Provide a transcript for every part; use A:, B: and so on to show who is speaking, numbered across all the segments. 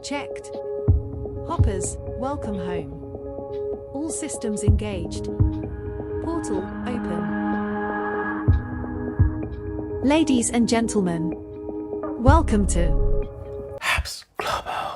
A: checked. Hoppers, welcome home. All systems engaged. Portal open. Ladies and gentlemen, welcome to
B: Habs Global.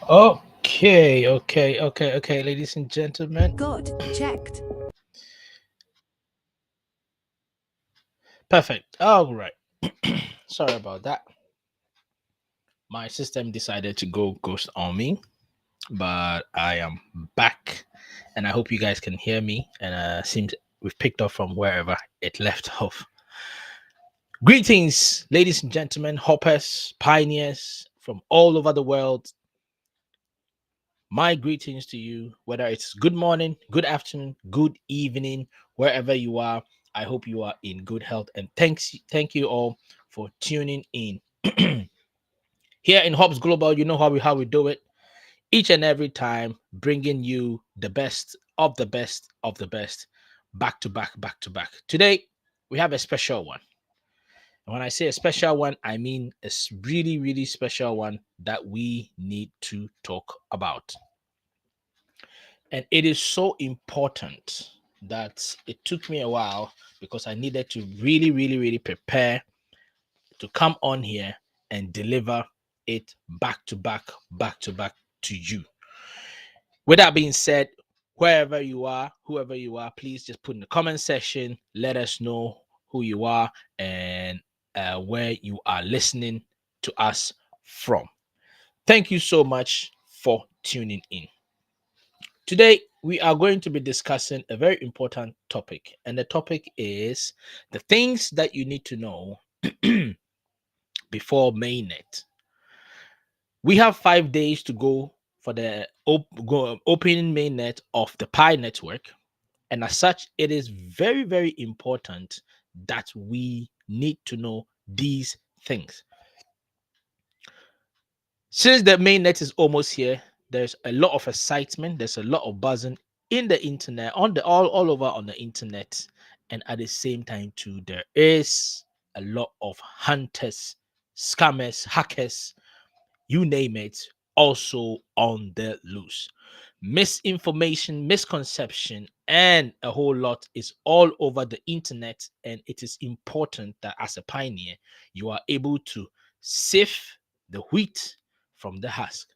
B: Okay, ladies and gentlemen.
A: God checked.
B: Perfect. All right. Sorry about that. My system decided to go ghost on me, but I am back, and I hope you guys can hear me. And seems we've picked up from wherever it left off. Greetings, ladies and gentlemen, hoppers, pioneers from all over the world. My greetings to you, whether it's good morning, good afternoon, good evening, wherever you are. I hope you are in good health, and thank you all for tuning in. Here in Hobbs Global, you know how we do it. Each and every time, bringing you the best of the best of the best, back to back, back to back. Today, we have a special one. And when I say a special one, I mean a really, really special one that we need to talk about. And it is so important that it took me a while because I needed to really, really, really prepare to come on here and deliver it back to back to you. With that being said, wherever you are, whoever you are, please just put in the comment section, let us know who you are and where you are listening to us from. Thank you so much for tuning in. Today, we are going to be discussing a very important topic, and the topic is the things that you need to know before mainnet. We have 5 days to go for the opening mainnet of the Pi network, and as such, it is very, very important that we need to know these things. Since the mainnet is almost here, there's a lot of excitement, there's a lot of buzzing in the internet, on the all over on the internet, and at the same time too, there is a lot of hunters, scammers, hackers, you name it, also on the loose. Misinformation, misconception, and a whole lot is all over the internet, and it is important that as a pioneer, you are able to sift the wheat from the husk.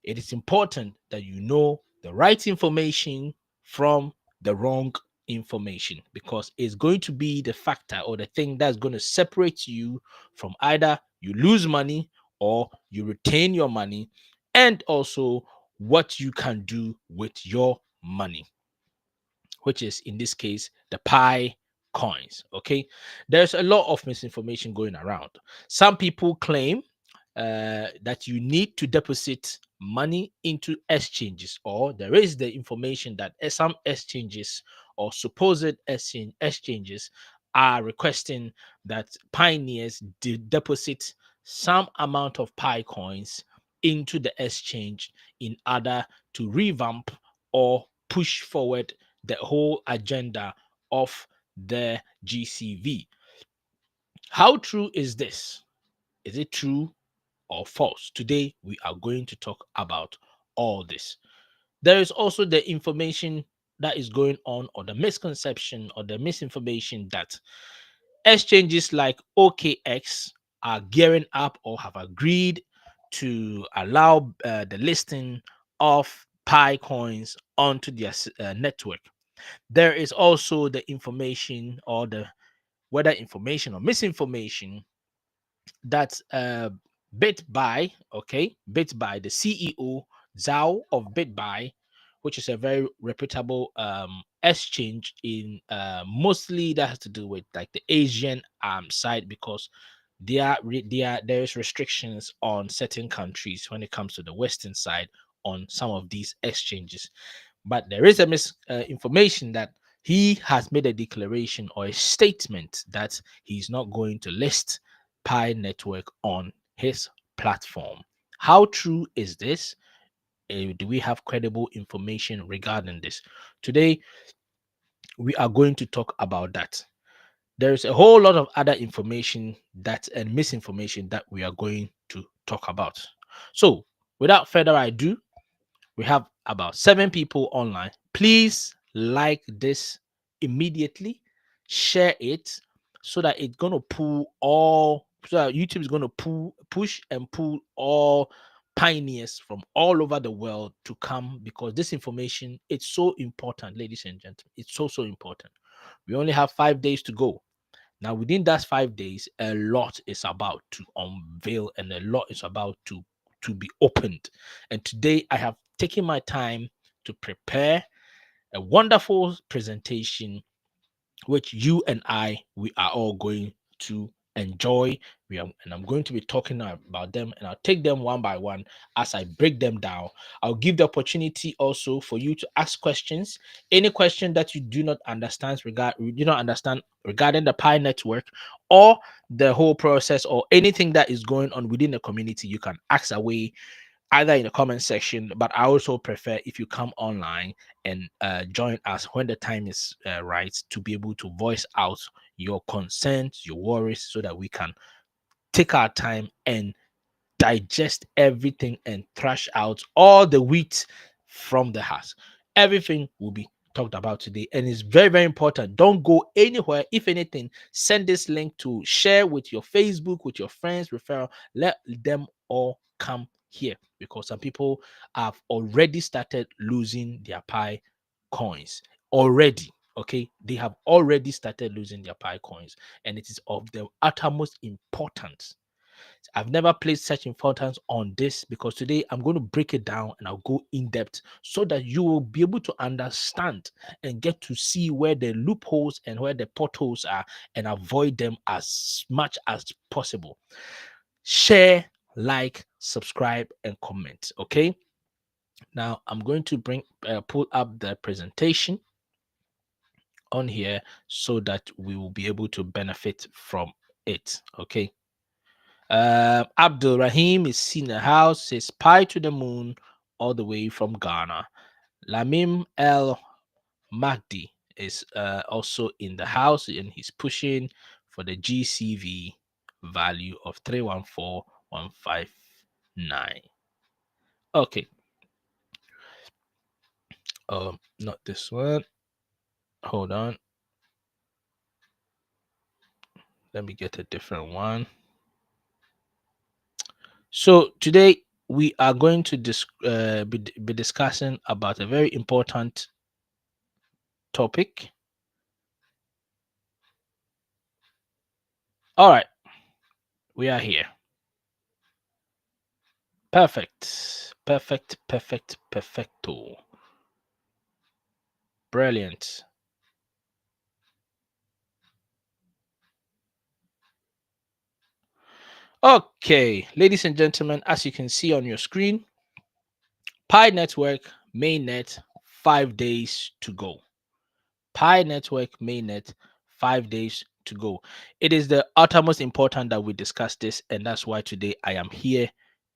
B: It is important that you know the right information from the wrong information because it's going to be the factor or the thing that's going to separate you from either you lose money or you retain your money, and also what you can do with your money, which is in this case the Pi coins. Okay, there's a lot of misinformation going around. Some people claim that you need to deposit money into exchanges, or there is the information that some exchanges or supposed exchanges are requesting that pioneers deposit some amount of Pi coins into the exchange in order to revamp or push forward the whole agenda of the GCV. How true is this? Is it true or false? Today, we are going to talk about all this. There is also the information that is going on, or the misconception or the misinformation that exchanges like OKX are gearing up or have agreed to allow the listing of Pi coins onto their network. There is also the information, or the whether information or misinformation, that BitBuy, okay, BitBuy, the CEO Zhao of BitBuy, which is a very reputable exchange in mostly that has to do with like the Asian side, because there is restrictions on certain countries when it comes to the Western side on some of these exchanges. But there is a misinformation that he has made a declaration or a statement that he's not going to list Pi Network on his platform. How true is this? Do we have credible information regarding this? Today, we are going to talk about that. There is a whole lot of other information that and misinformation that we are going to talk about. So, without further ado, we have about 7 people online. Please like this immediately, share it so that it's gonna pull all, so that YouTube is gonna push and pull all pioneers from all over the world to come, because this information, it's so important, ladies and gentlemen. It's so important. We only have 5 days to go. Now, within that 5 days, a lot is about to unveil and a lot is about to be opened. And today, I have taken my time to prepare a wonderful presentation which you and we are all going to enjoy. And I'm going to be talking about them, and I'll take them one by one as I break them down. I'll give the opportunity also for you to ask questions. Any question that you do not understand regarding the Pi network or the whole process, or anything that is going on within the community, you can ask away either in the comment section. But I also prefer if you come online and join us when the time is right, to be able to voice out your concerns, your worries, so that we can take our time and digest everything and thrash out all the wheat from the husk. Everything will be talked about today, and it's very, very important. Don't go anywhere. If anything, send this link to share with your Facebook, with your friends, referral. Let them all come here, because some people have already started losing their Pi coins already. Okay, they have already started losing their Pi coins, and it is of the uttermost importance. I've never placed such importance on this, because today I'm going to break it down and I'll go in depth so that you will be able to understand and get to see where the loopholes and where the potholes are, and avoid them as much as possible. Share, like, subscribe, and comment. Okay. Now I'm going to pull up the presentation on here so that we will be able to benefit from it. Okay. Abdul Rahim is seen in the house, says Pi to the moon, all the way from Ghana. Lamim El Mahdi is also in the house, and he's pushing for the GCV value of 314159. Okay. Not this one. Hold on. Let me get a different one. So today we are going to be discussing about a very important topic. All right, we are here. Perfect, perfect, perfect, perfecto. Brilliant. Okay, ladies and gentlemen, as you can see on your screen, Pi Network Mainnet, 5 days to go. Pi Network Mainnet, 5 days to go. It is the uttermost important that we discuss this, and that's why today I am here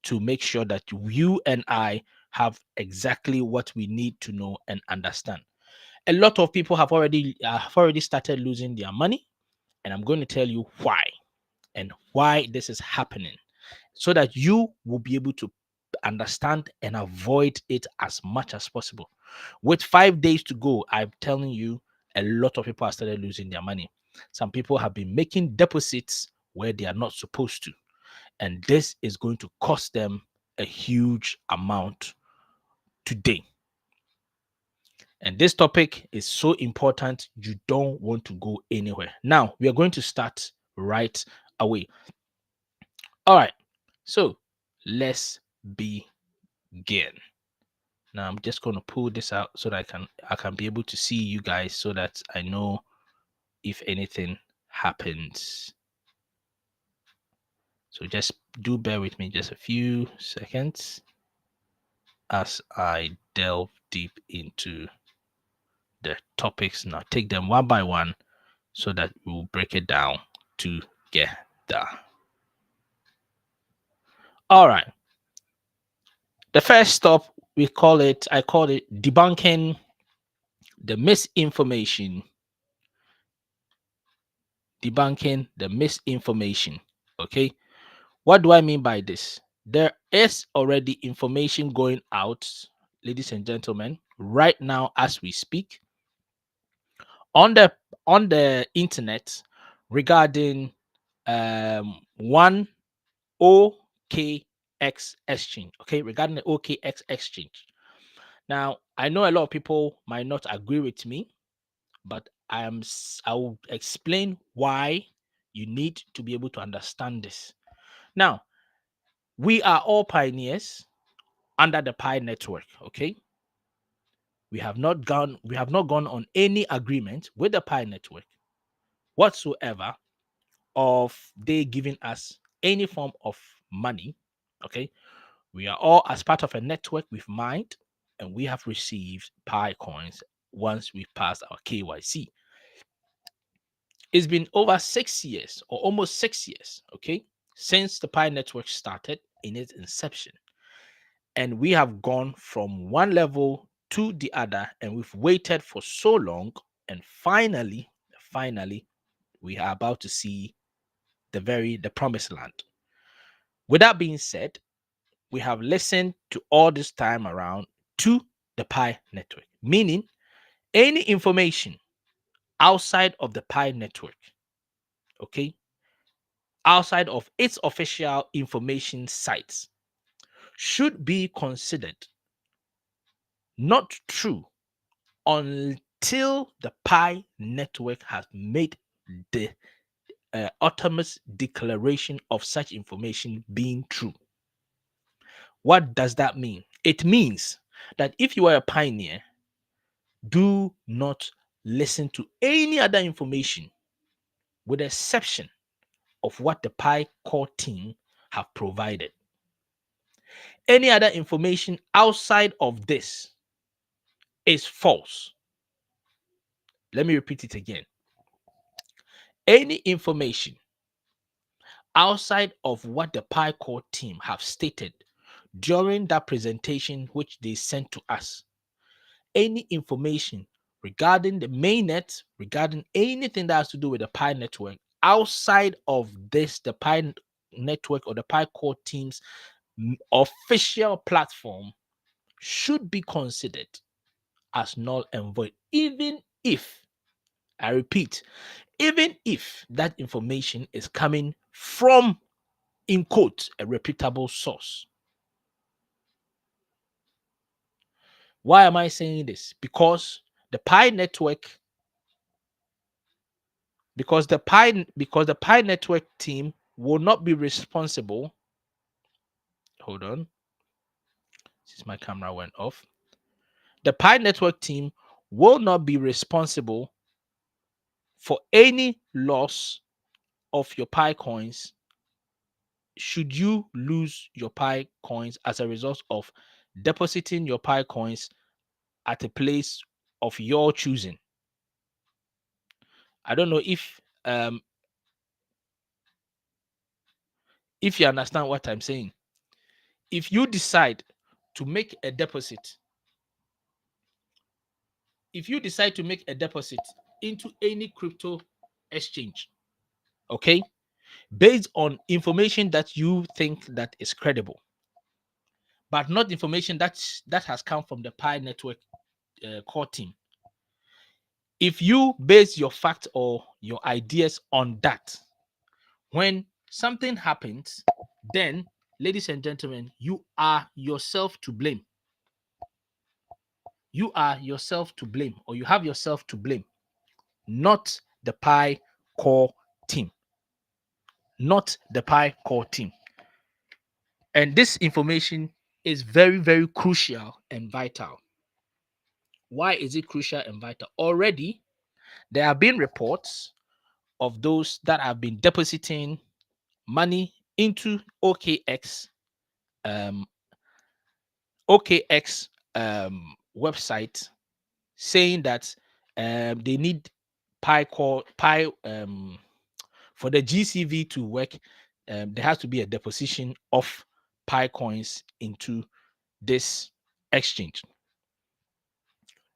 B: to make sure that you and I have exactly what we need to know and understand. A lot of people have already started losing their money, and I'm going to tell you why and why this is happening, so that you will be able to understand and avoid it as much as possible. With 5 days to go, I'm telling you, a lot of people have started losing their money. Some people have been making deposits where they are not supposed to, and this is going to cost them a huge amount today. And this topic is so important, you don't want to go anywhere. Now, we are going to start right away. All right, so let's begin. Now I'm just going to pull this out so that I can be able to see you guys, so that I know if anything happens. So just do bear with me just a few seconds as I delve deep into the topics. Now take them one by one so that we'll break it down together. All right. The first stop, I call it debunking the misinformation. Debunking the misinformation. Okay. What do I mean by this? There is already information going out, ladies and gentlemen, right now as we speak, on the internet regarding one OKX exchange. Okay, regarding the OKX exchange. Now, I know a lot of people might not agree with me, but I will explain why you need to be able to understand this. Now, we are all pioneers under the Pi network. Okay, we have not gone on any agreement with the Pi network whatsoever of they giving us any form of money. Okay, we are all as part of a network with mined, and we have received Pi coins once we passed our KYC. It's been over 6 years, or almost 6 years, okay, since the Pi network started in its inception. And we have gone from one level to the other, and we've waited for so long. And finally, we are about to see the promised land. With that being said, we have listened to all this time around to the Pi network, meaning any information outside of the Pi network, okay, outside of its official information sites, should be considered not true until the Pi network has made the autonomous declaration of such information being true. What does that mean? It means that if you are a pioneer, do not listen to any other information with the exception of what the Pi core team have provided. Any other information outside of this is false. Let me repeat it again. Any information outside of what the Pi core team have stated during that presentation which they sent to us, any information regarding the mainnet, regarding anything that has to do with the Pi network outside of this, the Pi network or the Pi core team's official platform, should be considered as null and void, even if, I repeat, even if that information is coming from, in quotes, a reputable source. Why am I saying this? Because the Pi network, because the Pi network team will not be responsible. Hold on, since my camera went off. The Pi network team will not be responsible for any loss of your Pi coins should you lose your Pi coins as a result of depositing your Pi coins at a place of your choosing. I don't know if if you understand what I'm saying, if you decide to make a deposit, if you decide to make a deposit into any crypto exchange, okay, based on information that you think that is credible, but not information that has come from the Pi Network core team. If you base your fact or your ideas on that, when something happens, then, ladies and gentlemen, you are yourself to blame. You are yourself to blame, or you have yourself to blame, not the Pi core team. Not the Pi core team. And this information is very, very crucial and vital. Why is it crucial and vital? Already, there have been reports of those that have been depositing money into um, OKX website, saying that they need Pi for the GCV to work. There has to be a deposition of Pi coins into this exchange.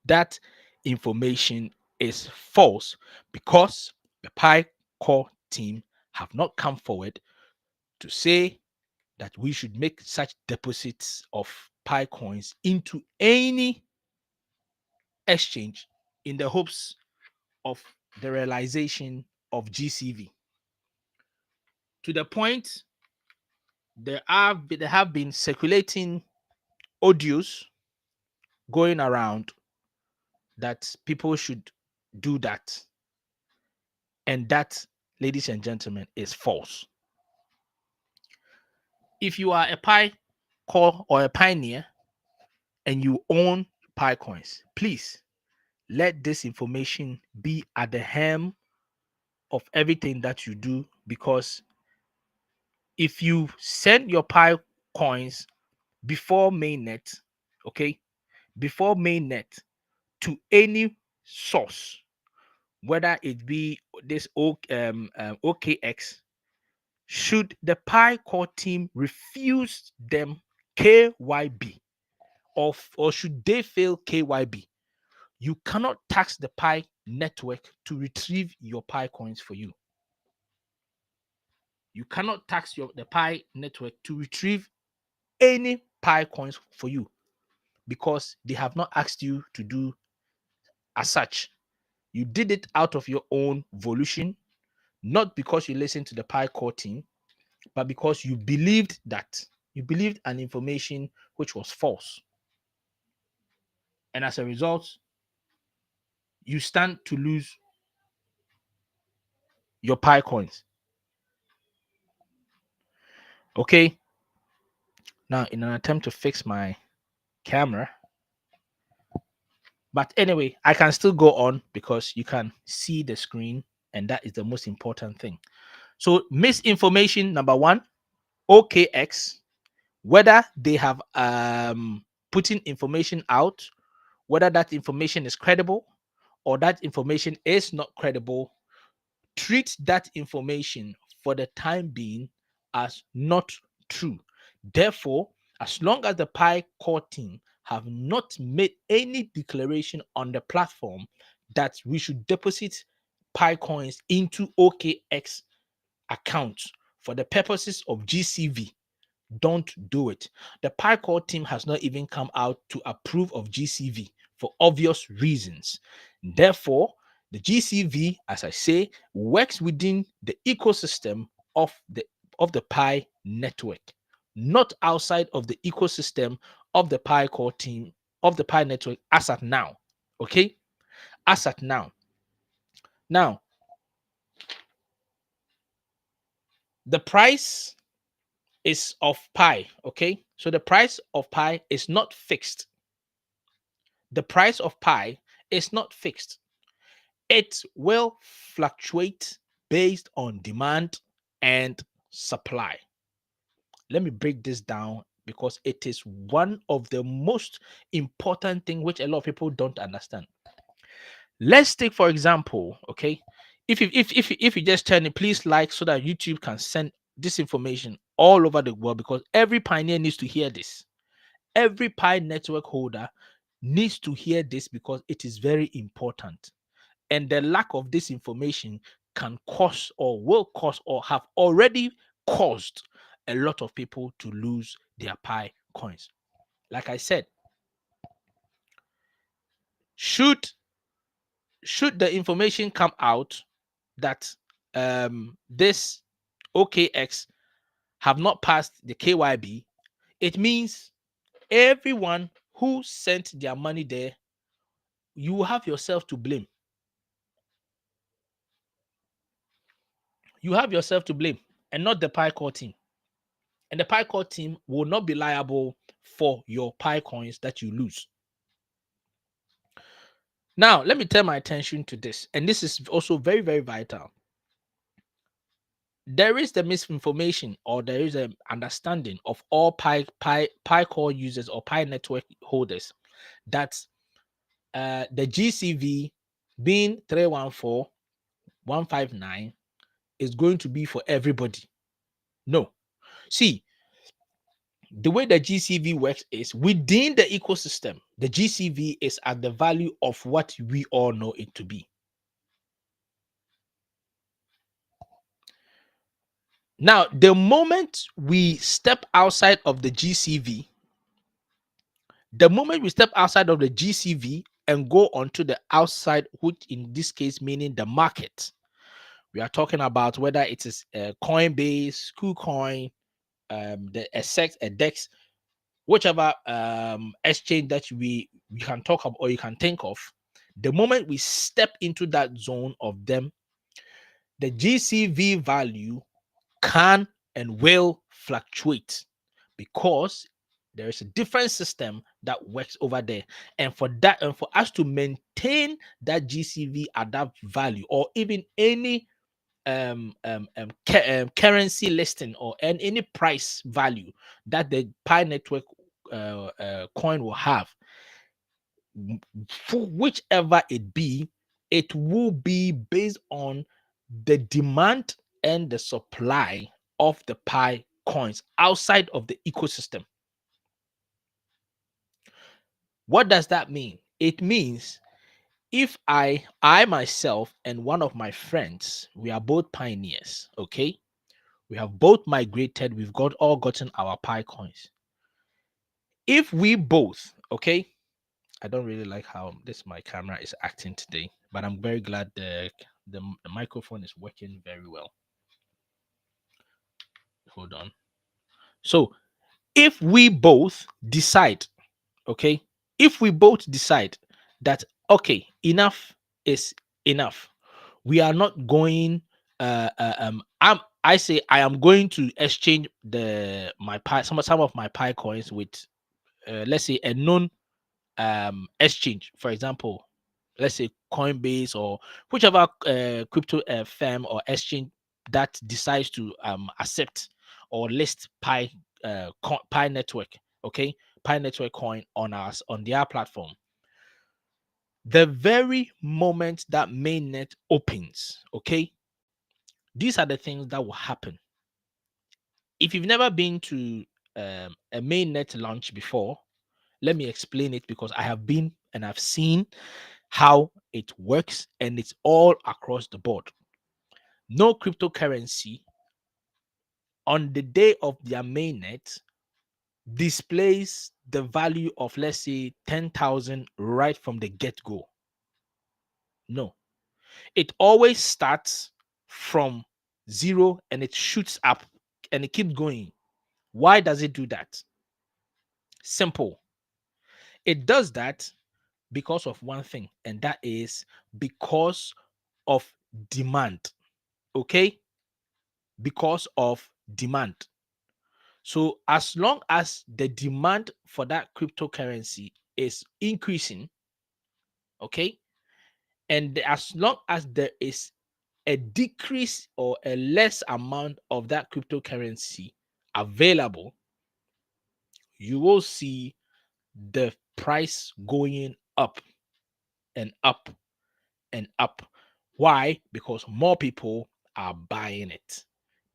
B: That information is false because the Pi core team have not come forward to say that we should make such deposits of Pi coins into any exchange in the hopes of the realization of GCV. To the point, there have been circulating audios going around that people should do that. And that, ladies and gentlemen, is false. If you are a Pi core or a pioneer and you own Pi coins, please let this information be at the hem of everything that you do, because if you send your Pi coins before mainnet, okay, before mainnet to any source, whether it be this OKX, should the Pi core team refuse them KYB, or should they fail KYB, you cannot tax the Pi network to retrieve your Pi coins for you. You cannot tax the Pi network to retrieve any Pi coins for you, because they have not asked you to do as such. You did it out of your own volition, not because you listened to the Pi core team, but because you believed an information which was false. And as a result, you stand to lose your Pi coins. Okay. Now, in an attempt to fix my camera, but anyway, I can still go on because you can see the screen, and that is the most important thing. So, misinformation number one, OKX, whether they have putting information out, whether that information is credible or that information is not credible, treat that information for the time being as not true. Therefore, as long as the Pi core team have not made any declaration on the platform that we should deposit Pi coins into OKX accounts for the purposes of GCV, don't do it. The Pi core team has not even come out to approve of GCV for obvious reasons. Therefore, the GCV, as I say, works within the ecosystem of the Pi network, not outside of the ecosystem of the Pi core team of the Pi network as at now. Okay, as at now. Now, the price is of Pi. Okay, so the price of Pi is not fixed. The price of Pi is not fixed. It will fluctuate based on demand and supply. Let me break this down because it is one of the most important things which a lot of people don't understand. Let's take, for example, okay, If you just turn it, please like so that YouTube can send this information all over the world, because every pioneer needs to hear this. Every Pi network holder needs to hear this because it is very important. And the lack of this information can cause or will cause or have already caused a lot of people to lose their Pi coins. Like I said, should the information come out that this OKX have not passed the KYB, it means everyone who sent their money there, you have yourself to blame. You have yourself to blame and not the Pi core team. And the Pi core team will not be liable for your Pi coins that you lose. Now, let me turn my attention to this. And this is also very, very vital. There is the misinformation, or there is an understanding of all Pi core users or Pi network holders that the GCV being 314,159 is going to be for everybody. No. See, the way the GCV works is within the ecosystem, the GCV is at the value of what we all know it to be. Now, the moment we step outside of the GCV, and go onto the outside, which in this case meaning the market, we are talking about whether it is Coinbase, KuCoin, the SX, DEX, whichever exchange that we can talk about or you can think of. The moment we step into that zone of them, the GCV value can and will fluctuate because there is a different system that works over there. And for that, and for us to maintain that GCV at that value, or even any currency listing or any price value that the Pi network coin will have, for whichever it be, it will be based on the demand and the supply of the Pi coins outside of the ecosystem. What does that mean? It means if I myself and one of my friends, we are both pioneers, okay? We have both migrated, we've all gotten our Pi coins. If we both, okay, I don't really like how my camera is acting today, but I'm very glad the microphone is working very well. Hold on. So if we both decide, okay, if we both decide that okay, enough is enough, we are not going. I say I am going to exchange my Pi, some of my Pi coins with let's say a known exchange, for example, let's say Coinbase or whichever crypto firm or exchange that decides to accept or list Pi network, okay, Pi network coin on their platform. The very moment that mainnet opens, okay, these are the things that will happen. If you've never been to a mainnet launch before, let me explain it, because I have been and I've seen how it works, and it's all across the board. No cryptocurrency on the day of their mainnet displays the value of, let's say, 10,000 right from the get-go. No, it always starts from zero and it shoots up and it keeps going. Why does it do that? Simple. It does that because of one thing, and that is because of demand. Okay? Because of demand. So as long as the demand for that cryptocurrency is increasing, okay, and as long as there is a decrease or a less amount of that cryptocurrency available, you will see the price going up and up and up. Why? Because more people are buying it.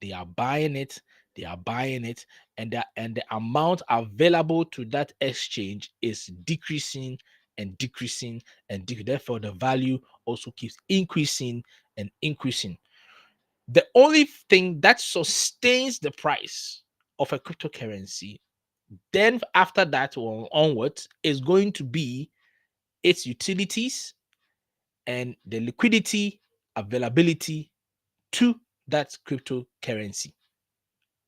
B: They are buying it. They are buying it, and the amount available to that exchange is decreasing and decreasing and therefore the value also keeps increasing and increasing. The only thing that sustains the price of a cryptocurrency, then after that one onwards, is going to be its utilities and the liquidity availability to that cryptocurrency,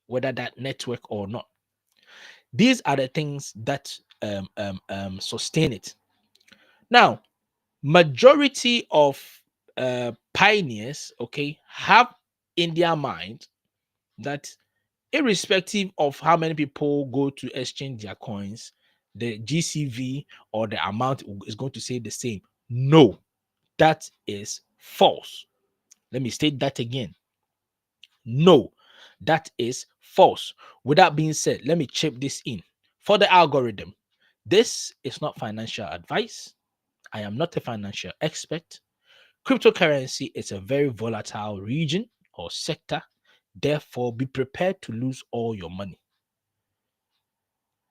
B: whether that network or not. These are the things that sustain it. Now, majority of pioneers, okay, have in their mind that irrespective of how many people go to exchange their coins, the GCV or the amount is going to stay the same. No, that is false. Let me state that again. No, that is false. With that being said, let me chip this in. For the algorithm, this is not financial advice. I am not a financial expert. Cryptocurrency is a very volatile region or sector. Therefore, be prepared to lose all your money.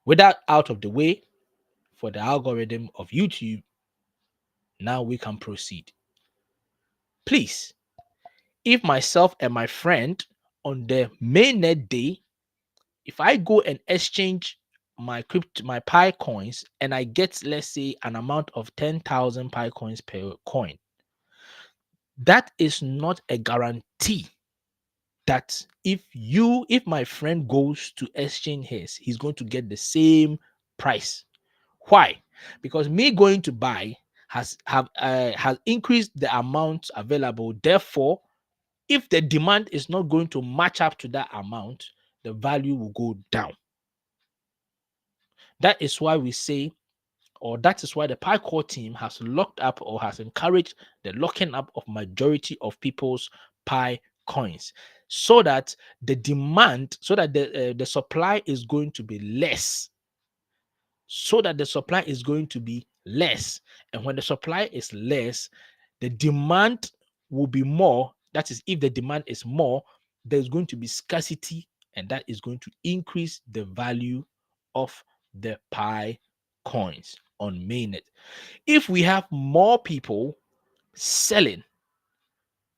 B: With that out of the way, for the algorithm of YouTube, now we can proceed. Please, if myself and my friend on the mainnet day, if I go and exchange my Pi coins and I get, let's say, an amount of 10,000 Pi coins per coin, that is not a guarantee that if my friend goes to exchange his, he's going to get the same price. Why? Because me going to buy has increased the amount available. Therefore, if the demand is not going to match up to that amount, the value will go down. That is why we say, or that is why the Pi Core team has locked up or has encouraged the locking up of majority of people's Pi coins, so that the supply is going to be less. So that the supply is going to be less. And when the supply is less, the demand will be more. That is, if the demand is more, there's going to be scarcity, and that is going to increase the value of the Pi coins on mainnet. If we have more people selling,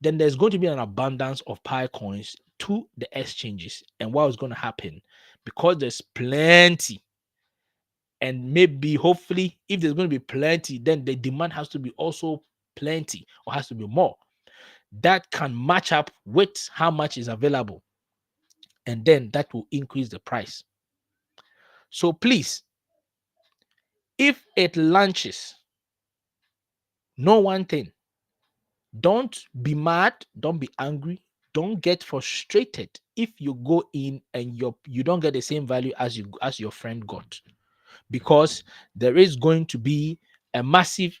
B: then there's going to be an abundance of Pi coins to the exchanges. And what is going to happen? Because there's plenty, and maybe hopefully if there's going to be plenty, then the demand has to be also plenty, or has to be more, that can match up with how much is available, and then that will increase the price. So please, if it launches, know one thing: don't be mad, don't be angry, don't get frustrated if you go in and you don't get the same value as your friend got, because there is going to be a massive.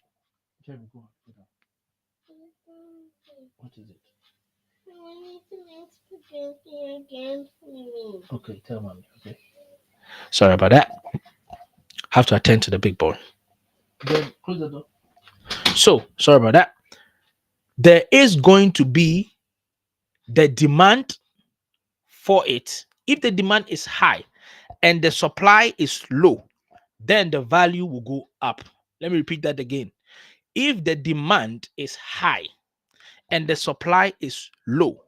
B: What is it? Okay, tell mommy. Okay. Sorry about that. Have to attend to the big boy. Then close the door. So sorry about that. There is going to be the demand for it. If the demand is high and the supply is low, then the value will go up. Let me repeat that again. If the demand is high and the supply is low,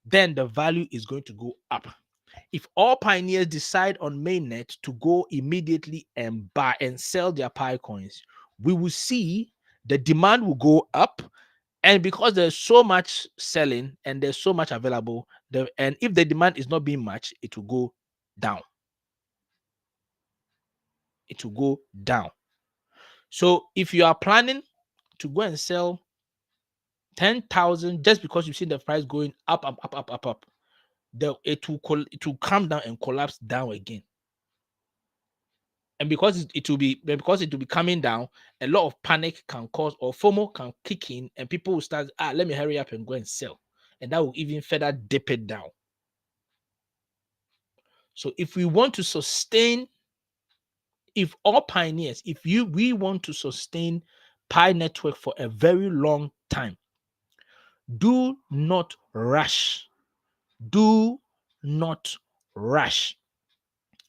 B: then the value is going to go up. If all pioneers decide on mainnet to go immediately and buy and sell their Pi coins, we will see the demand will go up. And because there's so much selling and there's so much available, and if the demand is not being matched, it will go down. It will go down. So if you are planning to go and sell 10,000 just because you've seen the price going up, it will come down and collapse down again. And because it will be coming down, a lot of panic can cause, or FOMO can kick in, and people will start, let me hurry up and go and sell, and that will even further dip it down. So if we want to sustain, if all pioneers, we want to sustain Pi Network for a very long time, Do not rush. Do not rush.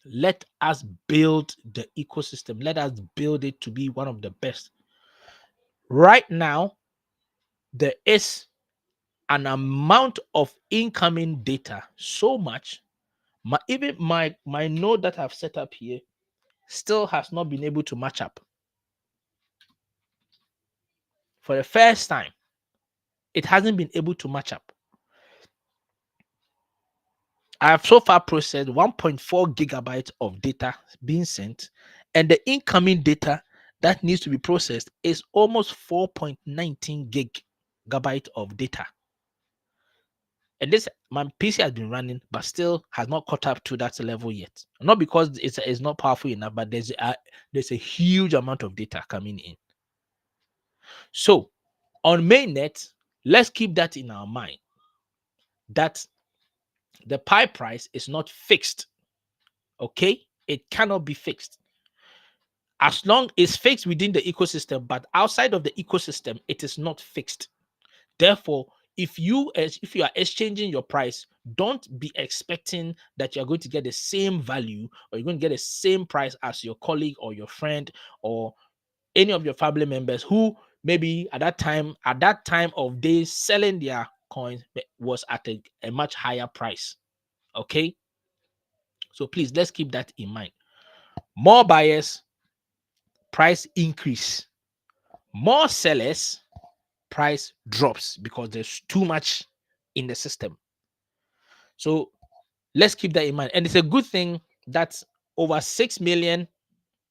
B: Let us build the ecosystem. Let us build it to be one of the best. Right now, there is an amount of incoming data so much. Even my node that I've set up here still has not been able to match up. For the first time, it hasn't been able to match up. I have so far processed 1.4 gigabytes of data being sent, and the incoming data that needs to be processed is almost 4.19 gigabyte of data. And this, my PC has been running, but still has not caught up to that level yet. Not because it's not powerful enough, but there's a huge amount of data coming in. So on mainnet, let's keep that in our mind, that the Pi price is not fixed. Okay, it cannot be fixed. As long it's fixed within the ecosystem, but outside of the ecosystem, it is not fixed. Therefore, if you are exchanging your price, don't be expecting that you're going to get the same value or you're going to get the same price as your colleague or your friend or any of your family members who maybe at that time of day selling their coins was at a much higher price. Okay, so please, let's keep that in mind. More buyers, price increase. More sellers, price drops because there's too much in the system. So let's keep that in mind. And it's a good thing that over 6 million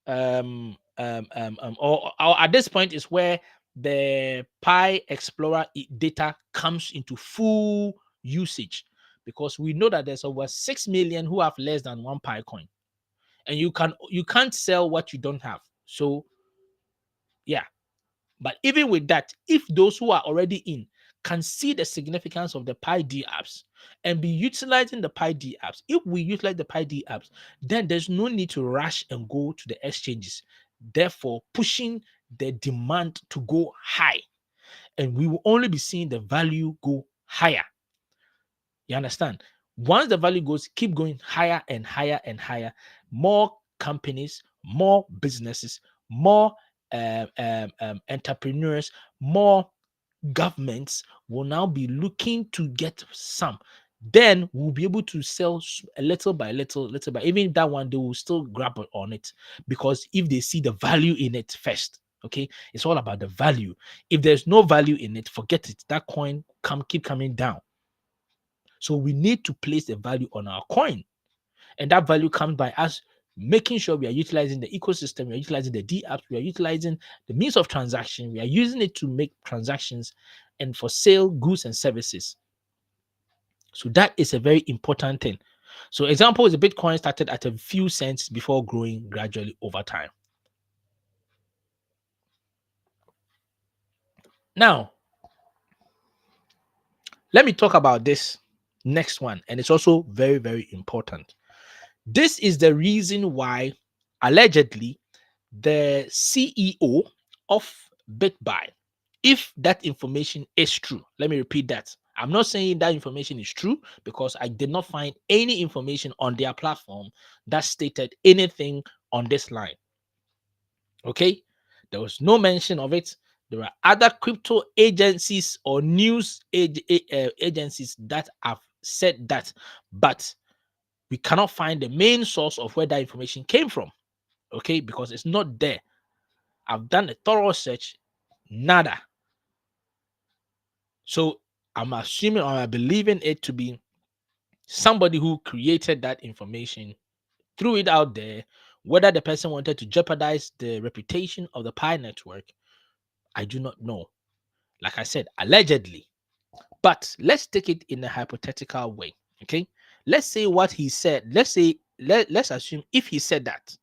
B: or at this point is where the Pi Explorer data comes into full usage, because we know that there's over 6 million who have less than one Pi coin, and you can't sell what you don't have. So yeah, but even with that, if those who are already in can see the significance of the Pi D apps and be utilizing the Pi D apps, if we utilize the Pi D apps, then there's no need to rush and go to the exchanges, therefore pushing the demand to go high. And we will only be seeing the value go higher. You understand? Once the value keep going higher and higher and higher, more companies, more businesses, more entrepreneurs, more governments will now be looking to get some. Then we'll be able to sell a little by little, little by even that one, they will still grab on it, because if they see the value in it first, okay, it's all about the value. If there's no value in it, forget it. That coin keep coming down. So we need to place the value on our coin. And that value comes by us making sure we are utilizing the ecosystem, we are utilizing the D apps, we are utilizing the means of transaction, we are using it to make transactions and for sale goods and services. So that is a very important thing. So example is the Bitcoin started at a few cents before growing gradually over time. Now, let me talk about this next one, and it's also very, very important. This is the reason why allegedly the CEO of BitBuy, if that information is true, let me repeat that. I'm not saying that information is true, because I did not find any information on their platform that stated anything on this line. Okay, there was no mention of it. There are other crypto agencies or news agencies that have said that, but we cannot find the main source of where that information came from. Okay, because it's not there. I've done a thorough search, nada. So I'm assuming, or I'm believing it to be somebody who created that information, threw it out there. Whether the person wanted to jeopardize the reputation of the Pi network, I do not know. Like I said, allegedly. But let's take it in a hypothetical way. Okay. Let's say what he said. Let's assume if he said that.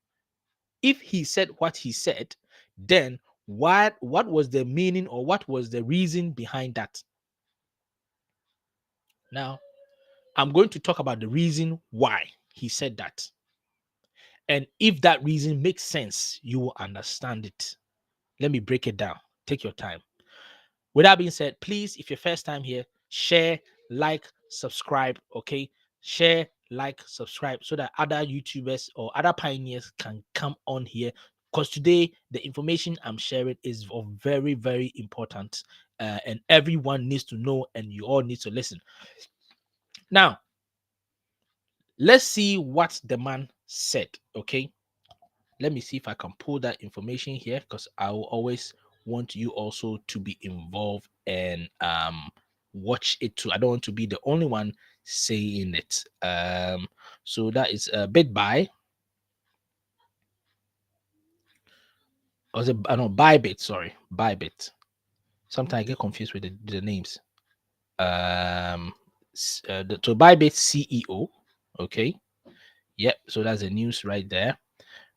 B: If he said what he said, then what was the meaning, or what was the reason behind that? Now, I'm going to talk about the reason why he said that. And if that reason makes sense, you will understand it. Let me break it down. Take your time. With that being said, please, if you're first time here, share, like, subscribe. Okay, share, like, subscribe, so that other YouTubers or other pioneers can come on here. Because today the information I'm sharing is of very, very important, and everyone needs to know, and you all need to listen. Now, let's see what the man said. Okay, let me see if I can pull that information here, because I will always want you also to be involved and watch it too. I don't want to be the only one saying it. So that is a bit by, or is it, I know, Bybit, sorry, Bybit. Sometimes I get confused with the names. So Bybit CEO. Okay, yep. So that's the news right there.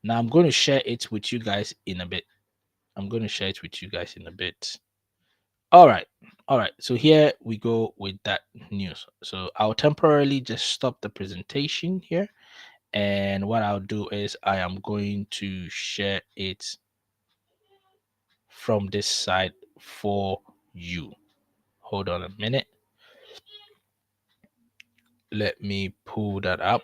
B: Now I'm going to share it with you guys in a bit. I'm going to share it with you guys in a bit. All right. All right. So here we go with that news. So I'll temporarily just stop the presentation here. And what I'll do is I am going to share it from this side for you. Hold on a minute. Let me pull that up.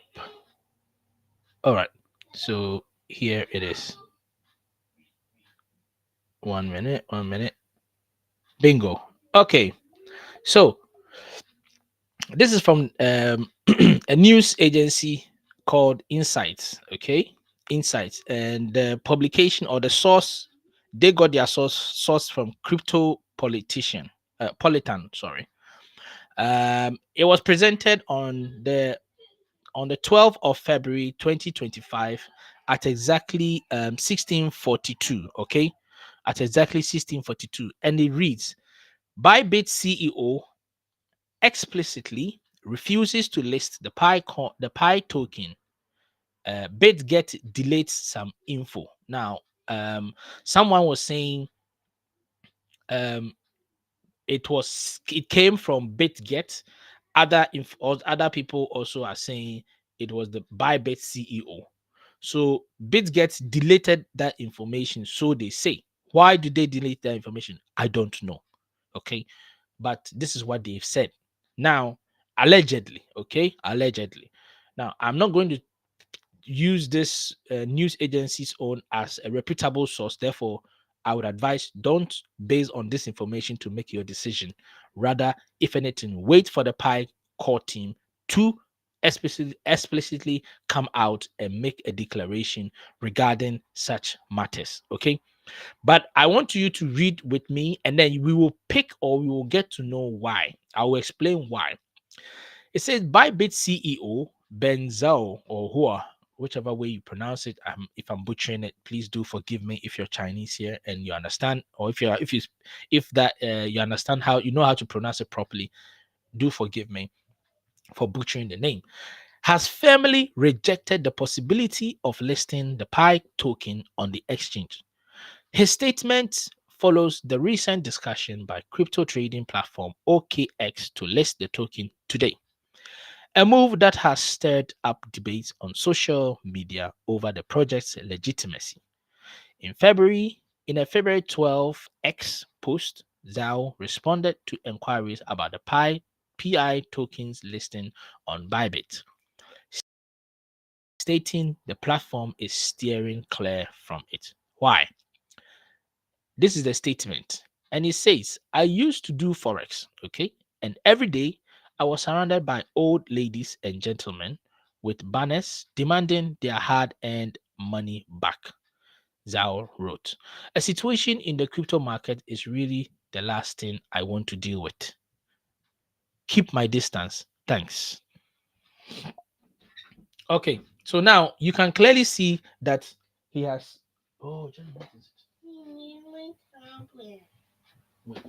B: All right. So here it is. 1 minute. 1 minute. Bingo. Okay. So this is from a news agency called Insights. Okay, Insights, and the publication or the source, they got their source from crypto politician, politan, sorry. It was presented on the 12th of February 2025 at exactly 1642. Okay, at exactly 1642, and it reads: Bybit CEO explicitly refuses to list the Pi token. BitGet deletes some info. Now, someone was saying um, it came from BitGet. Other people also are saying it was the Bybit CEO. So BitGet deleted that information. So they say. Why did they delete that information? I don't know. Okay, but this is what they've said. Now, allegedly, okay, allegedly. Now, I'm not going to use this news agency's own as a reputable source. Therefore, I would advise don't base on this information to make your decision. Rather, if anything, wait for the Pi core team to explicitly come out and make a declaration regarding such matters. Okay, but I want you to read with me, and then we will pick, or we will get to know why. I will explain why. It says Bybit CEO Ben Zhao, or Hua, whichever way you pronounce it. If I'm butchering it, please do forgive me if you're Chinese here and you understand, or if you understand how, you know how to pronounce it properly. Do forgive me for butchering the name. Has firmly rejected the possibility of listing the Pi token on the exchange. His statement follows the recent discussion by crypto trading platform OKX to list the token today, a move that has stirred up debates on social media over the project's legitimacy. In a February 12 X post, Zhao responded to inquiries about the PI tokens listing on Bybit, stating the platform is steering clear from it. Why? This is the statement. And it says, I used to do Forex, okay? And every day I was surrounded by old ladies and gentlemen with banners demanding their hard earned money back. Zhao wrote, a situation in the crypto market is really the last thing I want to deal with. Keep my distance. Thanks. Okay, so now you can clearly see that he has. Oh, Jenny, what is it? Wait,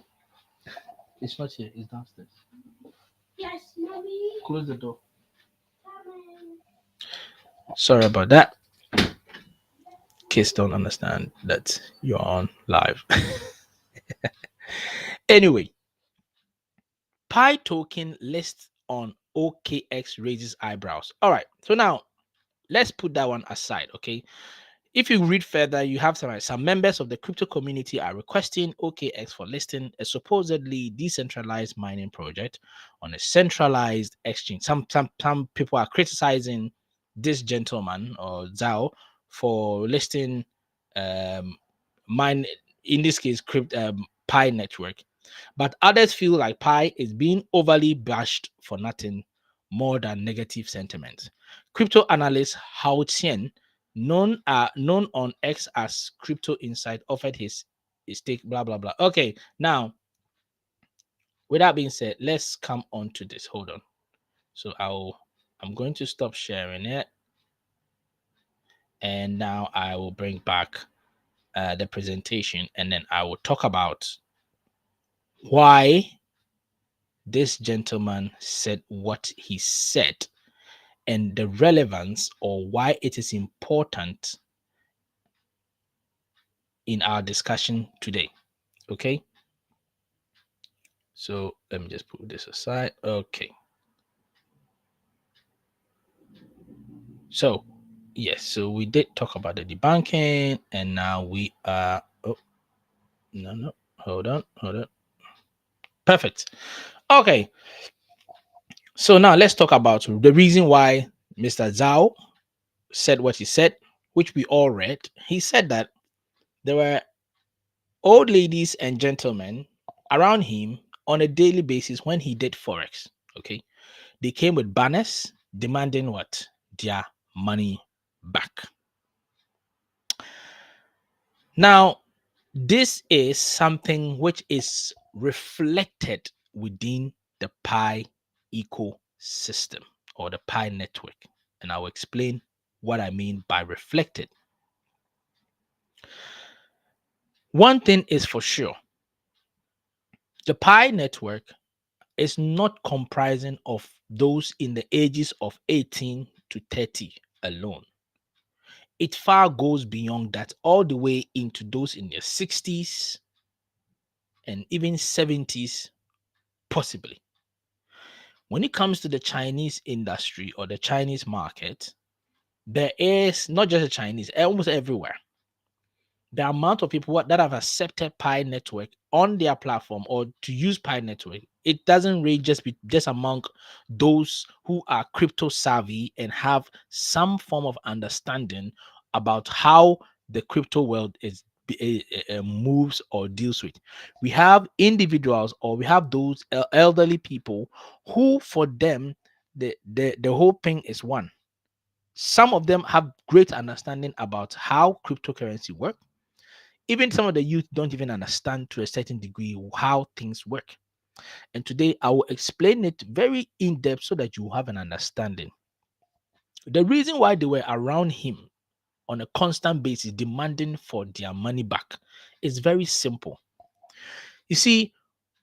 B: it's not here, it's downstairs. Yes, mommy. Close the door. Sorry about that. Kids don't understand that you're on live. Anyway, Pi token list on OKX raises eyebrows. All right, so now let's put that one aside, okay? If you read further, you have some members of the crypto community are requesting OKX for listing a supposedly decentralized mining project on a centralized exchange. Some people are criticizing this gentleman or Zhao for listing mine, in this case Pi Network, but others feel like Pi is being overly bashed for nothing more than negative sentiment. Crypto analyst Hao Qian, known on X as Crypto Insight, offered his take, blah blah blah. Okay, now with that being said, let's come on to this. Hold on. So I'm going to stop sharing it, and now I will bring back the presentation, and then I will talk about why this gentleman said what he said and the relevance or why it is important in our discussion today. Okay, so let me just put this aside. Okay, so yes, so we did talk about the debunking, and now we are, oh no, hold on, perfect. Okay, so now let's talk about the reason why Mr. Zhao said what he said, which we all read. He said that there were old ladies and gentlemen around him on a daily basis when he did forex. Okay, they came with banners demanding what? Their money back. Now, this is something which is reflected within the Pi ecosystem or the Pi network, and I'll explain what I mean by reflected. One thing is for sure, the Pi network is not comprising of those in the ages of 18 to 30 alone. It far goes beyond that, all the way into those in their 60s and even 70s, possibly. When it comes to the Chinese industry or the Chinese market, there is not just the Chinese, almost everywhere, the amount of people that have accepted Pi Network on their platform or to use Pi Network, it doesn't really just among those who are crypto savvy and have some form of understanding about how the crypto world moves or deals with. We have individuals or we have those elderly people who, for them, the whole thing is one. Some of them have great understanding about how cryptocurrency works. Even some of the youth don't even understand to a certain degree how things work. And today I will explain it very in depth so that you have an understanding. The reason why they were around him on a constant basis demanding for their money back is very simple. You see,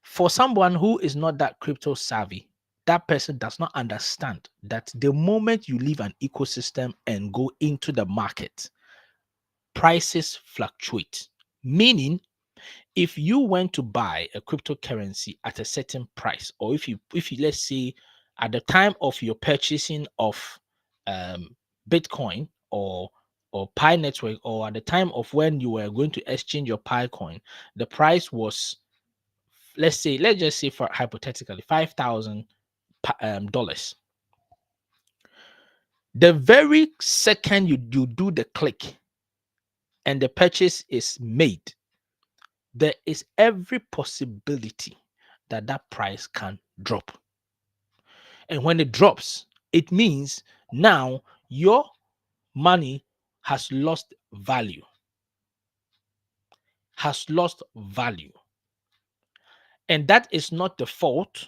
B: for someone who is not that crypto savvy, that person does not understand that the moment you leave an ecosystem and go into the market, prices fluctuate. Meaning, if you went to buy a cryptocurrency at a certain price, or if you let's say at the time of your purchasing of um, Bitcoin or Pi Network, or at the time of when you were going to exchange your Pi coin, the price was, let's just say for hypothetically $5,000. The very second you do the click and the purchase is made, there is every possibility that that price can drop. And when it drops, it means now your money has lost value. Has lost value. And that is not the fault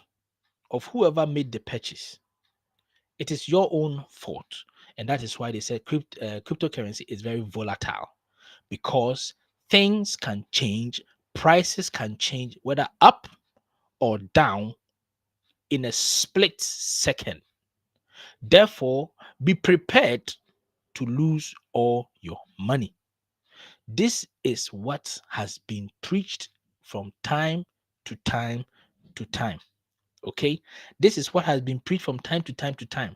B: of whoever made the purchase. It is your own fault. And that is why they say cryptocurrency is very volatile, because things can change, prices can change, whether up or down in a split second. Therefore, be prepared to lose all your money. This is what has been preached from time to time to time. Okay, this is what has been preached from time to time to time.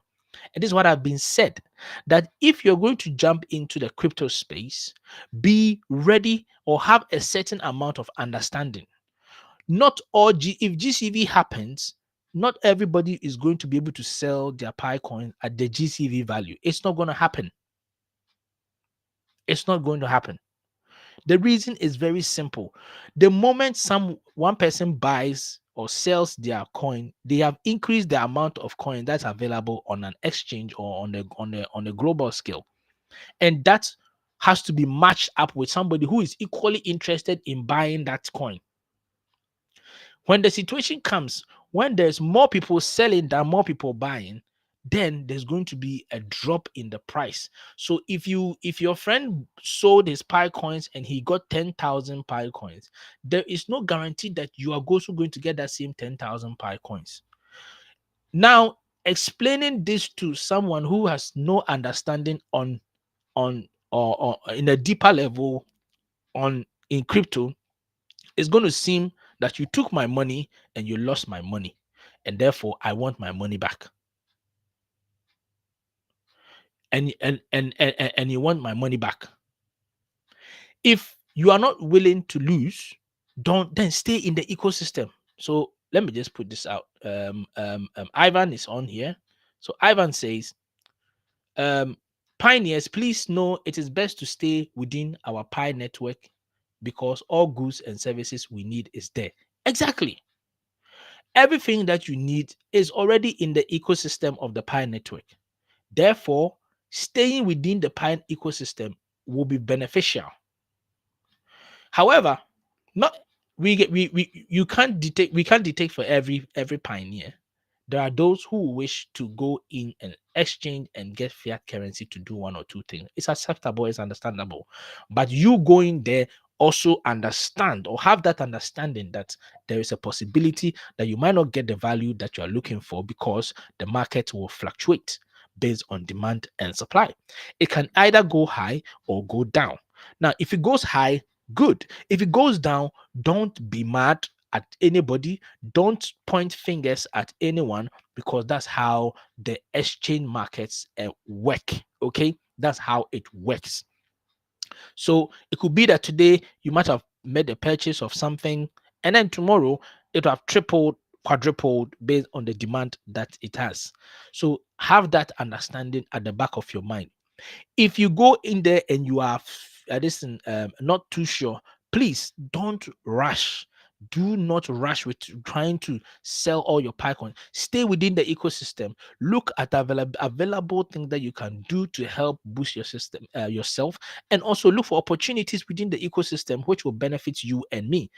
B: It is what I've been said, that if you're going to jump into the crypto space, be ready or have a certain amount of understanding. Not all if GCV happens, not everybody is going to be able to sell their Pi coin at the GCV value. It's not going to happen. It's not going to happen. The reason is very simple. The moment one person buys or sells their coin, they have increased the amount of coin that's available on an exchange or on a global scale. And that has to be matched up with somebody who is equally interested in buying that coin. When the situation comes, when there's more people selling than more people buying, then there's going to be a drop in the price. So if your friend sold his Pi coins and he got 10,000 Pi coins, there is no guarantee that you are also going to get that same 10,000 Pi coins. Now, explaining this to someone who has no understanding or in a deeper level in crypto, it's going to seem that you took my money and you lost my money, and therefore I want my money back. And you want my money back. If you are not willing to lose, don't then stay in the ecosystem. So let me just put this out. Ivan is on here. So Ivan says, pioneers, please know it is best to stay within our Pi network because all goods and services we need is there. Exactly. Everything that you need is already in the ecosystem of the Pi network. Therefore, staying within the Pi ecosystem will be beneficial. However, not we you can't detect we can't detect for every pioneer. There are those who wish to go in and exchange and get fiat currency to do one or two things. It's acceptable, it's understandable. But you going there also understand or have that understanding that there is a possibility that you might not get the value that you are looking for because the market will fluctuate based on demand and supply. It can either go high or go down. Now, if it goes high, good. If it goes down, don't be mad at anybody. Don't point fingers at anyone because that's how the exchange markets work. Okay, that's how it works. So it could be that today you might have made a purchase of something, and then tomorrow it will have tripled, quadrupled based on the demand that it has. So have that understanding at the back of your mind. If you go in there and you are not too sure, please don't rush. Do not rush with trying to sell all your PyCon. Stay within the ecosystem. Look at available things that you can do to help boost your system yourself, and also look for opportunities within the ecosystem which will benefit you and me.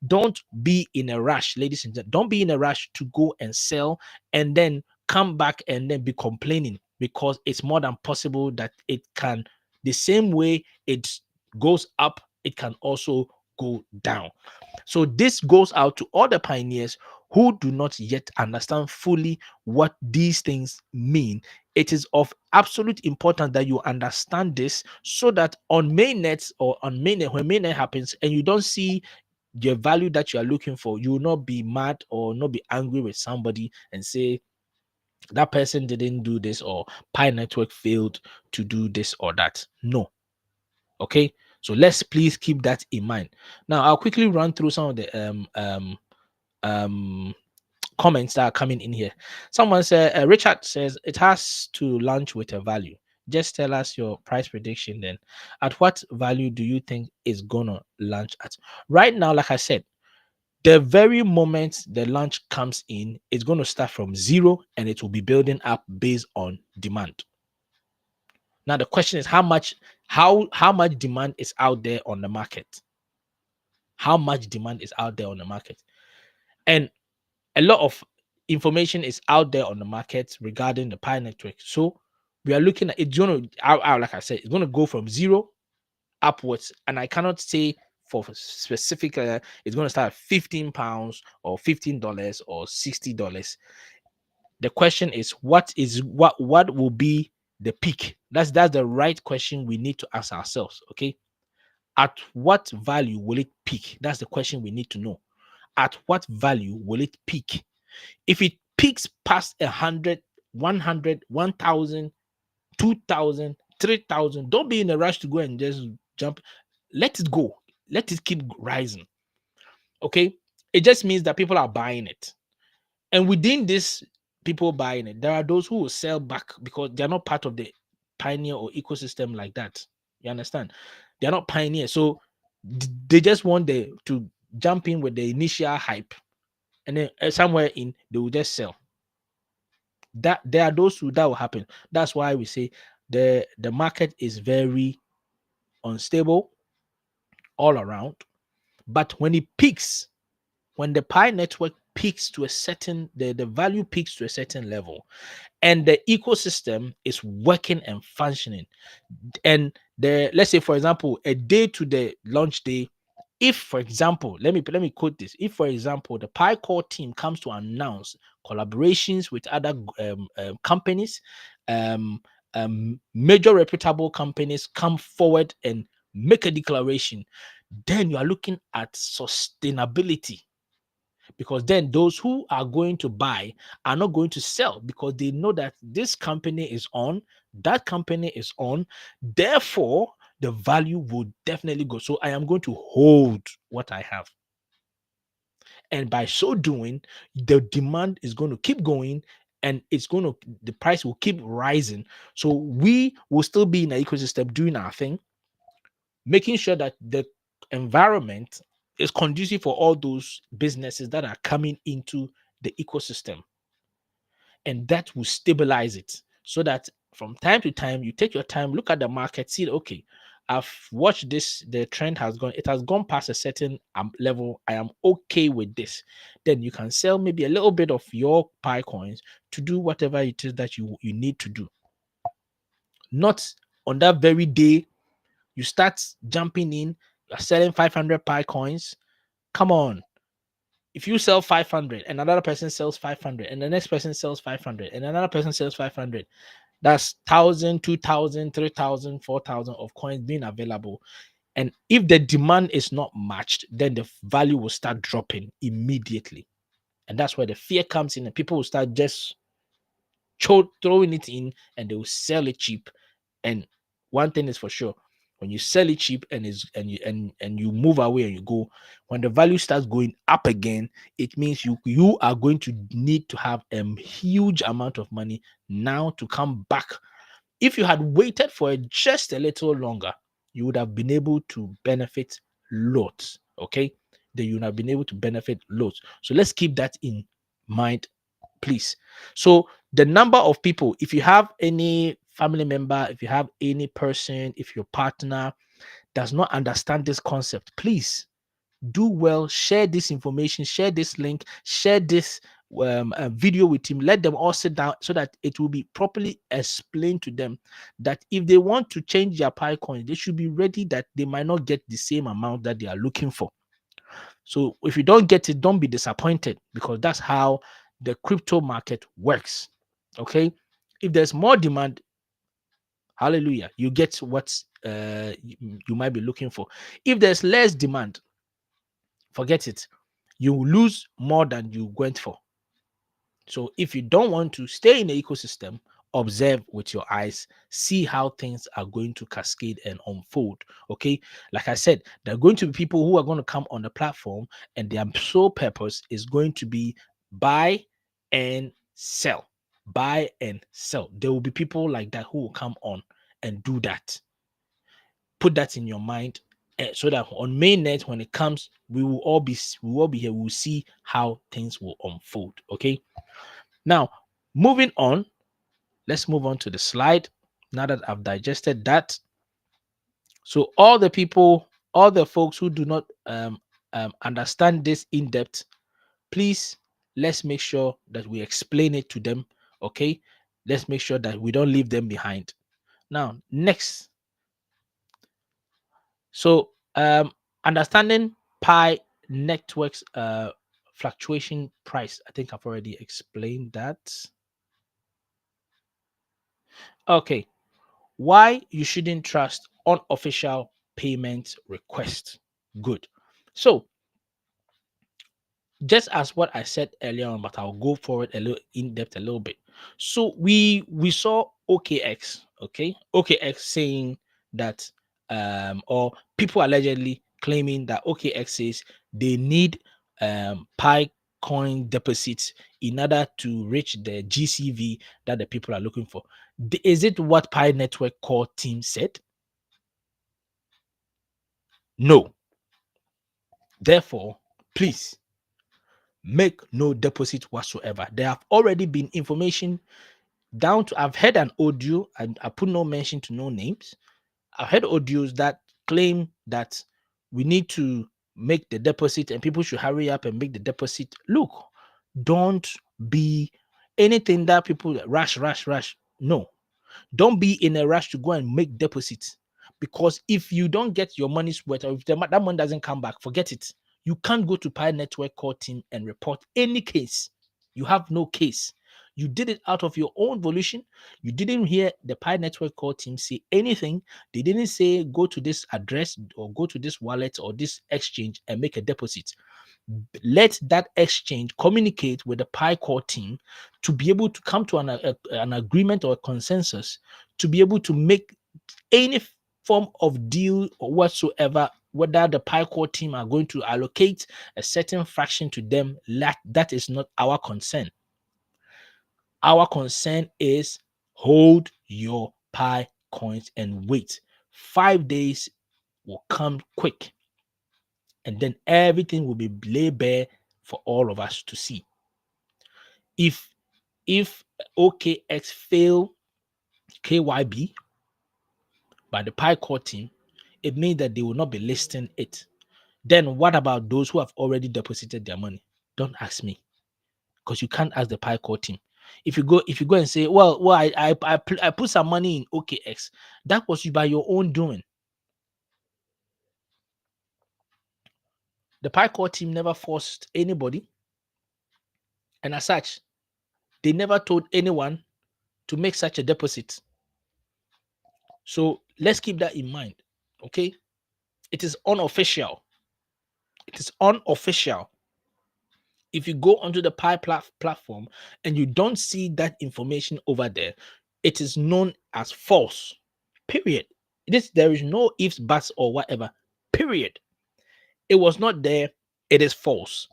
B: Don't be in a rush, ladies and gentlemen. Don't be in a rush to go and sell and then come back and then be complaining, because it's more than possible that it can, the same way it goes up, it can also go down. So this goes out to all the pioneers who do not yet understand fully what these things mean. It is of absolute importance that you understand this so that on mainnet or on mainnet, when mainnet happens and you don't see the value that you are looking for, you will not be mad or not be angry with somebody and say that person didn't do this or Pi Network failed to do this or that. No. Okay. So let's please keep that in mind. Now I'll quickly run through some of the um comments that are coming in here. Someone said Richard says it has to launch with a value. Just tell us your price prediction then. At what value do you think is gonna launch at? Right now, like I said, the very moment the launch comes in, it's going to start from zero and it will be building up based on demand. Now the question is how much demand is out there on the market? How much demand is out there on the market? And a lot of information is out there on the market regarding the Pi network. So we are looking at it's going to like I said, it's going to go from zero upwards, and I cannot say for specific it's going to start at 15 pounds or $15 or $60. The question is what will be the peak? That's the right question we need to ask ourselves. Okay, at what value will it peak? That's the question we need to know. At what value will it peak? If it peaks past 100, 1,000, 2,000, 3,000. Don't be in a rush to go and just jump. Let it go. Let it keep rising. Okay. It just means that people are buying it. And within this people buying it, there are those who will sell back because they're not part of the pioneer or ecosystem like that. You understand? They're not pioneers. So they just want to jump in with the initial hype, and then somewhere in they will just sell. That there are those who that will happen. That's why we say the market is very unstable all around. But when it peaks, when the Pi network peaks to a certain the value peaks to a certain level, and the ecosystem is working and functioning, and the let's say for example a day to the launch day, if for example let me quote this, if for example the Pi core team comes to announce collaborations with other companies, um, major reputable companies come forward and make a declaration, then you are looking at sustainability, because then those who are going to buy are not going to sell because they know that this company is on, that company is on, therefore the value will definitely go. So I am going to hold what I have. And by so doing, the demand is going to keep going, and the price will keep rising. So we will still be in an ecosystem doing our thing, making sure that the environment is conducive for all those businesses that are coming into the ecosystem, and that will stabilize it so that from time to time you take your time, look at the market, see okay, I've watched this, the trend has gone, it has gone past a certain level, I am okay with this. Then you can sell maybe a little bit of your Pi coins to do whatever it is that you need to do. Not on that very day you start jumping in, you're selling 500 Pi coins. Come on. If you sell 500 and another person sells 500 and the next person sells 500 and another person sells 500, that's 1,000, 2,000, 3,000, 4,000 of coins being available. And if the demand is not matched, then the value will start dropping immediately. And that's where the fear comes in, and people will start just throwing it in and they will sell it cheap. And one thing is for sure, when you sell it cheap and you move away and you go, when the value starts going up again, it means you are going to need to have a huge amount of money now to come back. If you had waited for it just a little longer, you would have been able to benefit lots. Okay, then you would have been able to benefit lots. So let's keep that in mind, please. So the number of people, if you have any family member, if you have any person, if your partner does not understand this concept, please do well, share this information, share this link, share this video with him. Let them all sit down so that it will be properly explained to them that if they want to change their Pi coin, they should be ready that they might not get the same amount that they are looking for. So if you don't get it, don't be disappointed, because that's how the crypto market works. Okay. If there's more demand, hallelujah, you get what you might be looking for. If there's less demand, forget it. You will lose more than you went for. So if you don't want to stay in the ecosystem, observe with your eyes, see how things are going to cascade and unfold. Okay. Like I said, there are going to be people who are going to come on the platform and their sole purpose is going to be buy and sell. Buy and sell. There will be people like that who will come on and do that. Put that in your mind, so that on mainnet, when it comes, we will all be here. We'll see how things will unfold. Okay. Now, moving on, let's move on to the slide. Now that I've digested that, so all the people, all the folks who do not understand this in depth, please, let's make sure that we explain it to them. Okay, let's make sure that we don't leave them behind. Now, next, so understanding Pi networks fluctuation price. I think I've already explained that. Okay, why you shouldn't trust unofficial payment request. Good. So just as what I said earlier on, but I'll go forward a little in depth a little bit. So we saw OKX, okay? OKX saying that or people allegedly claiming that OKX says they need Pi coin deposits in order to reach the GCV that the people are looking for. Is it what Pi Network core team said? No. Therefore, please make no deposit whatsoever. There have already been information down to, I've heard an audio, and I put no mention to no names. I've heard audios that claim that we need to make the deposit and people should hurry up and make the deposit. Look, don't be anything that people rush. No, don't be in a rush to go and make deposits, because if you don't get your money's worth, or if that money doesn't come back, forget it. You can't go to Pi Network core team and report any case. You have no case. You did it out of your own volition. You didn't hear the Pi Network core team say anything. They didn't say go to this address or go to this wallet or this exchange and make a deposit. Let that exchange communicate with the Pi core team to be able to come to an agreement or a consensus to be able to make any form of deal or whatsoever, whether the Pi core team are going to allocate a certain fraction to them. That is not our concern. Our concern is hold your Pi coins and wait. 5 days will come quick, and then everything will be laid bare for all of us to see. If OKX fail KYB by the Pi core team, it means that they will not be listing it. Then what about those who have already deposited their money? Don't ask me, because you can't ask the Pi core team. If you go and say, well, I put some money in OKX, that was by your own doing. The Pi core team never forced anybody, and as such, they never told anyone to make such a deposit. So let's keep that in mind. Okay, it is unofficial. It is unofficial. If you go onto the Pi platform and you don't see that information over there, it is known as false. Period. There is no ifs, buts, or whatever. Period. It was not there. It is false.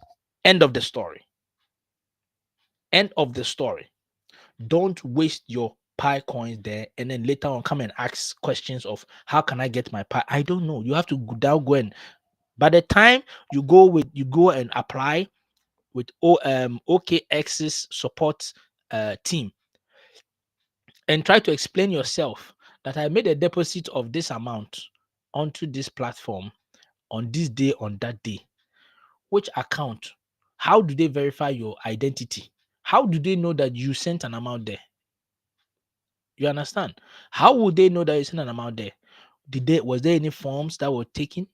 B: End of the story. End of the story. Don't waste your Pi coins there and then later on come and ask questions of how can I get my Pi. I don't know. You have to go and by the time you go and apply with OKX's support team and try to explain yourself that I made a deposit of this amount onto this platform on this day, on that day. Which account? How do they verify your identity? How do they know that you sent an amount there? You understand? How would they know that you sent an amount there? Was there any forms that were taken?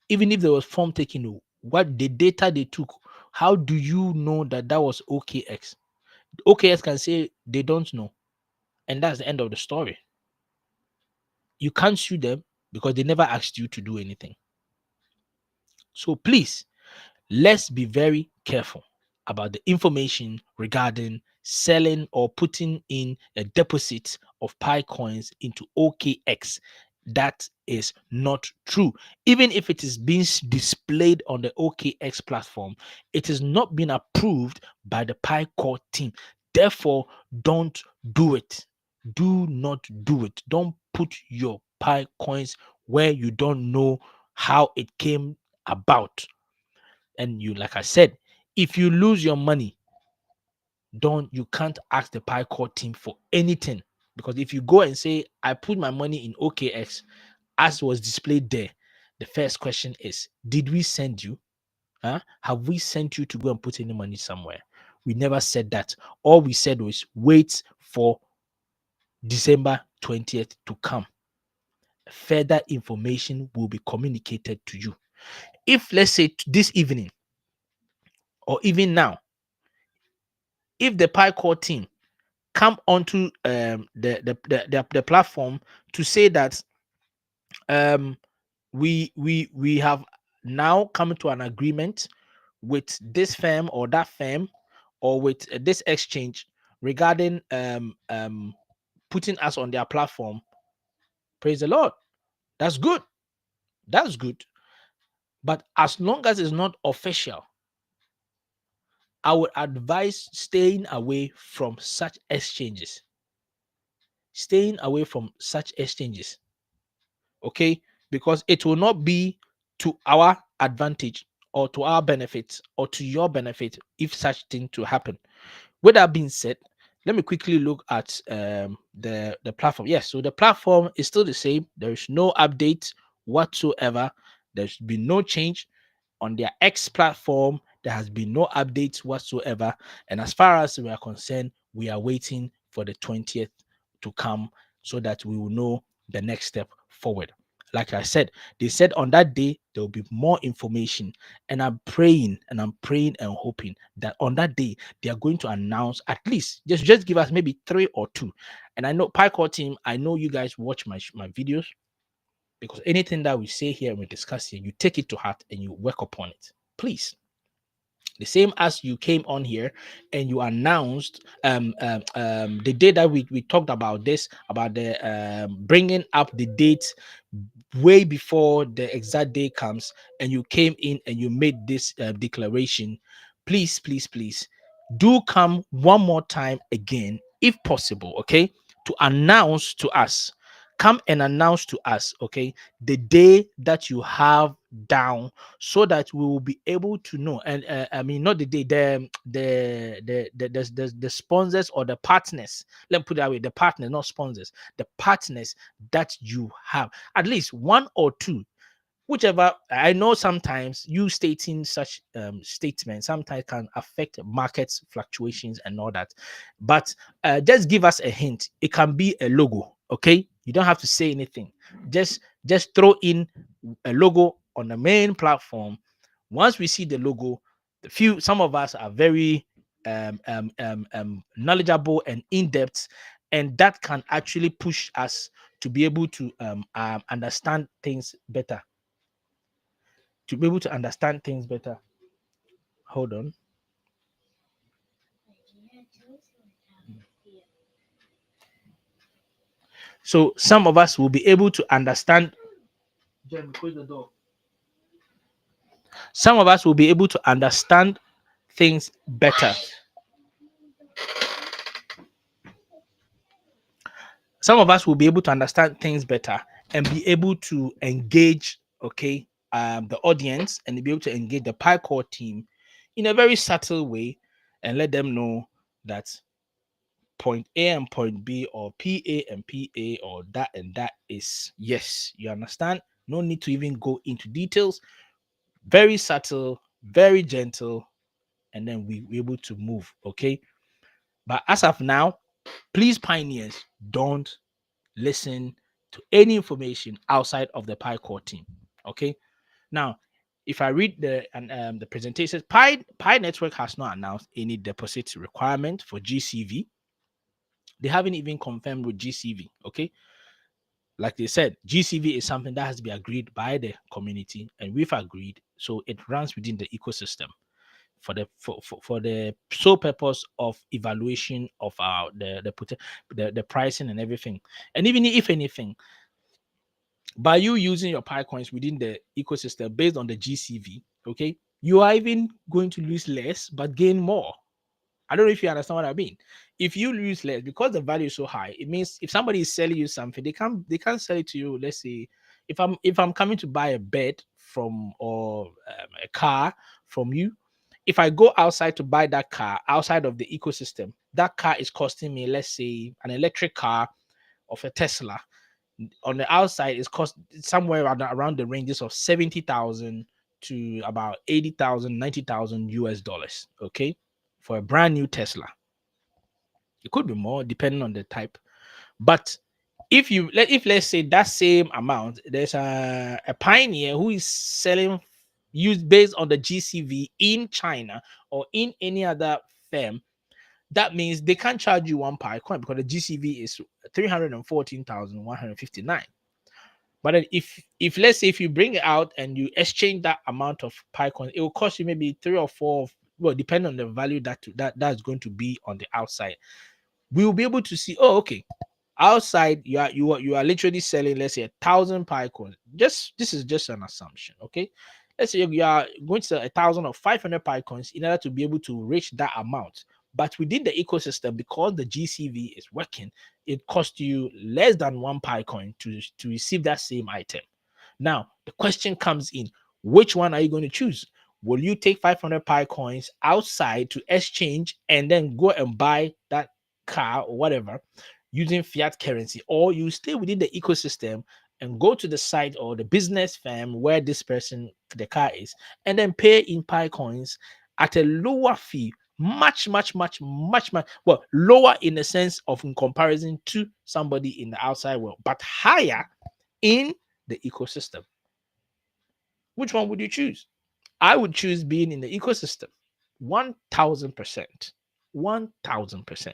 B: Even if there was form taken, what the data they took, how do you know that that was OKX? OKX can say they don't know, and that's the end of the story. You can't sue them because they never asked you to do anything. So please, let's be very careful about the information regarding selling or putting in a deposit of Pi coins into OKX. That is not true. Even if it is being displayed on the OKX platform, it is not being approved by the Pi core team. Therefore, don't do it. Do not do it. Don't put your Pi coins where you don't know how it came about. And you, like I said, if you lose your money, you can't ask the Pi core team for anything, because if you go and say I put my money in OKX as was displayed there, the first question is, did we send you? Have we sent you to go and put any money somewhere? We never said that. All we said was wait for December 20th to come. Further information will be communicated to you. If, let's say, this evening or even now, if the Pi core team come onto the platform to say that we have now come to an agreement with this firm or that firm or with this exchange regarding putting us on their platform, praise the Lord. That's good. That's good. But as long as it's not official, I would advise staying away from such exchanges. Staying away from such exchanges. Okay? Because it will not be to our advantage or to our benefit or to your benefit if such thing to happen. With that being said, let me quickly look at the platform. Yes, so the platform is still the same. There is no update whatsoever. There's been no change on their X platform. There has been no updates whatsoever. And as far as we are concerned, we are waiting for the 20th to come so that we will know the next step forward. Like I said, they said on that day there will be more information. And I'm praying and hoping that on that day they are going to announce at least just give us maybe 3 or 2. And I know PyCore team, I know you guys watch my videos, because anything that we say here and we discuss here, you take it to heart and you work upon it. Please. The same as you came on here and you announced the day that we talked about this, about the bringing up the date way before the exact day comes, and you came in and you made this declaration. Please, please, please do come one more time again if possible, okay, to announce to us. Come and announce to us, okay, the day that you have down, so that we will be able to know. And I mean, not the day, the sponsors or the partners. Let me put it that way: the partners, not sponsors, the partners that you have, at least 1 or 2, whichever. I know sometimes you stating such statements sometimes can affect market fluctuations and all that, but just give us a hint. It can be a logo, okay? You don't have to say anything. Just throw in a logo on the main platform. Once we see the logo, some of us are very knowledgeable and in-depth, and that can actually push us to be able to understand things better, to be able to understand things better. Hold on. So some of us will be able to understand. Jem, close the door. Some of us will be able to understand things better. Some of us will be able to understand things better and be able to engage, okay, the audience, and be able to engage the PyCore team in a very subtle way, and let them know that point A and point B, or PA and PA, or that and that is yes. You understand? No need to even go into details. Very subtle, very gentle, and then we able to move. Okay. But as of now, please, pioneers, don't listen to any information outside of the PyCore team. Okay. Now, if I read the presentations, Pi Network has not announced any deposit requirement for GCV. They haven't even confirmed with GCV. Okay. Like they said, GCV is something that has to be agreed by the community, and we've agreed. So it runs within the ecosystem for the sole purpose of evaluation of our the pricing and everything. And even if anything, by you using your Pi coins within the ecosystem based on the GCV, okay, you are even going to lose less but gain more. I don't know if you understand what I mean. If you lose less because the value is so high, it means if somebody is selling you something, they can't sell it to you. Let's say if I'm coming to buy a bed from, or a car from you, if I go outside to buy that car outside of the ecosystem, that car is costing me, let's say, an electric car of a Tesla. On the outside, it's cost somewhere around the ranges of 70,000 to about 80,000, 90,000 US dollars. Okay, for a brand new Tesla. It could be more depending on the type. But if let's say that same amount, there's a pioneer who is selling used based on the GCV in China or in any other firm, that means they can't charge you 1 Pi coin because the GCV is 314,159. But then if let's say if you bring it out and you exchange that amount of Pi coins, it will cost you maybe 3 or 4, well, depending on the value that's going to be on the outside. we will be able to see, oh, okay, outside you are literally selling, let's say, 1,000 Pi coins. Just this is just an assumption, okay? Let's say you are going to sell 1,000 or 500 Pi coins in order to be able to reach that amount. But within the ecosystem, because the GCV is working, it costs you less than 1 Pi coin to receive that same item. Now, the question comes in, which one are you going to choose? Will you take 500 Pi coins outside to exchange and then go and buy that car or whatever using fiat currency, or you stay within the ecosystem and go to the site or the business firm where this person, the car is, and then pay in Pi coins at a lower fee, much, well, lower in the sense of in comparison to somebody in the outside world, but higher in the ecosystem? Which one would you choose? I would choose being in the ecosystem. 1,000%. 1,000%.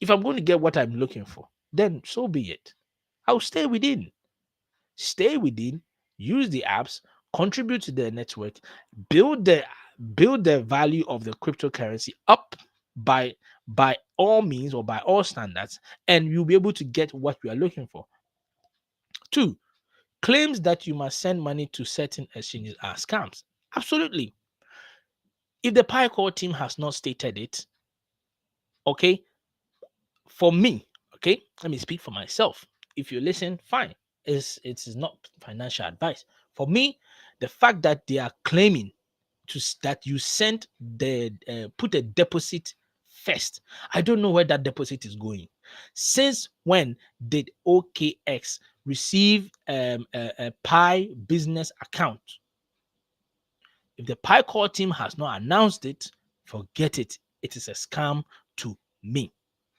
B: If I'm going to get what I'm looking for, then so be it. I'll stay within. Stay within, use the apps, contribute to the network, build the build the value of the cryptocurrency up by all means or by all standards, and you'll be able to get what you are looking for. Two, claims that you must send money to certain exchanges are scams. Absolutely. If the PyCore team has not stated it, okay, for me, okay, let me speak for myself. If you listen, fine. It is not financial advice. For me, the fact that they are claiming that you sent the put a deposit first, I don't know where that deposit is going. Since when did OKX receive a Pi business account? If the Pi core team has not announced it, forget it. It is a scam to me.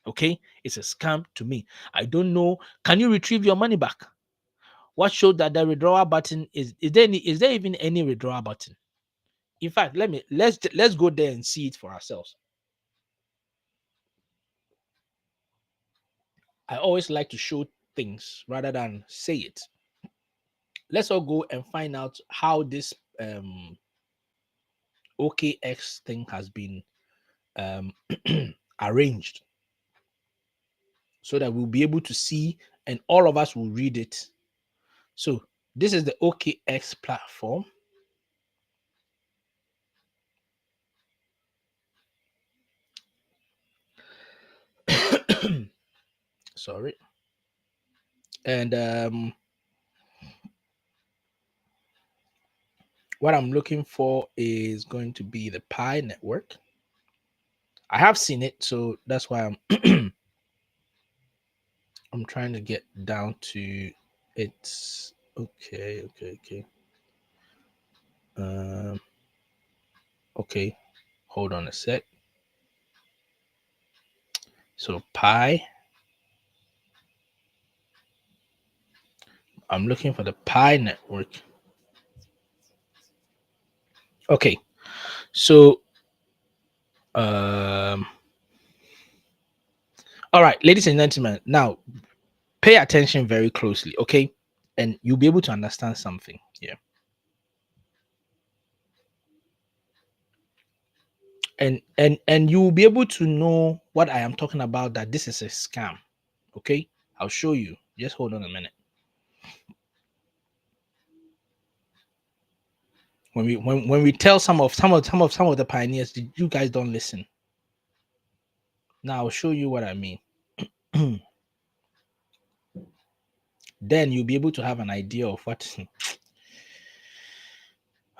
B: Okay, it's a scam to me. I don't know. Can you retrieve your money back? What showed that the withdrawal button is there any, is there even any withdrawal button? In fact, let's go there and see it for ourselves. I always like to show things rather than say it. Let's all go and find out how this OKX thing has been um, arranged, so that we'll be able to see and all of us will read it. So this is the OKX platform. Sorry. And what I'm looking for is going to be the Pi Network. I have seen it, so that's why I'm I'm trying to get down to it. Okay. Um, okay, hold on a sec. So Pi, I'm looking for the Pi Network. Okay, so all right, ladies and gentlemen, now pay attention very closely, okay? And you'll be able to understand something here. And you will be able to know what I am talking about, that this is a scam. Okay, I'll show you. Just hold on a minute. When we tell some of the pioneers, you guys don't listen. Now I'll show you what I mean. Then you'll be able to have an idea of what.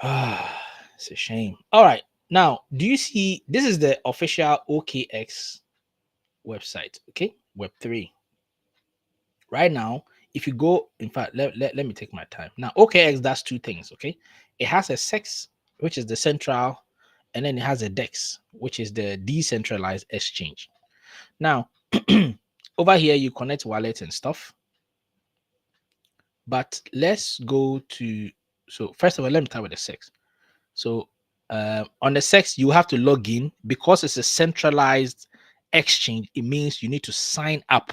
B: It's a shame. All right. Now, do you see this is the official OKX website? Okay, Web3. Right now, if you go, in fact, let me take my time. Now, OKX does two things. Okay, it has a SEX, which is the central, and then it has a DEX, which is the decentralized exchange. Now, over here, you connect wallet and stuff. But let's go to, so first of all, let me start with the SEX. So on the SEX, you have to log in because it's a centralized exchange. It means you need to sign up.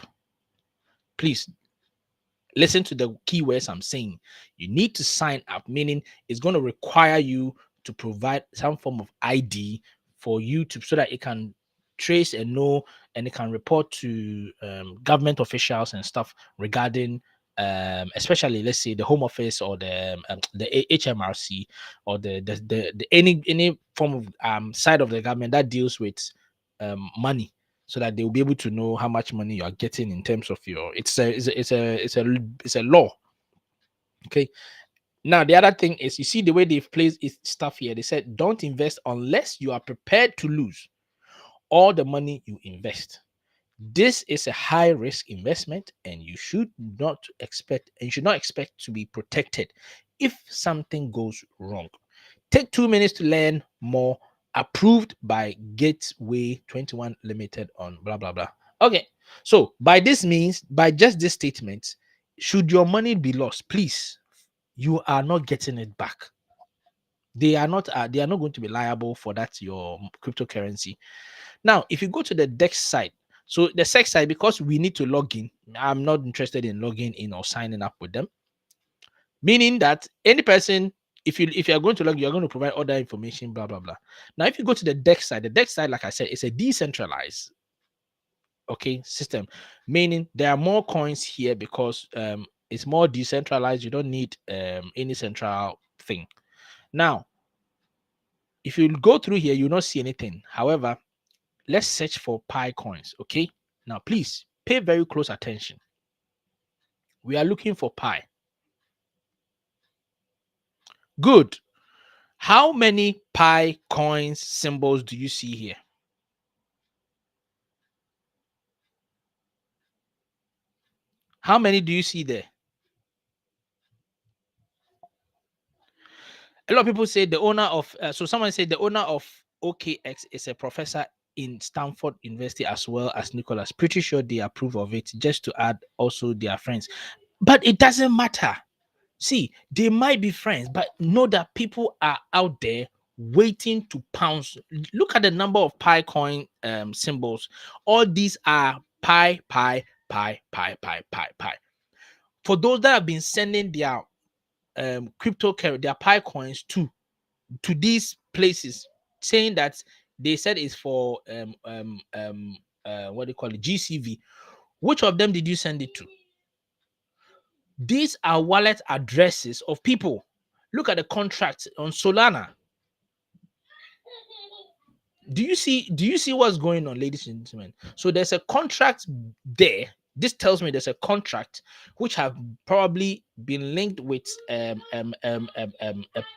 B: Please listen to the keywords I'm saying. You need to sign up, meaning it's going to require you to provide some form of ID for you to, so that it can trace and know, and it can report to government officials and stuff regarding especially, let's say, the home office or the HMRC, or the any form of side of the government that deals with money, so that they will be able to know how much money you are getting in terms of your, it's a law. Okay. Now the other thing is, you see the way they've placed stuff here. They said don't invest unless you are prepared to lose all the money you invest. This is a high risk investment, and you should not expect to be protected if something goes wrong. Take 2 minutes to learn more. Approved by Gateway 21 Limited on blah blah blah. Okay, so by this means, by just this statement, should your money be lost, please, you are not getting it back. They are not going to be liable for that, your cryptocurrency. Now, if you go to the DEX side, so the SEC side, because we need to log in, I'm not interested in logging in or signing up with them. Meaning that any person, if you are going to log, you're going to provide all that information, blah blah blah. Now, if you go to the DEX side, like I said, is a decentralized system, meaning there are more coins here because it's more decentralized. You don't need any central thing. Now, if you go through here, you'll not see anything. However, let's search for Pi coins. Okay. Now, please pay very close attention. We are looking for Pi. Good. How many Pi coins symbols do you see here? How many do you see there? A lot of people say the owner of, so someone said the owner of OKX is a professor in Stanford University as well as Nicholas. Pretty sure they approve of it, just to add also their friends. But it doesn't matter. See, they might be friends, but know that people are out there waiting to pounce. Look at the number of Pi coin symbols. All these are Pi, Pi, Pi, Pi, Pi, Pi, Pi. For those that have been sending their their Pi coins to these places, saying that they said it's for what do you call it, GCV. Which of them did you send it to? These are wallet addresses of people. Look at the contract on Solana. Do you see what's going on, ladies and gentlemen? So there's a contract there. This tells me there's a contract which have probably been linked with a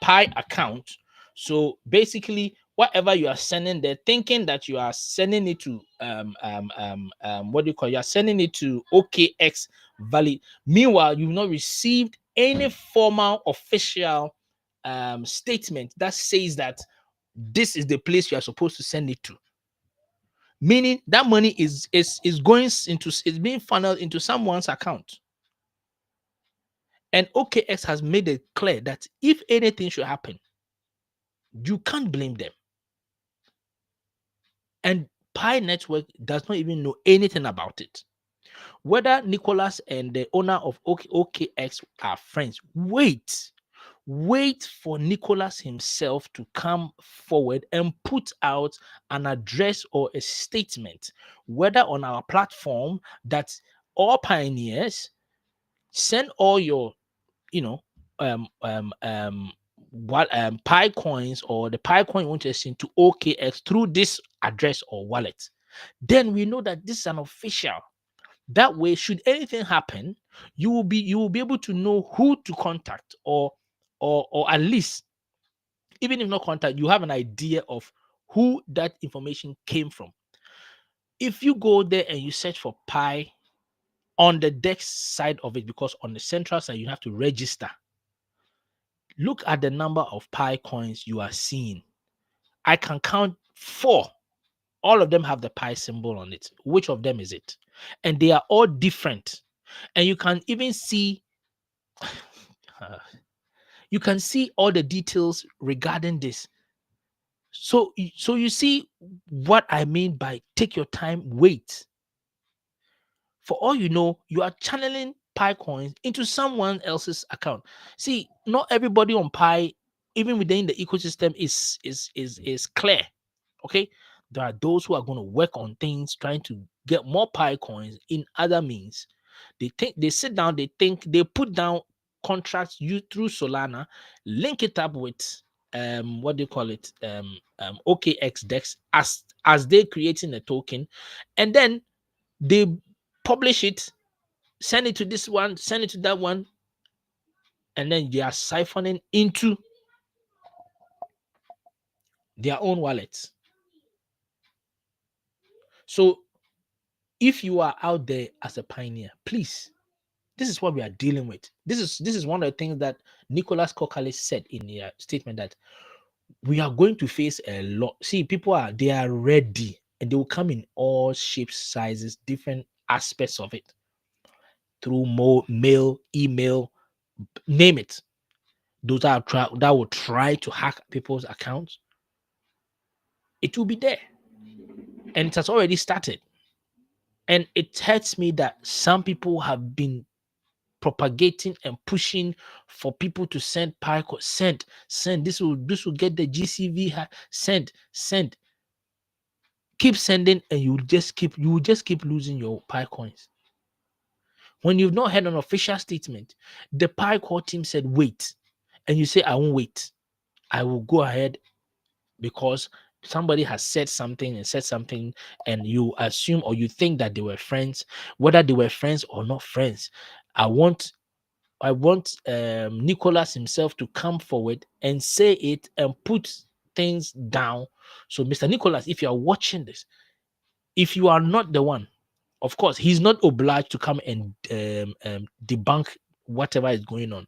B: Pi account. So basically, whatever you are sending, they're thinking that you are sending it to what do you call? You are sending it to OKX valid. Meanwhile, you've not received any formal official statement that says that this is the place you are supposed to send it to. Meaning that money is going into, is being funneled into someone's account. And OKX has made it clear that if anything should happen, you can't blame them. And Pi Network does not even know anything about it. Whether Nicholas and the owner of OKX are friends, wait for Nicholas himself to come forward and put out an address or a statement, whether on our platform, that all pioneers send all your, you know, Pi coins, or the Pi coin you want to send to OKX through this address or wallet. Then we know that this is an official. That way, should anything happen, you will be able to know who to contact, or at least, even if not contact, you have an idea of who that information came from. If you go there and you search for Pi on the DEX side of it, because on the central side you have to register, look at the number of Pi coins you are seeing. I can count 4. All of them have the Pi symbol on it. Which of them is it? And they are all different. And you can even see you can see all the details regarding this. So you see what I mean by take your time, wait. For all you know, you are channeling Pi coins into someone else's account. See, not everybody on Pi, even within the ecosystem, is clear. Okay, There are those who are going to work on things, trying to get more Pi coins in other means. They sit down, they think, they put down contracts you through Solana, link it up with what do you call it? OKX Dex as they creating a token, and then they publish it, send it to this one, send it to that one, and then they are siphoning into their own wallets. So if you are out there as a pioneer, please, this is what we are dealing with. This is one of the things that Nicholas Kokale said in their statement, that we are going to face a lot. See, they are ready, and they will come in all shapes, sizes, different aspects of it, through mail, email, name it. Those that will try to hack people's accounts. It will be there, and it has already started. And it hurts me that some people have been propagating and pushing for people to send Pi code. Send. This will get the GCV. Send. Keep sending, and you will just keep losing your Pi coins. When you've not had an official statement, the Pi core team said wait, and you say I won't wait. I will go ahead because somebody has said something, and you assume or you think that they were friends, whether they were friends or not friends. I want Nicholas himself to come forward and say it and put things down. So, Mr. Nicholas, if you are watching this, if you are not the one, of course, he's not obliged to come and debunk whatever is going on.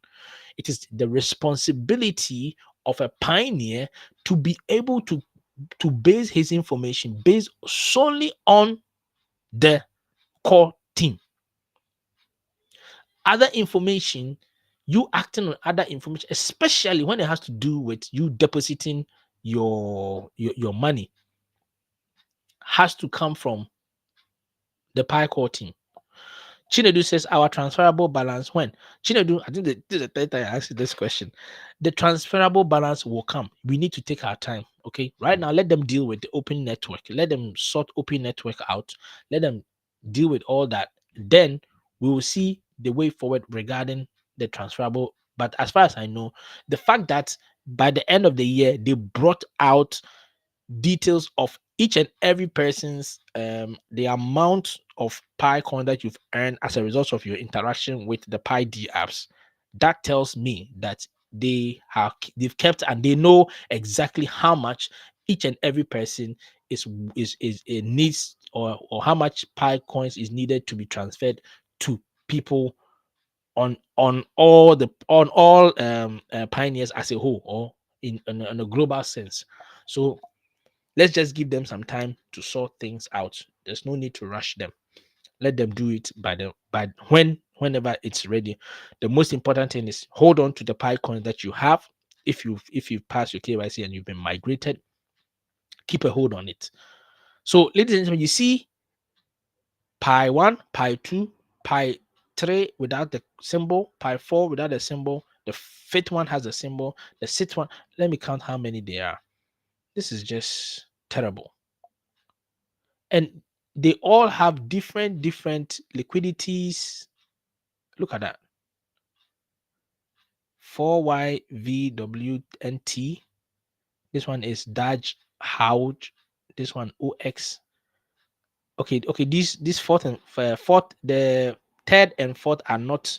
B: It is the responsibility of a pioneer to be able to base his information based solely on the core team. Other information, you acting on other information, especially when it has to do with you depositing your money, has to come from the Pi core team. Chinedu says our transferable balance when? Chinedu, I think this is the third time I asked you this question. The transferable balance will come. We need to take our time. Okay. Right now, let them deal with the open network. Let them sort open network out. Let them deal with all that. Then we will see the way forward regarding the transferable. But as far as I know, the fact that by the end of the year, they brought out details of each and every person's the amount of Pi coin that you've earned as a result of your interaction with the Pi D apps. That tells me that they've kept, and they know exactly how much each and every person is needs, or how much Pi coins is needed to be transferred to people on all pioneers as a whole, or in a global sense. So let's just give them some time to sort things out. There's no need to rush them. Let them do it whenever it's ready. The most important thing is hold on to the Pi coin that you have. If you've passed your KYC and you've been migrated, keep a hold on it. So, ladies and gentlemen, you see Pi 1, Pi 2, Pi 3 without the symbol, Pi 4 without the symbol. The fifth one has a symbol. The sixth one, let me count how many there are. This is just terrible. And they all have different liquidities. Look at that. 4YVWNT. This one is Daj Houch. This one OX. Okay. This the third and fourth are not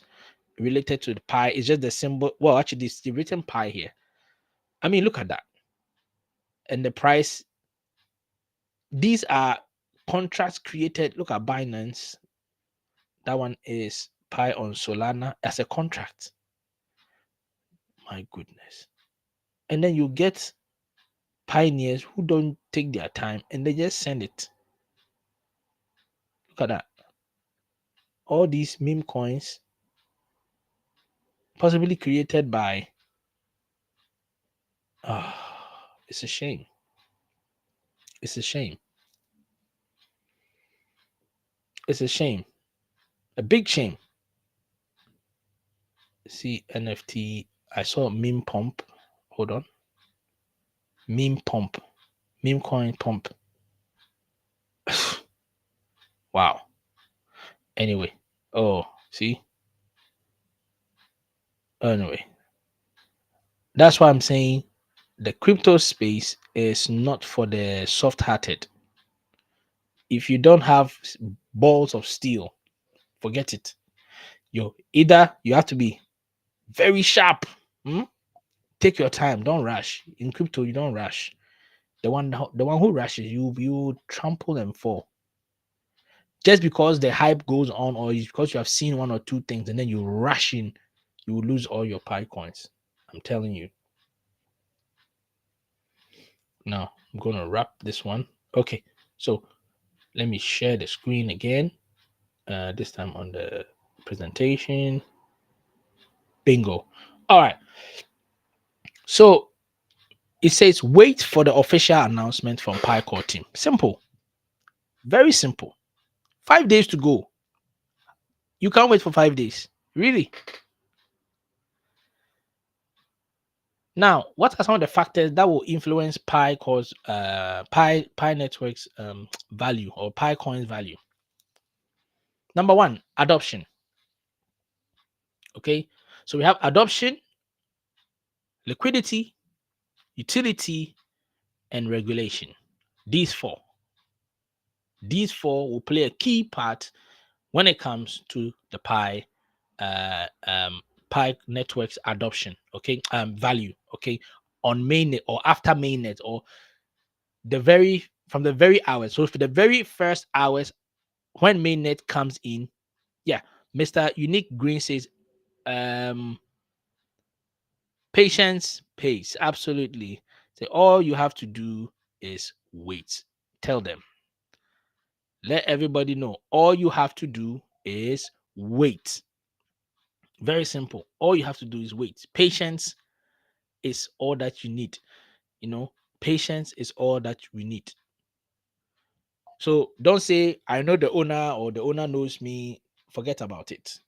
B: related to the pi. It's just the symbol. Well, actually, this the written pi here. I mean, look at that. And the price. These are contracts created. Look at Binance. That one is Pi on Solana as a contract. My goodness. And then you get pioneers who don't take their time and they just send it. Look at that. All these meme coins, possibly created by. It's a shame. It's a shame. It's a shame. A big shame. See, NFT. I saw meme pump. Hold on. Meme pump. Meme coin pump. Wow. Anyway, oh, see, anyway, that's why I'm saying the crypto space is not for the soft-hearted. If you don't have balls of steel, forget it. You have to be very sharp. Hmm? Take your time. Don't rush. In crypto, you don't rush. The one who rushes, you trample and fall. Just because the hype goes on, or it's because you have seen one or two things and then you rush in, you will lose all your Pi coins. I'm telling you. Now I'm gonna wrap this one. Okay, so let me share the screen again. This time on the presentation. Bingo. All right. So it says wait for the official announcement from Pi Core team. Simple. Very simple. 5 days to go. You can't wait for 5 days. Really? Now, what are some of the factors that will influence Pi Core's Pi Network's value, or Pi Coin's value? Number one, adoption. Okay, so we have adoption, liquidity, utility, and regulation. These four. These four will play a key part when it comes to the Pi Network's adoption. Okay, value. Okay, on mainnet or after mainnet, or from the very hours. So for the very first hours when mainnet comes in, yeah, Mr. Unique Green says, patience pays. Absolutely. So all you have to do is wait. Tell them. Let everybody know. All you have to do is wait. Very simple. All you have to do is wait. Patience is all that you need. Patience is all that we need. So don't say, I know the owner or the owner knows me. Forget about it.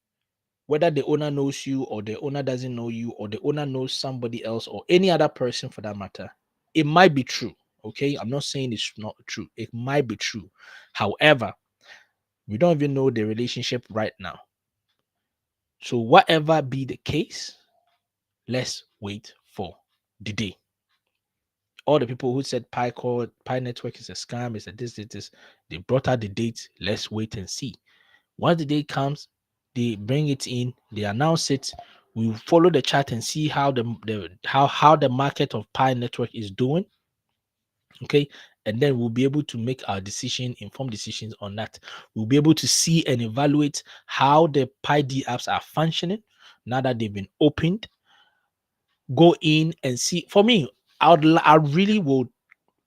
B: Whether the owner knows you or the owner doesn't know you, or the owner knows somebody else or any other person for that matter, it might be true. Okay. I'm not saying it's not true. It might be true. However, we don't even know the relationship right now. So, whatever be the case, let's wait for the day. All the people who said Pi Network is a scam, is a this, they brought out the date. Let's wait and see. Once the day comes, they bring it in, they announce it. We follow the chart and see how the market of Pi Network is doing. Okay, and then we'll be able to make our informed decisions on that. We'll be able to see and evaluate how the Pi D apps are functioning now that they've been opened. Go in and see. For me, I really would,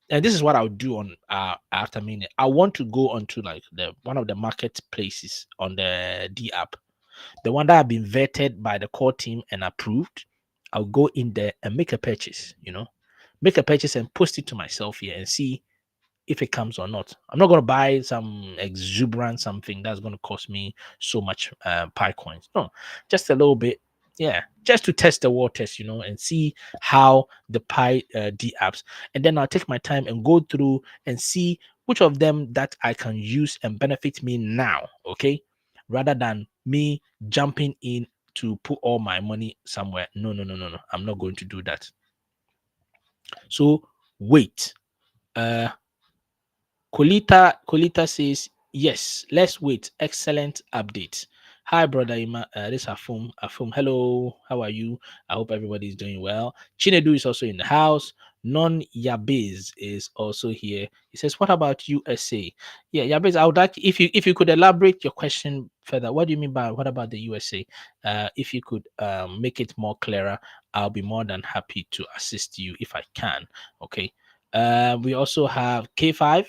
B: and this is what I would do on after minute. I want to go onto like the one of the marketplaces on the D app, the one that have been vetted by the core team and approved. I'll go in there and make a purchase. Make a purchase and post it to myself here and see if it comes or not. I'm not going to buy some exuberant something that's going to cost me so much Pi coins. No, just a little bit. Yeah, just to test the waters, and see how the Pi D apps. And then I'll take my time and go through and see which of them that I can use and benefit me now. Okay, rather than me jumping in to put all my money somewhere. No, no, no, no, no. I'm not going to do that. So wait. Uh Kolita says, yes, let's wait. Excellent update. Hi, brother Ima. This is Afum. Afum, hello. How are you? I hope everybody is doing well. Chinedu is also in the house. Non Yabiz is also here. He says, what about USA? Yeah, Yabiz, I would like if you could elaborate your question further. What do you mean by what about the USA? If you could make it more clearer, I'll be more than happy to assist you if I can. Okay. We also have K5.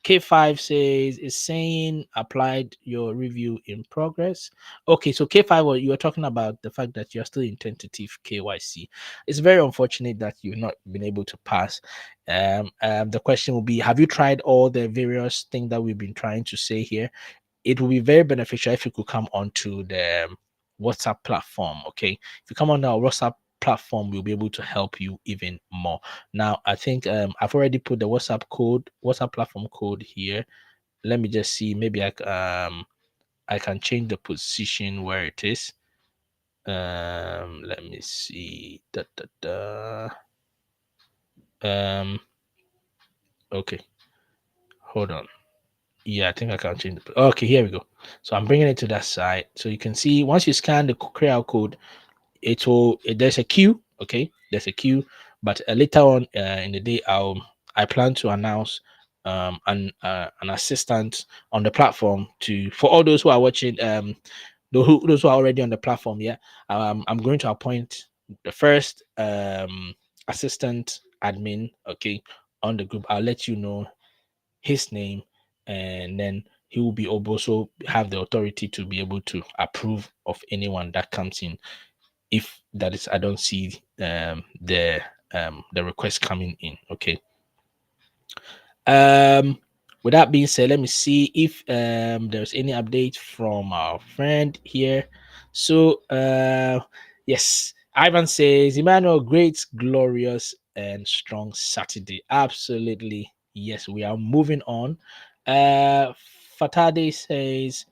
B: K5 says is saying applied your review in progress. Okay, so K5, well, you were talking about the fact that you're still in tentative KYC. It's very unfortunate that you've not been able to pass. The question will be, have you tried all the various things that we've been trying to say here? It will be very beneficial if you could come onto the WhatsApp platform. Okay, if you come on our WhatsApp platform, we'll be able to help you even more. Now, I think I've already put the WhatsApp platform code here. let me just see. Maybe I can change the position where it is. Let me see. Um, okay, hold on. Yeah, I think I can change the. Okay, here we go. So I'm bringing it to that side, so you can see once you scan the QR code, there's a queue. Okay, there's a queue, but later on in the day, I plan to announce an assistant on the platform to for all those who are watching those who are already on the platform. Yeah, I'm going to appoint the first assistant admin. Okay, on the group. I'll let you know his name, and then he will be also have the authority to be able to approve of anyone that comes in. If that is, I don't see the request coming in. Okay. um with that being said, let me see if there's any update from our friend here. So yes, Ivan says, Emmanuel, great, glorious and strong Saturday. Absolutely, yes, we are moving on. Fatade says,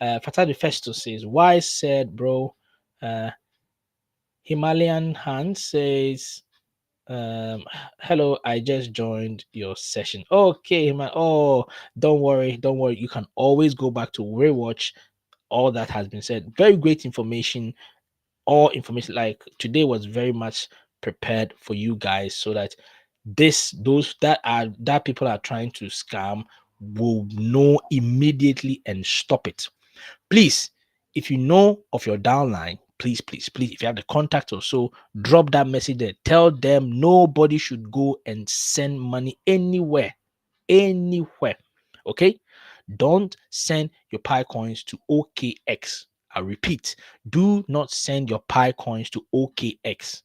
B: Fatade Festo says, why said bro. uh Himalayan Hand says, um, hello, I just joined your session. Okay, man. Oh, don't worry, don't worry. You can always go back to rewatch all that has been said. Very great information. All information like today was very much prepared for you guys, so that those that people are trying to scam will know immediately and stop it. Please, if you know of your downline, please, please, please, if you have the contact or so, drop that message there. Tell them nobody should go and send money anywhere, anywhere. Okay? Don't send your Pi coins to OKX. I repeat, do not send your Pi coins to OKX.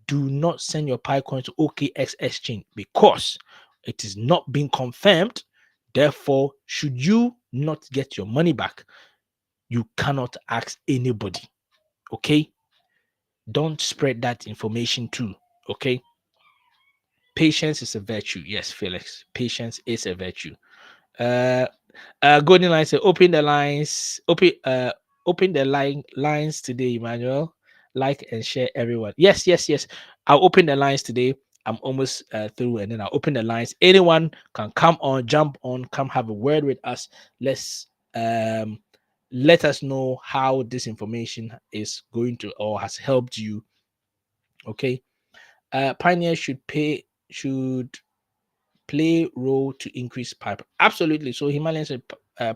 B: Do not send your Pi coins to OKX exchange, because it is not being confirmed. Therefore, should you not get your money back, you cannot ask anybody. Okay, don't spread that information too. Okay, patience is a virtue. Yes, Felix, patience is a virtue. uh Golden Line said, open the lines, open the lines today, Emmanuel. Like and share, everyone. Yes, yes, yes. I'll open the lines today. I'm almost through, and then I'll open the lines. Anyone can come on, jump on, come have a word with us. Let's let us know how this information is going to or has helped you. Okay. Pioneer should play role to increase pipe. Absolutely. So Himalayan said,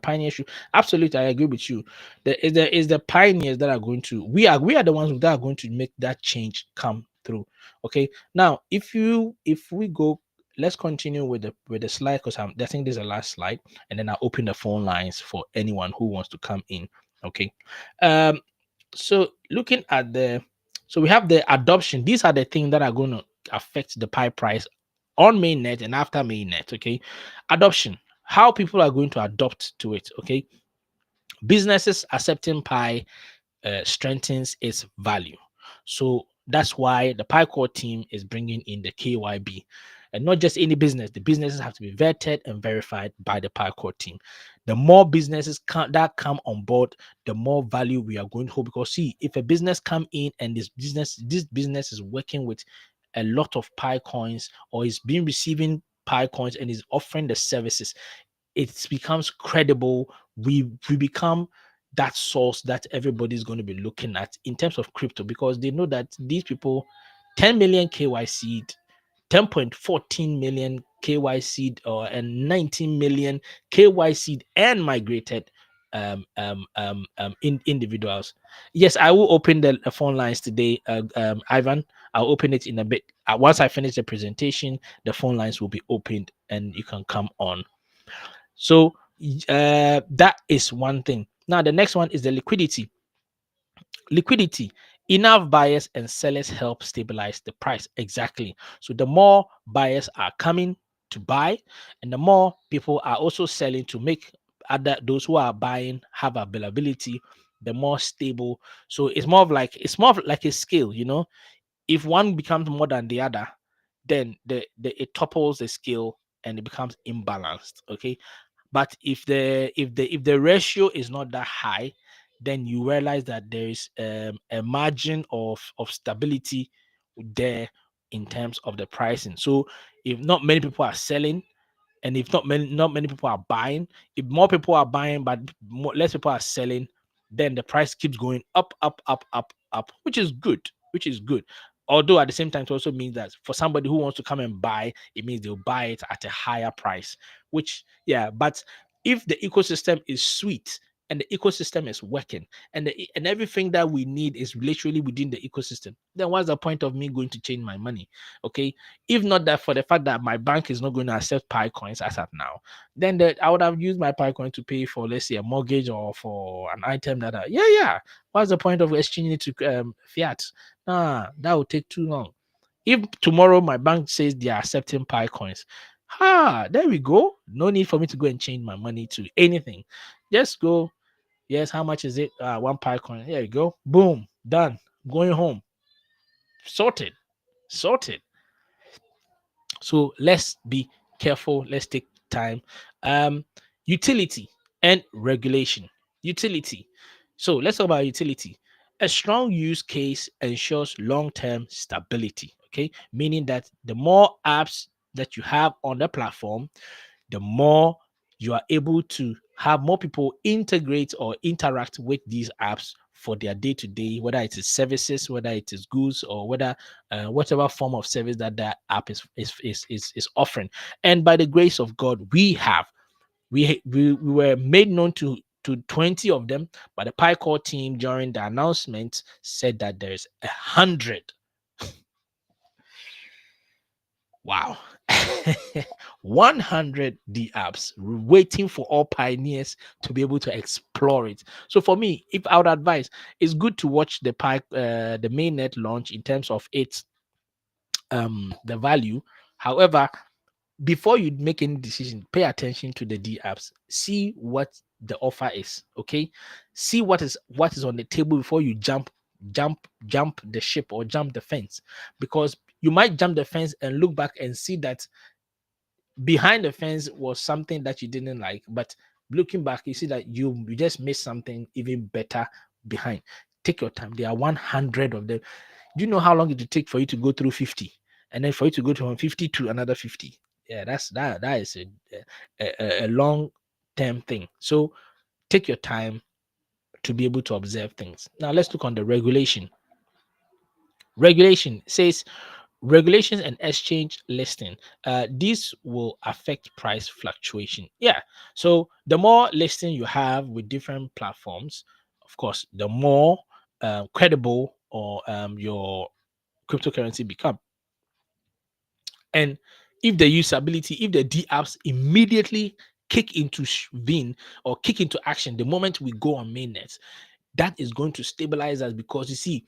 B: pioneers should. Absolutely, I agree with you. There is the pioneers that are going to. We are the ones that are going to make that change come through. Okay. Now, if we go, let's continue with the slide, because I think this is the last slide, and then I'll open the phone lines for anyone who wants to come in. Okay. Um, so looking at so we have the adoption. These are the things that are going to affect the pie price on mainnet and after mainnet. Okay, adoption, how people are going to adopt to it. Okay, businesses accepting pie strengthens its value. So that's why the PyCore team is bringing in the KYB, and not just any business. The businesses have to be vetted and verified by the PyCore team. The more businesses that come on board, the more value we are going to hold. Because see, if a business come in and this business is working with a lot of Pi coins, or is being receiving Pi coins and is offering the services, it becomes credible. We become that source that everybody's going to be looking at in terms of crypto, because they know that these people, 10 million KYC, 10.14 million KYC, and 19 million KYC and migrated individuals. Yes, I will open the phone lines today, Ivan. I'll open it in a bit. Once I finish the presentation, the phone lines will be opened and you can come on. So that is one thing. Now the next one is the liquidity. Liquidity. Enough buyers and sellers help stabilize the price. Exactly. So the more buyers are coming to buy, and the more people are also selling to make other those who are buying have availability, the more stable. So it's more of like a scale, If one becomes more than the other, then it topples the scale and it becomes imbalanced. Okay. But if the ratio is not that high, then you realize that there is a margin of stability there in terms of the pricing. So if not many people are selling, and if not many people are buying, if more people are buying but less people are selling, then the price keeps going up, up, up, up, up, which is good, which is good. Although at the same time, it also means that for somebody who wants to come and buy, it means they'll buy it at a higher price, which, yeah. But if the ecosystem is sweet and the ecosystem is working, and everything that we need is literally within the ecosystem, then what's the point of me going to change my money? Okay, if not that for the fact that my bank is not going to accept Pi coins as at now, then I would have used my Pi coin to pay for, let's say, a mortgage or for an item yeah. What's the point of exchanging it to fiat? Nah, that would take too long. If tomorrow my bank says they are accepting Pi coins, there we go. No need for me to go and change my money to anything. Just go. Yes, how much is it? One Pi coin. Here you go. Boom, done. Going home. Sorted. Sorted. So let's be careful. Let's take time. Um, Utility and regulation. Utility. So let's talk about utility. A strong use case ensures long-term stability. Okay, meaning that the more apps that you have on the platform, the more you are able to have more people integrate or interact with these apps for their day-to-day, whether it is services, whether it is goods, or whether whatever form of service that that app is offering. And by the grace of God, we were made known to 20 of them, but the PyCore team during the announcement said that there's 100. Wow. 100 D apps waiting for all pioneers to be able to explore it. So for me, if I would advise, it's good to watch the mainnet launch in terms of its the value. However, before you make any decision, pay attention to the D apps. See what the offer is. Okay, see what is on the table before you jump the ship or jump the fence, because you might jump the fence and look back and see that behind the fence was something that you didn't like, but looking back, you see that you just missed something even better behind. Take your time. There are 100 of them. Do you know how long it will take for you to go through 50, and then for you to go from 50 to another 50? Yeah, that is a long term thing. So take your time to be able to observe things. Now let's look on the regulation. Regulation says regulations and exchange listing. This will affect price fluctuation. Yeah. So the more listing you have with different platforms, of course, the more credible or your cryptocurrency become. And if the usability, if the D apps immediately kick into VIN or kick into action the moment we go on mainnet, that is going to stabilize us, because you see,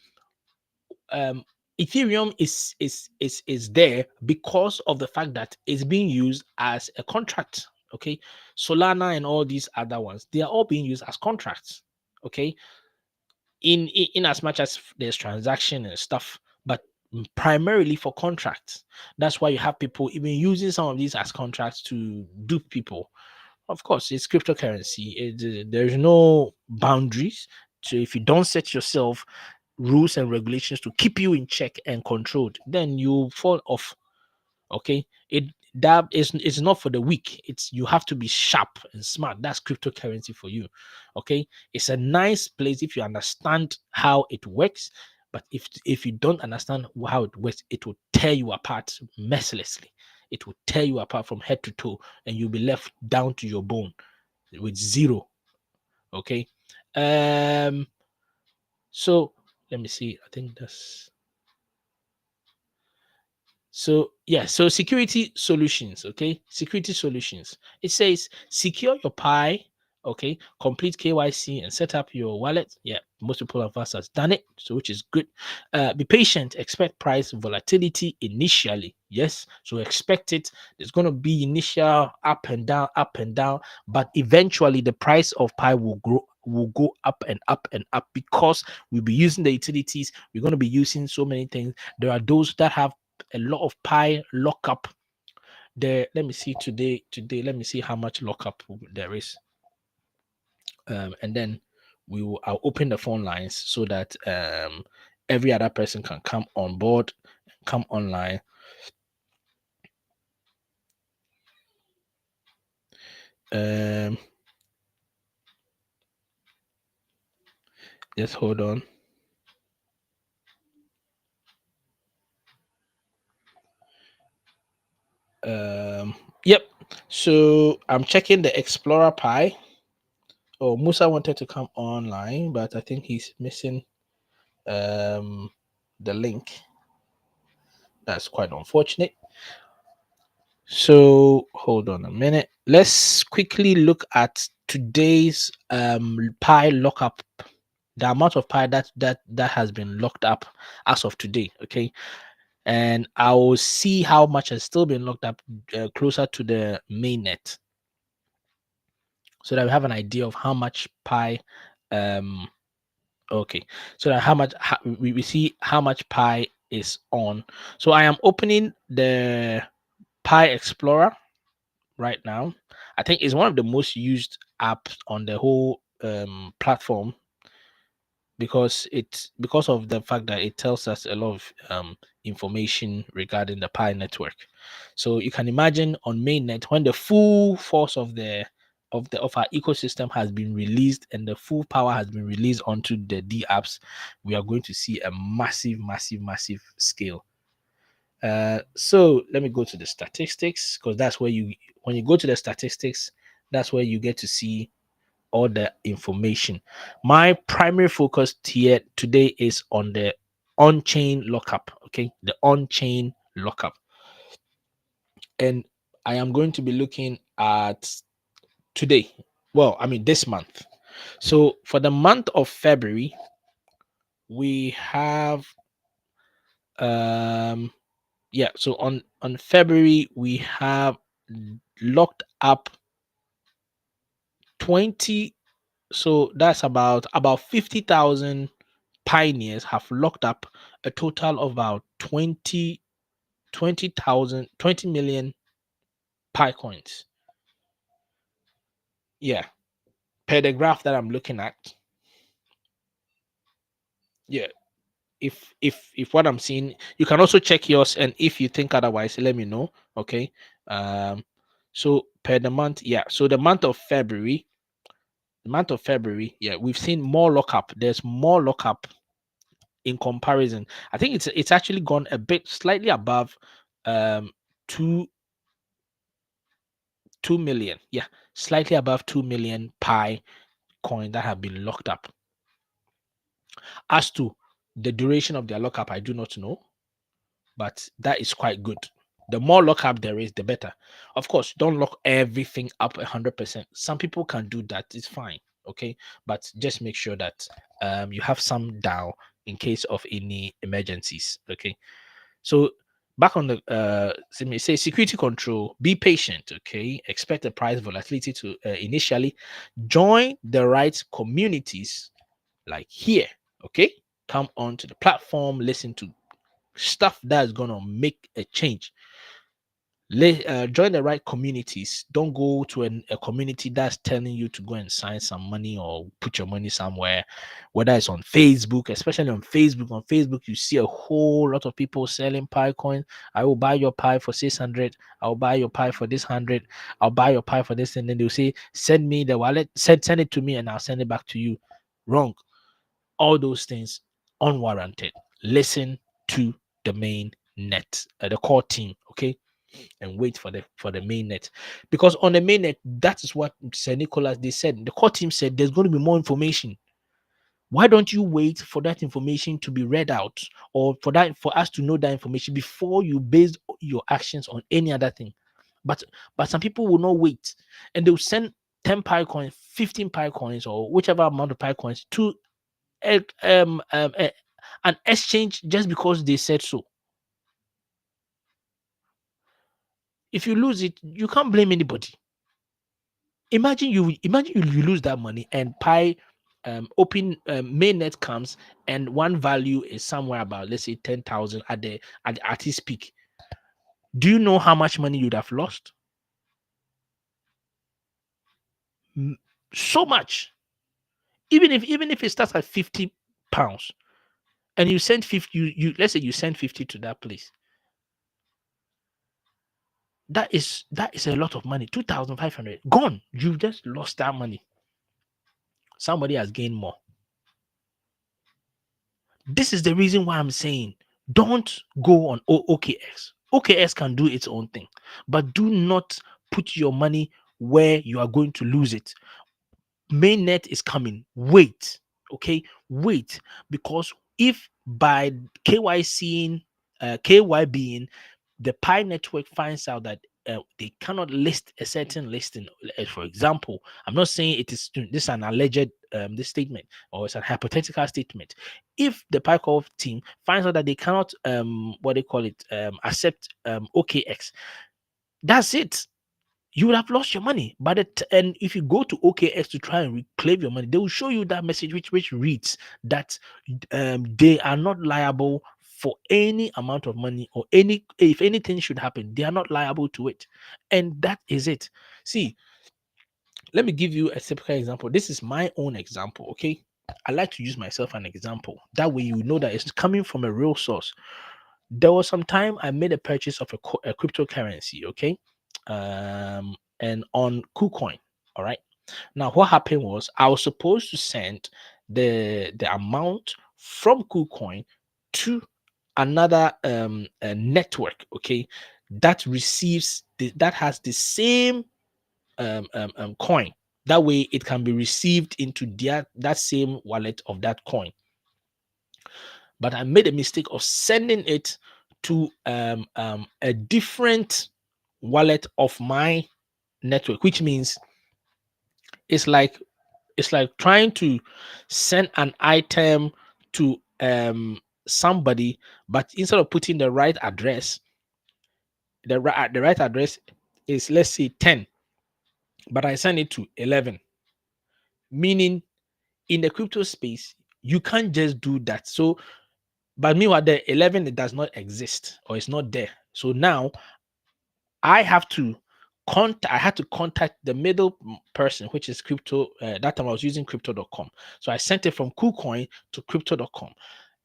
B: um, Ethereum is there because of the fact that it's being used as a contract. Okay, Solana and all these other ones, they are all being used as contracts. Okay, in as much as there's transaction and stuff, but primarily for contracts. That's why you have people even using some of these as contracts to dupe people. Of course, it's cryptocurrency. There's no boundaries. So if you don't set yourself rules and regulations to keep you in check and controlled, then you fall off. Okay, that is it's not for the weak. It's you have to be sharp and smart. That's cryptocurrency for you. Okay, it's a nice place if you understand how it works. But if you don't understand how it works, it will tear you apart mercilessly. It will tear you apart from head to toe, and you'll be left down to your bone with zero. Okay. Um. So let me see. I think that's so. Yeah. So security solutions. Okay. Security solutions. It says secure your Pi. Okay. Complete KYC and set up your wallet. Yeah. Most people of us has done it. So which is good. Be patient. Expect price volatility initially. Yes. So expect it. There's going to be initial up and down, but eventually the price of Pi will grow, will go up and up and up, because we'll be using the utilities. We're going to be using so many things. There are those that have a lot of Pi lockup. There, let me see today, let me see how much lockup there is. And then I'll open the phone lines so that every other person can come on board, come online. Um, just hold on. Yep. So I'm checking the Explorer Pi. Oh, Musa wanted to come online, but I think he's missing the link. That's quite unfortunate. So hold on a minute. Let's quickly look at today's Pi lockup. The amount of Pi that has been locked up as of today. Okay, and I will see how much has still been locked up closer to the mainnet, so that we have an idea of how much Pi. Okay, so that we see how much Pi is on. So I am opening the Pi Explorer right now. I think it's one of the most used apps on the whole platform, because of the fact that it tells us a lot of information regarding the Pi network. So you can imagine on mainnet, when the full force of our ecosystem has been released and the full power has been released onto the D apps, we are going to see a massive scale. So let me go to the statistics, because that's where when you go to the statistics, that's where you get to see all the information. My primary focus here today is on the on-chain lockup. Okay, the on-chain lockup, and I am going to be looking at today. Well, I mean this month. So for the month of February, we have yeah. So on February we have locked up 20. So that's about 50,000 pioneers have locked up a total of about 20 million Pi coins. Yeah, per the graph that I'm looking at. Yeah, if what I'm seeing, you can also check yours, and if you think otherwise, let me know. Okay. So per the month, yeah. So the month of February, yeah, we've seen more lockup. There's more lockup in comparison. I think it's actually gone a bit slightly above um 2 2 million. Yeah, slightly above 2 million Pi coin that have been locked up. As to the duration of their lockup, I do not know, but that is quite good. The more lockup there is, the better. Of course, don't lock everything up 100%. Some people can do that, it's fine. Okay, but just make sure that you have some down in case of any emergencies. Okay, so back on the let me say security control, be patient. Okay, expect the price volatility to initially join the right communities like here. Okay, come on to the platform, listen to stuff that's gonna make a change. Join the right communities. Don't go to a community that's telling you to go and sign some money or put your money somewhere, whether it's on Facebook, especially on Facebook. On Facebook, you see a whole lot of people selling Pi coin. I will buy your Pi for 600. I'll buy your Pi for this 100. I'll buy your Pi for this. And then they'll say, send me the wallet, send it to me, and I'll send it back to you. Wrong. All those things unwarranted. Listen to the main net, the core team. Okay, and wait for the main net, because on the main net, that is what Sir Nicholas, they said, the core team said there's going to be more information. Why don't you wait for that information to be read out, or for us to know that information before you base your actions on any other thing? But some people will not wait, and they'll send 10 Pi coins, 15 Pi coins, or whichever amount of Pi coins to a, an exchange just because they said so. If you lose it, you can't blame anybody. Imagine you lose that money, and Pi open mainnet comes, and one value is somewhere about, let's say, 10,000 at its peak. Do you know how much money you'd have lost? M- So much. Even if it starts at 50 pounds and you send 50, you let's say you send 50 to that place. That is a lot of money. 2,500 gone. You've just lost that money. Somebody has gained more. This is the reason why I'm saying don't go on OKX. OKX can do its own thing, but do not put your money where you are going to lose it. Mainnet is coming. Wait, okay, wait, because if by KYC, KYBing, the Pi network finds out that they cannot list a certain listing. For example, I'm not saying it is this is an alleged this statement or it's a hypothetical statement. If the PiCorp team finds out that they cannot what they call it accept OKX, that's it. You would have lost your money. And if you go to OKX to try and reclaim your money, they will show you that message which reads that they are not liable for any amount of money, or any if anything should happen, they are not liable to it. And that is it. See, let me give you a typical example. This is my own example, okay? I like to use myself an example. That way you know that it's coming from a real source. There was some time I made a purchase of a cryptocurrency, okay? And on KuCoin, all right? Now, what happened was I was supposed to send the amount from KuCoin to another network, okay, that receives that has the same coin. That way, it can be received into that same wallet of that coin. But I made a mistake of sending it to a different wallet of my network, which means it's like trying to send an item to somebody, but instead of putting the right address, the right address is, let's say, 10, but I send it to 11. Meaning, in the crypto space, you can't just do that. So, but meanwhile, the 11, it does not exist, or it's not there. So now I have to I had to contact the middle person, which is crypto. That time I was using crypto.com. So I sent it from KuCoin to crypto.com.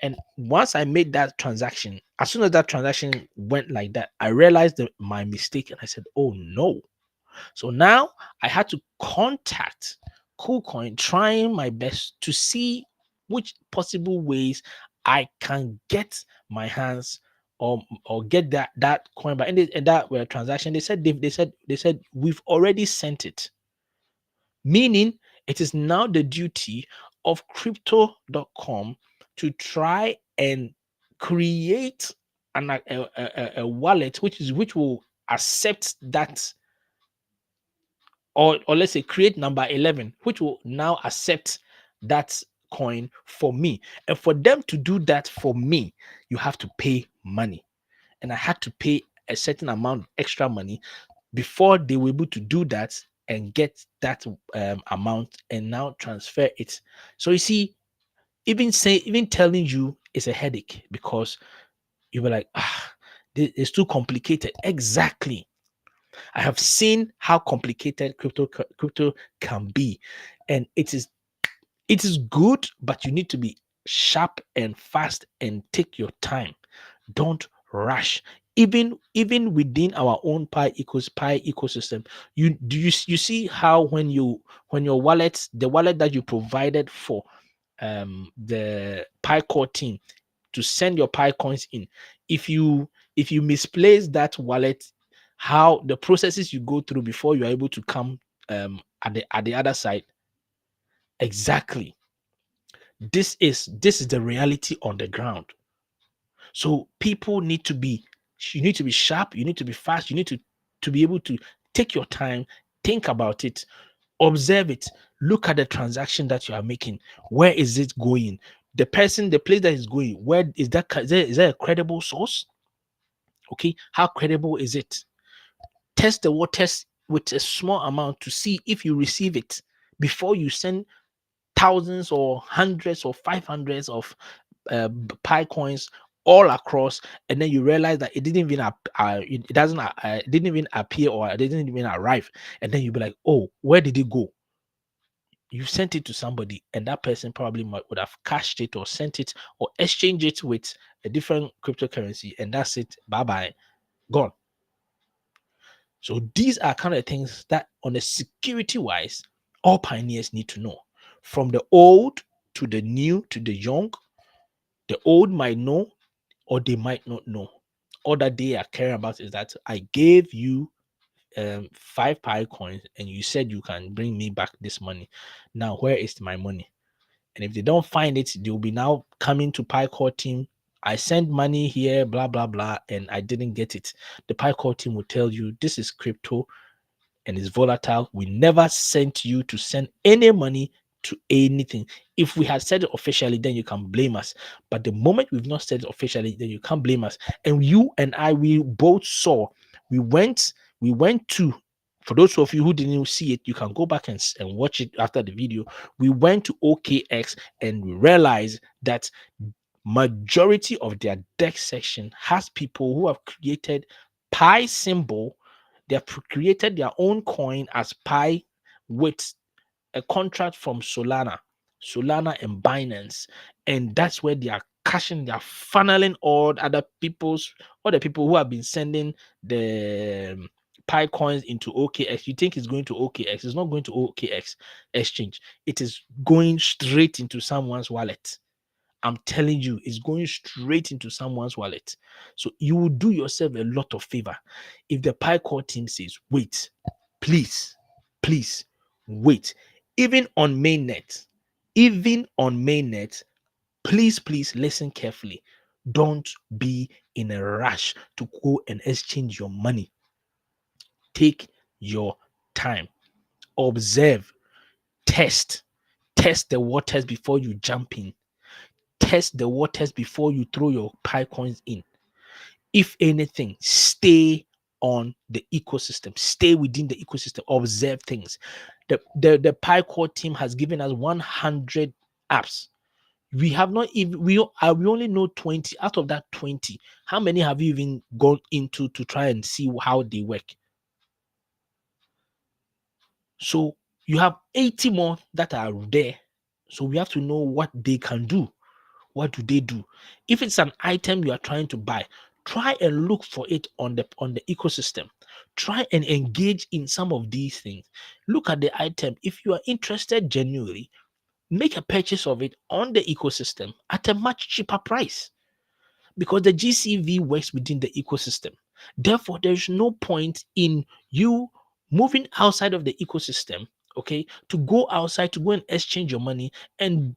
B: And once I made that transaction, as soon as that transaction went like that, I realized my mistake, and I said, oh no. So now I had to contact KuCoin, trying my best to see which possible ways I can get my hands or get that coin back. And that transaction, they said we've already sent it, meaning it is now the duty of crypto.com to try and create a wallet which will accept that, or let's say create number 11, which will now accept that coin for me. And for them to do that for me, you have to pay money. And I had to pay a certain amount of extra money before they were able to do that and get that amount and now transfer it. So you see, even telling you is a headache, because you were like, it's too complicated. Exactly. I have seen how complicated crypto can be, and it is good, but you need to be sharp and fast and take your time. Don't rush. Even within our own Pi ecosystem, you see how when your wallet, the wallet that you provided for the Pi core team to send your Pi coins in, if you misplace that wallet, how the processes you go through before you are able to come at the other side. Exactly. This is the reality on the ground. So people need to be you need to be sharp, you need to be fast, you need to be able to take your time, think about it, observe it, look at the transaction that you are making. Where is it going? The place that is going, where is that? Is there a credible source? Okay, how credible is it? Test the waters with a small amount to see if you receive it before you send thousands or hundreds or 500s of Pi coins all across, and then you realize that it didn't even it doesn't it didn't even appear, or it didn't even arrive, and then you'll be like, oh, where did it go? You sent it to somebody, and that person probably would have cashed it, or sent it, or exchanged it with a different cryptocurrency, and that's it. Bye bye, gone. So these are kind of things that, on the security wise, all pioneers need to know. From the old to the new to the young, the old might know, or they might not know. All that they are caring about is that I gave you 5 Pi coins, and you said you can bring me back this money. Now, where is my money? And if they don't find it, they'll be now coming to Pi Core team. I sent money here, blah blah blah, and I didn't get it. The Pi Core team will tell you this is crypto and it's volatile. We never sent you to send any money to anything. If we had said it officially, then you can blame us. But the moment we've not said it officially, then you can't blame us. And you and I, we both saw. We went to. For those of you who didn't see it, you can go back and watch it after the video. We went to OKX and we realized that majority of their deck section has people who have created Pi symbol. They have created their own coin as Pi with a contract from Solana and Binance, and that's where they are cashing. They are funneling all the people who have been sending the Pi coins into OKX. You think it's going to OKX? It's not going to OKX exchange. It is going straight into someone's wallet. I'm telling you, it's going straight into someone's wallet. So you will do yourself a lot of favor if the Pi Core team says, wait, please, please, wait. Even on mainnet, please listen carefully. Don't be in a rush to go and exchange your money. Take your time. Observe, test the waters before you jump in. Test the waters before you throw your Pi coins in. If anything, stay on the ecosystem. Stay within the ecosystem. Observe things. The Pi Core team has given us 100 apps. We have not even we only know 20. Out of that 20, how many have you even gone into to try and see how they work? So you have 80 more that are there. So we have to know what they can do. What do they do? If it's an item you are trying to buy, try and look for it on the ecosystem. Try and engage in some of these things. Look at the item. If you are interested genuinely, make a purchase of it on the ecosystem at a much cheaper price, because the GCV works within the ecosystem. Therefore, there's no point in you moving outside of the ecosystem, okay, to go outside to go and exchange your money and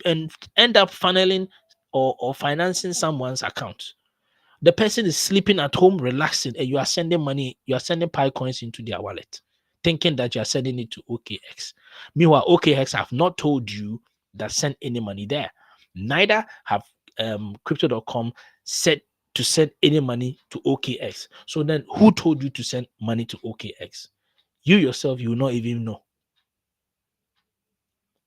B: end up funneling or financing someone's account. The person is sleeping at home, relaxing, and you are sending money, you are sending Pi coins into their wallet, thinking that you are sending it to OKX. Meanwhile, OKX have not told you that send any money there. Neither have crypto.com said to send any money to OKX. So then who told you to send money to OKX? You yourself, you will not even know.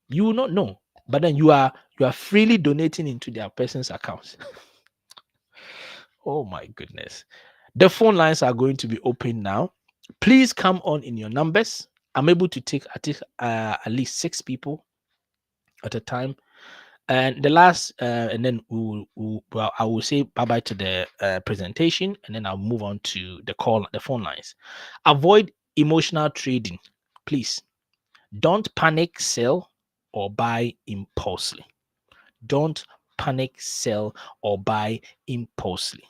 B: You will not know. But then you are freely donating into their person's accounts. Oh my goodness. The phone lines are going to be open now. Please come on in your numbers. I'm able to take at least 6 people at a time. And the last, and then well, I will say bye bye to the presentation, and then I'll move on to the phone lines. Avoid emotional trading, please. Don't panic, sell, or buy impulsively. Don't panic, sell, or buy impulsively.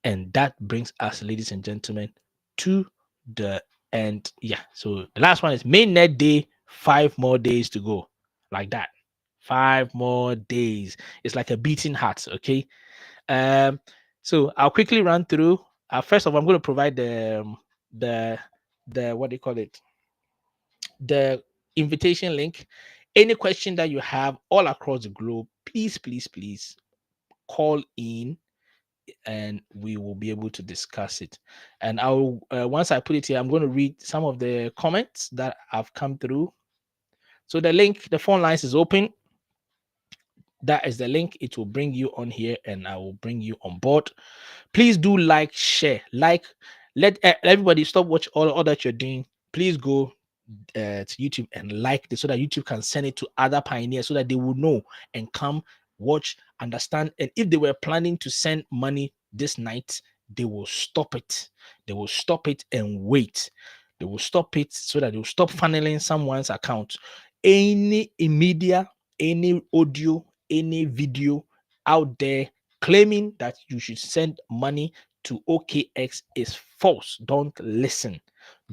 B: And that brings us, ladies and gentlemen, to the end. Yeah. So the last one is mainnet day, 5 more days to go. Like that. 5 more days. It's like a beating heart. Okay. So I'll quickly run through. First of all, I'm going to provide the what do you call it? The invitation link. Any question that you have all across the globe, please call in and we will be able to discuss it. And I'll once I put it here, I'm going to read some of the comments that have come through. So the link, the phone lines is open. That is the link. It will bring you on here and I will bring you on board. Please do like, share, let everybody stop watch all that you're doing. Please go to YouTube and like this so that YouTube can send it to other pioneers so that they will know and come watch, understand. And if they were planning to send money this night, they will stop it. They will stop it and wait. They will stop it so that they will stop funneling someone's account. Any media, any audio, any video out there claiming that you should send money to OKX is false. Don't listen.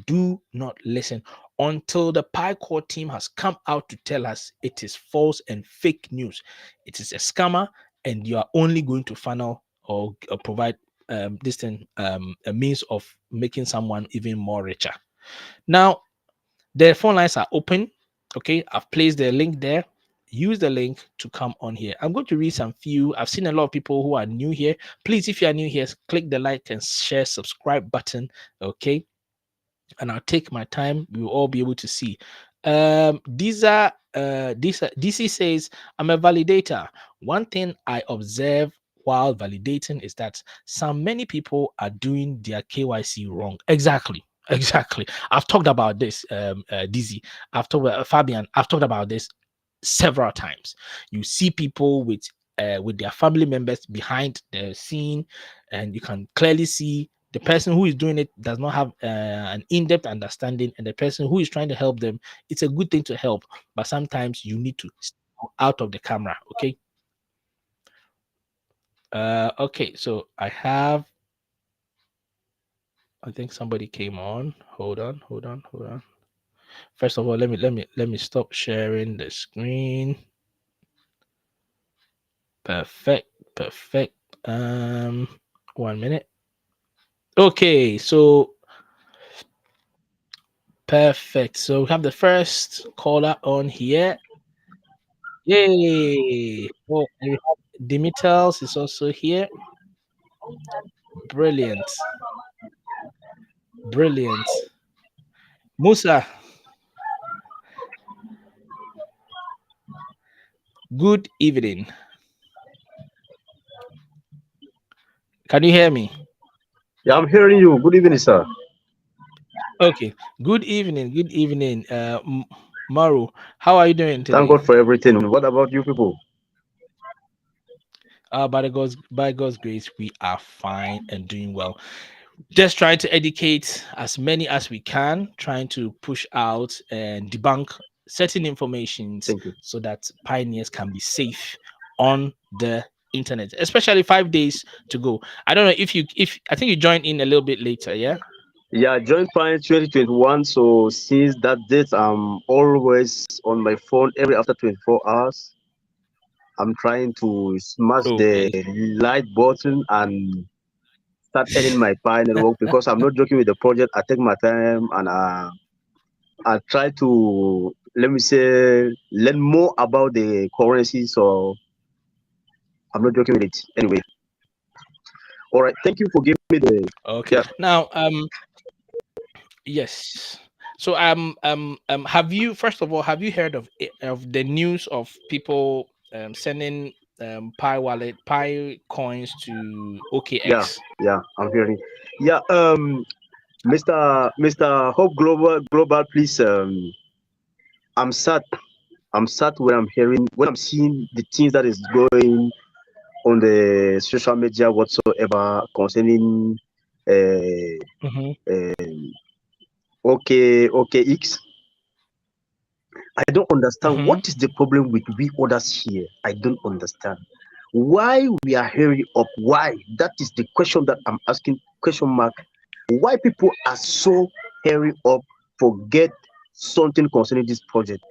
B: Do not listen until the Pi Core team has come out to tell us it is false and fake news. It is a scammer, and you are only going to funnel or provide this thing a means of making someone even more richer. Now, the phone lines are open. Okay, I've placed the link there. Use the link to come on here. I'm going to read some few. I've seen a lot of people who are new here. Please, if you are new here, click the like and share, subscribe button. Okay, and I'll take my time. We will all be able to see. DC says, I'm a validator. One thing I observe while validating is that many people are doing their KYC wrong. Exactly. I've talked about this, DC. I've talked about Fabian. I've talked about this several times. You see people with their family members behind the scene, and you can clearly see the person who is doing it does not have an in-depth understanding, and the person who is trying to help them, it's a good thing to help, but sometimes you need to step out of the camera. Okay, so I think somebody came on. Hold on. First of all, let me stop sharing the screen. Perfect. 1 minute. Okay, so perfect. So we have the first caller on here. Yay! Oh, and we have Dimitels is also here. Brilliant. Musa, good evening. Can you hear me?
C: Yeah, I'm hearing you. Good evening, sir.
B: Okay. Good evening. Maru, how are you doing
C: Thank
B: today?
C: God for everything. What about you people?
B: By God's grace, we are fine and doing well. Just trying to educate as many as we can, trying to push out and debunk certain informations
C: Thank you.
B: so that pioneers can be safe on the internet, especially 5 days to go. I don't know if I think you joined in a little bit later, yeah?
C: Yeah, I joined Pi 2021. So since that date, I'm always on my phone every after 24 hours. I'm trying to smash the
B: Okay.
C: like button and start earning my Pi network because I'm not joking with the project. I take my time and I try to, let me say, learn more about the currency. So I'm not joking with it. Anyway, all right. Thank you for giving me the,
B: Okay.
C: yeah.
B: Now, yes. So have you, first of all, have you heard of the news of people sending Pi coins to
C: Yeah,
B: OKX?
C: yeah, I'm hearing. Yeah, Mr. Hope Global, please. I'm sad. I'm sad when I'm hearing, when I'm seeing the things that is going on the social media whatsoever concerning
B: Mm-hmm.
C: OKX. I don't understand
B: Mm-hmm.
C: what is the problem with we others here. I don't understand why we are hurry up. Why? That is the question that I'm asking. Question mark. Why people are so hurry up forget something concerning this project?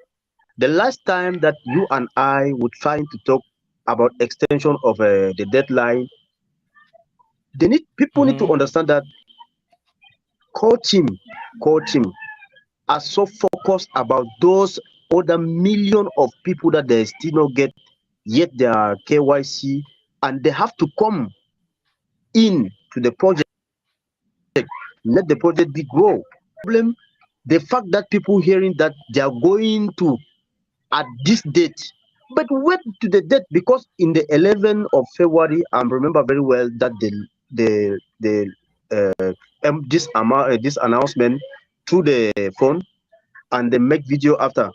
C: The last time that you and I were trying to talk about extension of the deadline, they need people need to
B: Mm-hmm.
C: understand that core team, core team are so focused about those other million of people that they still not get yet their KYC, and they have to come in to the project, let the project be grow. Problem, the fact that people hearing that they are going to at this date But wait to the date, because in the 11th of February, I remember very well that the this announcement through the phone, and they make video after.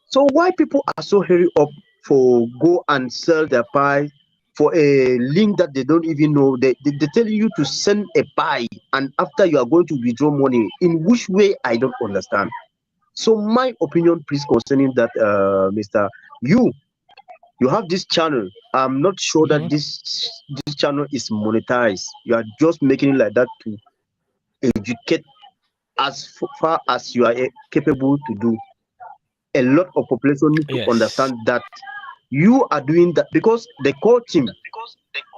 C: So why people are so hurry up for go and sell their pie for a link that they don't even know? They tell you to send a pie, and after you are going to withdraw money. In which way? I don't understand. So my opinion, please, concerning that, Mr. You have this channel. I'm not sure that
B: Mhm.
C: this channel is monetized. You are just making it like that to educate as far as you are capable to do. A lot of population need to
B: Yes.
C: understand that you are doing that because the core team,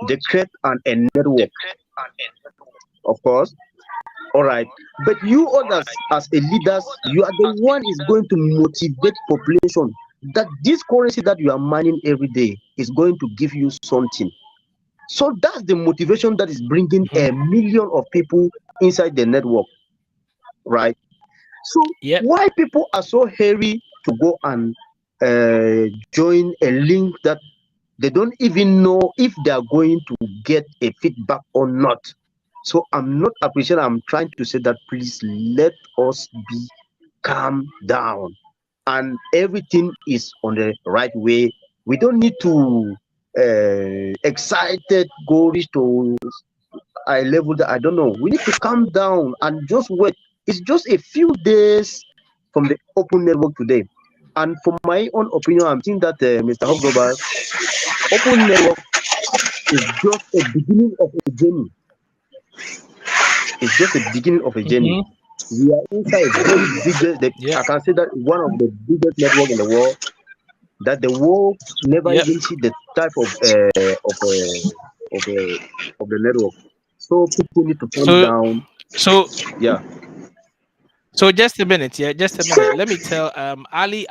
C: they create a network, of course. All right, but you others as a leaders, you are the one is going to motivate population that this currency that you are mining every day is going to give you something. So that's the motivation that is bringing
B: Mhm.
C: a million of people inside the network, right? So
B: Yep.
C: why people are so hurry to go and join a link that they don't even know if they are going to get a feedback or not? So I'm not appreciating. I'm trying to say that please let us be calm down, and everything is on the right way. We don't need to excited go reach to a level that I don't know. We need to calm down and just wait. It's just a few days from the open network today. And from my own opinion, I'm thinking that Mr. Hub Global, open network is just a beginning of a journey. It's just a beginning of a journey.
B: Mhm.
C: We are inside a very biggest.
B: Yep.
C: I can say that one of the biggest network in the world. That the world never
B: Yep.
C: even see the type of, of the network. So people need to calm
B: So
C: down.
B: so
C: Yeah.
B: so just a minute, yeah, just a minute. Let me tell Ali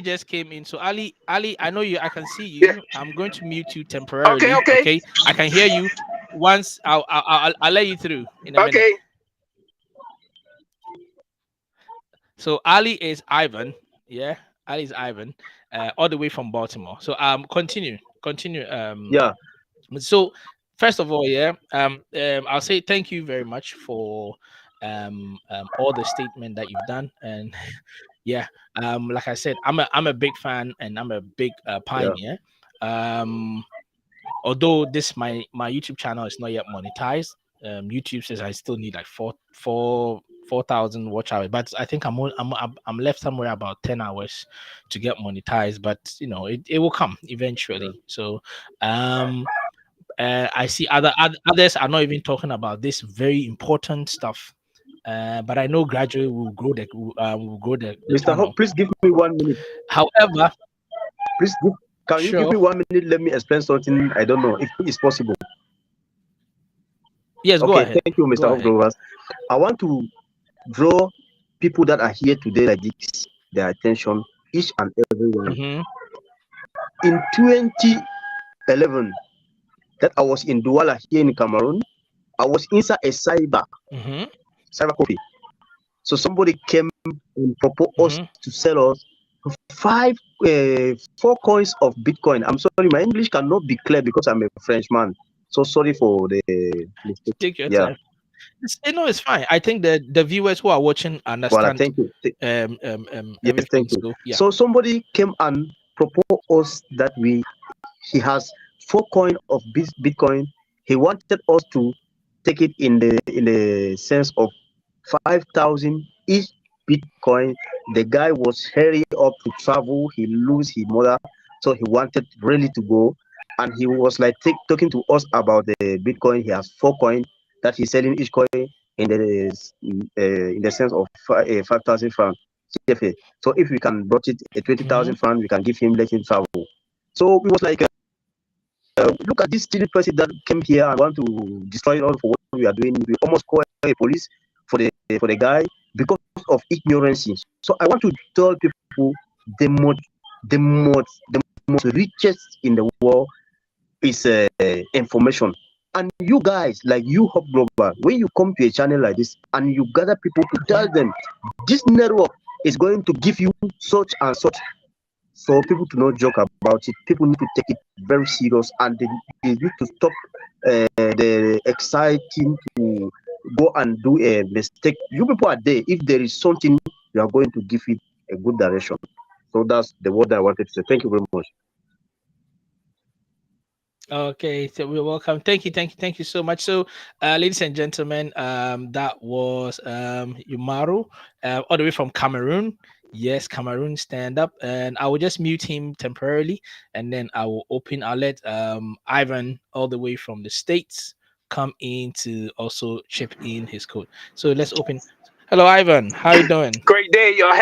B: just came in. So Ali, I know you, I can see
C: Yeah.
B: you. I'm going to mute you
C: Okay.
B: temporarily,
C: Okay.
B: okay? I can hear you. Once I'll let you through in a minute.
C: Okay.
B: So Ali is Ivan, yeah. Ali is Ivan, all the way from Baltimore. So continue.
C: Yeah.
B: So first of all, yeah, I'll say thank you very much for all the statement that you've done, and yeah, like I said, I'm a big fan and I'm a big
C: Yeah.
B: pioneer. Um, although this my YouTube channel is not yet monetized. YouTube says I still need like 4,000 watch hours, but I think I'm left somewhere about 10 hours to get monetized. But you know, it will come
C: Yeah.
B: eventually. So um I see others are not even talking about this very important stuff. But I know gradually we'll grow the
C: Mr. Hope,
B: channel.
C: please give me 1 minute.
B: However,
C: Please give. Can you give
B: sure,
C: me 1 minute? Let me explain something. I don't know if it's possible.
B: yes, go
C: Okay.
B: ahead,
C: Thank you,
B: go
C: Mr. Hope
B: ahead.
C: Grovers. I want to draw people that are here today like this their attention, each and every one.
B: Mm-hmm,
C: In 2011, that I was in Douala here in Cameroon, I was inside a
B: mm-hmm,
C: cyber copy. So somebody came and proposed us
B: mm-hmm.
C: to sell us five, 4 coins of Bitcoin. I'm sorry, my English cannot be clear because I'm a Frenchman. So sorry for the mistake.
B: Take your
C: Yeah,
B: time. It's fine. I think the viewers who are watching
C: voila,
B: understand
C: thank you. Yes,
B: everything.
C: thank you.
B: So yeah.
C: So somebody came and proposed us that he has 4 coin of Bitcoin. He wanted us to take it in the sense of 5,000 each Bitcoin. The guy was hurry up to travel. He lose his mother, so he wanted really to go, and he was like talking to us about the Bitcoin. He has 4 coin that he's selling each coin in the sense of 5,000 francs CFA. So if we can brought it a twenty
B: Mm-hmm,
C: thousand francs, we can give him, let him travel. So it was like, look at this silly person that came here and want to destroy it all for what we are doing. We almost call a police for the guy because of ignorance. So I want to tell people the most the most the most richest in the world is information. And you guys, like you Hub Global, when you come to a channel like this and you gather people to tell
B: mm-hmm.
C: them this network is going to give you such and such, So people to not joke about it. People need to take it very serious, and they need to stop the exciting to go and do a mistake. You people are there. If there is something, you are going to give it a good direction. So that's the word I wanted to say. Thank you very much.
B: Okay, so we're welcome. Thank you so much. So, ladies and gentlemen, that was Yumaru, all the way from Cameroon. Yes, Cameroon stand up, and I will just mute him temporarily, and then I will open. I'll let Ivan, all the way from the States, come in to also chip in his code. So let's open. Hello, Ivan. How you doing?
D: Great day, y'all.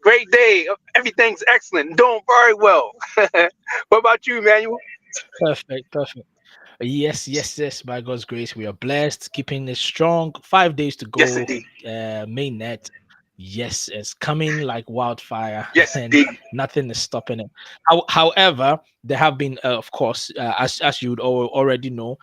D: Great day. Everything's excellent. Doing very well. What about you, Manuel?
B: Perfect, perfect. Yes. By God's grace, we are blessed, keeping it strong. 5 days to
D: Yes,
B: go.
D: indeed.
B: Mainnet, yes, it's coming like wildfire,
D: Yes,
B: and
D: indeed.
B: nothing is stopping it. However, there have been, of course, as you would already know,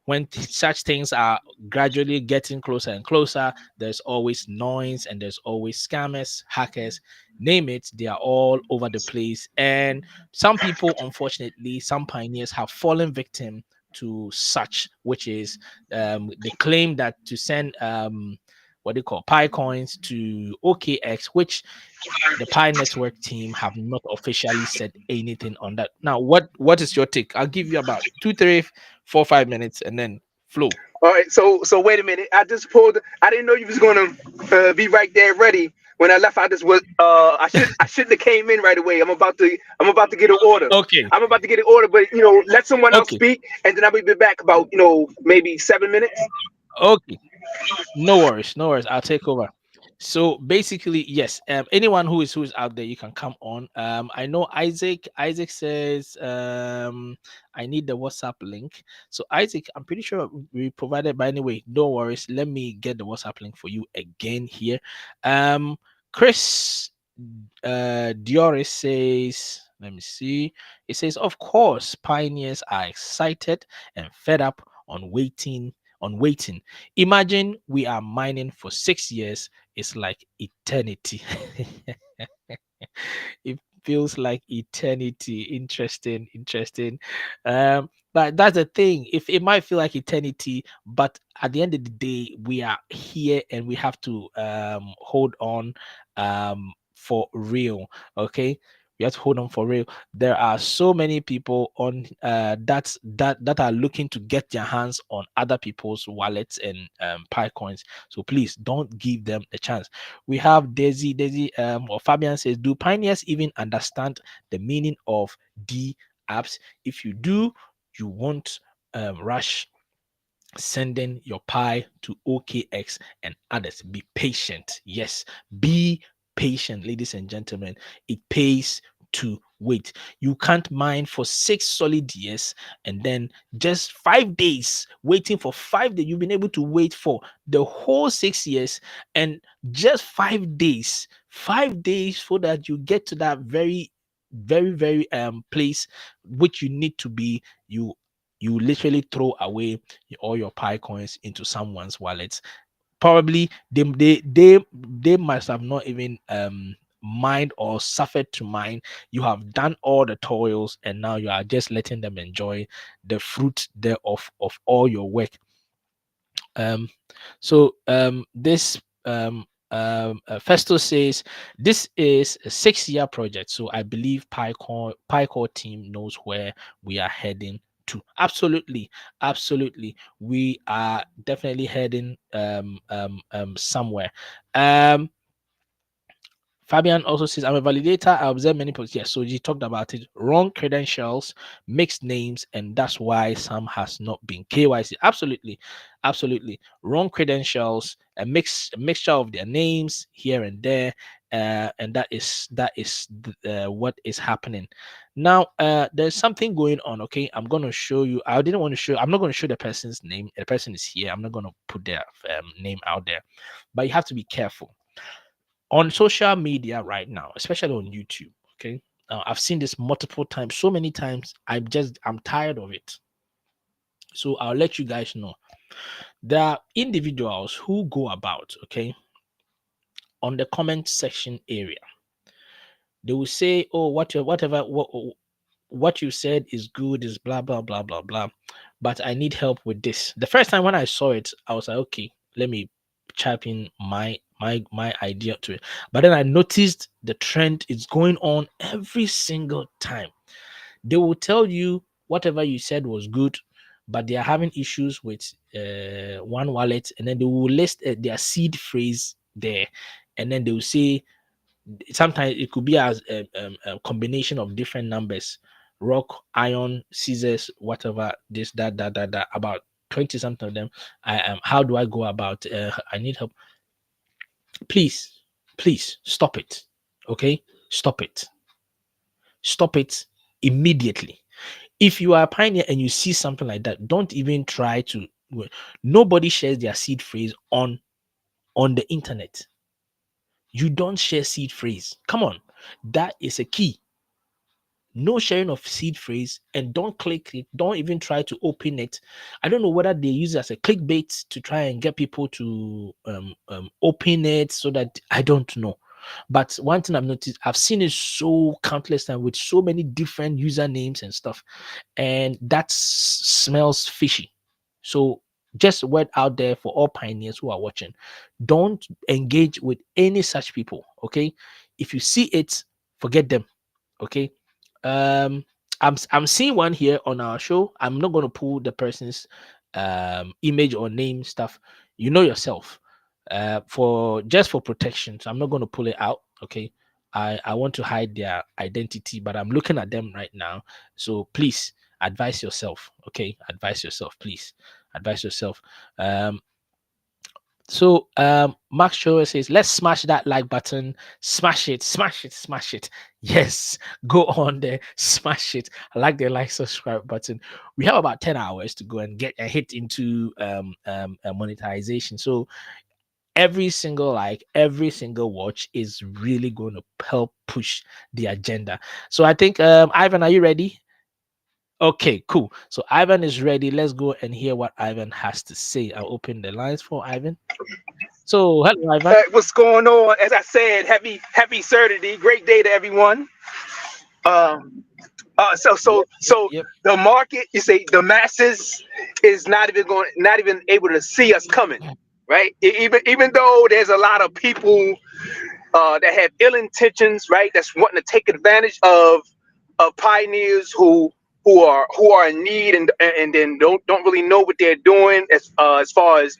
B: when such things are gradually getting closer and closer, there's always noise and there's always scammers, hackers, name it, they are all over the place. And some people, unfortunately, some pioneers have fallen victim to such, which is they claim that to send what they call Pi coins to OKX, which the Pi Network team have not officially said anything on that. Now, what is your take? I'll give you about 2, 3, 4, 5 minutes, and then flow.
D: All right. So wait a minute. I just pulled. I didn't know you was gonna be right there ready. When I left, I just was. I shouldn't have came in right away. I'm about to get an order.
B: Okay,
D: I'm about to get an order, but let someone else
B: okay,
D: speak, and then I'll be back about maybe 7 minutes.
B: okay. No worries, no worries. I'll take over. So basically, yes. Anyone who is out there, you can come on. I know Isaac. Isaac says, I need the WhatsApp link. So Isaac, I'm pretty sure we provided. By anyway, no worries. Let me get the WhatsApp link for you again here. Chris, Dioris says. Let me see. It says, of course, pioneers are excited and fed up on waiting. Imagine we are mining for 6 years. It's like eternity. It feels like eternity. Interesting, interesting. But that's the thing. If it might feel like eternity, but at the end of the day, we are here and we have to hold on for real. Okay. We have to hold on for real. There are so many people on that are looking to get their hands on other people's wallets and Pi coins. So please don't give them a chance. We have Daisy or Fabian says, do pioneers even understand the meaning of D apps? If you do, you won't rush sending your Pi to OKX and others. Be patient. Yes, be patient, ladies and gentlemen. It pays to wait. You can't mine for 6 solid years and then just 5 days waiting for 5 days. You've been able to wait for the whole 6 years and just 5 days, 5 days so that you get to that very place which you need to be. You literally throw away all your Pi coins into someone's wallet. Probably they must have not even mined or suffered to mine. You have done all the toils and now you are just letting them enjoy the fruit thereof of all your work. um this Festo says this is a 6 year project, so I believe PyCore team knows where we are heading to. Absolutely, we are definitely heading somewhere. um Fabian also says, I'm a validator. I observe many posts. Yes, so you talked about it. Wrong credentials, mixed names, and that's why some has not been KYC. Absolutely. Wrong credentials, a mixture of their names here and there, and that is what is happening. Now, there's something going on. Okay, I'm gonna show you. I didn't want to show. I'm not gonna show the person's name. The person is here. I'm not gonna put their name out there, but you have to be careful on social media right now, especially on YouTube. Okay. I've seen this multiple times, so many times. I'm tired of it. So I'll let you guys know. There are individuals who go about, okay, on the comment section area. They will say, "Oh, what you said is good, is blah blah blah blah blah, but I need help with this." The first time when I saw it, I was like, okay, let me chap in my idea to it. But then I noticed the trend is going on every single time. They will tell you whatever you said was good, but they are having issues with one wallet, and then they will list their seed phrase there, and then they will say sometimes it could be as a combination of different numbers: rock, iron, scissors, whatever, this, that, about 20 something of them. How do I go about? I need help. Please, please stop it. Okay, stop it. Stop it immediately. If you are a pioneer and you see something like that, don't even try to. Nobody shares their seed phrase on the internet. You don't share seed phrase. Come on, that is a key. No sharing of seed phrase, and don't click it. Don't even try to open it. I don't know whether they use it as a clickbait to try and get people to open it, so that I don't know. But one thing I've noticed, I've seen it so countless times with so many different usernames and stuff, and that smells fishy. So just a word out there for all pioneers who are watching: don't engage with any such people. Okay, if you see it, forget them. Okay. I'm seeing one here on our show. I'm not going to pull the person's image or name stuff. You know yourself. For just for protection, so I'm not going to pull it out. Okay. I want to hide their identity, but I'm looking at them right now. So please advise yourself. Okay, advise yourself, please. Advise yourself. So Max Shower says, let's smash that like button, smash it, smash it, smash it. Yes, go on there, smash it. I like the like subscribe button. We have about 10 hours to go and get a hit into monetization. So every single like, every single watch is really going to help push the agenda. So I think Ivan, are you ready? Okay, cool. So Ivan is ready. Let's go and hear what Ivan has to say. I'll open the lines for Ivan. So, hello, Ivan.
D: What's going on? As I said, happy Saturday. Great day to everyone. Um,
B: Yep, yep,
D: so
B: yep.
D: the market, you say the masses is not even able to see us coming, right? Even though there's a lot of people that have ill intentions, right? That's wanting to take advantage of pioneers who are in need and then don't really know what they're doing as far as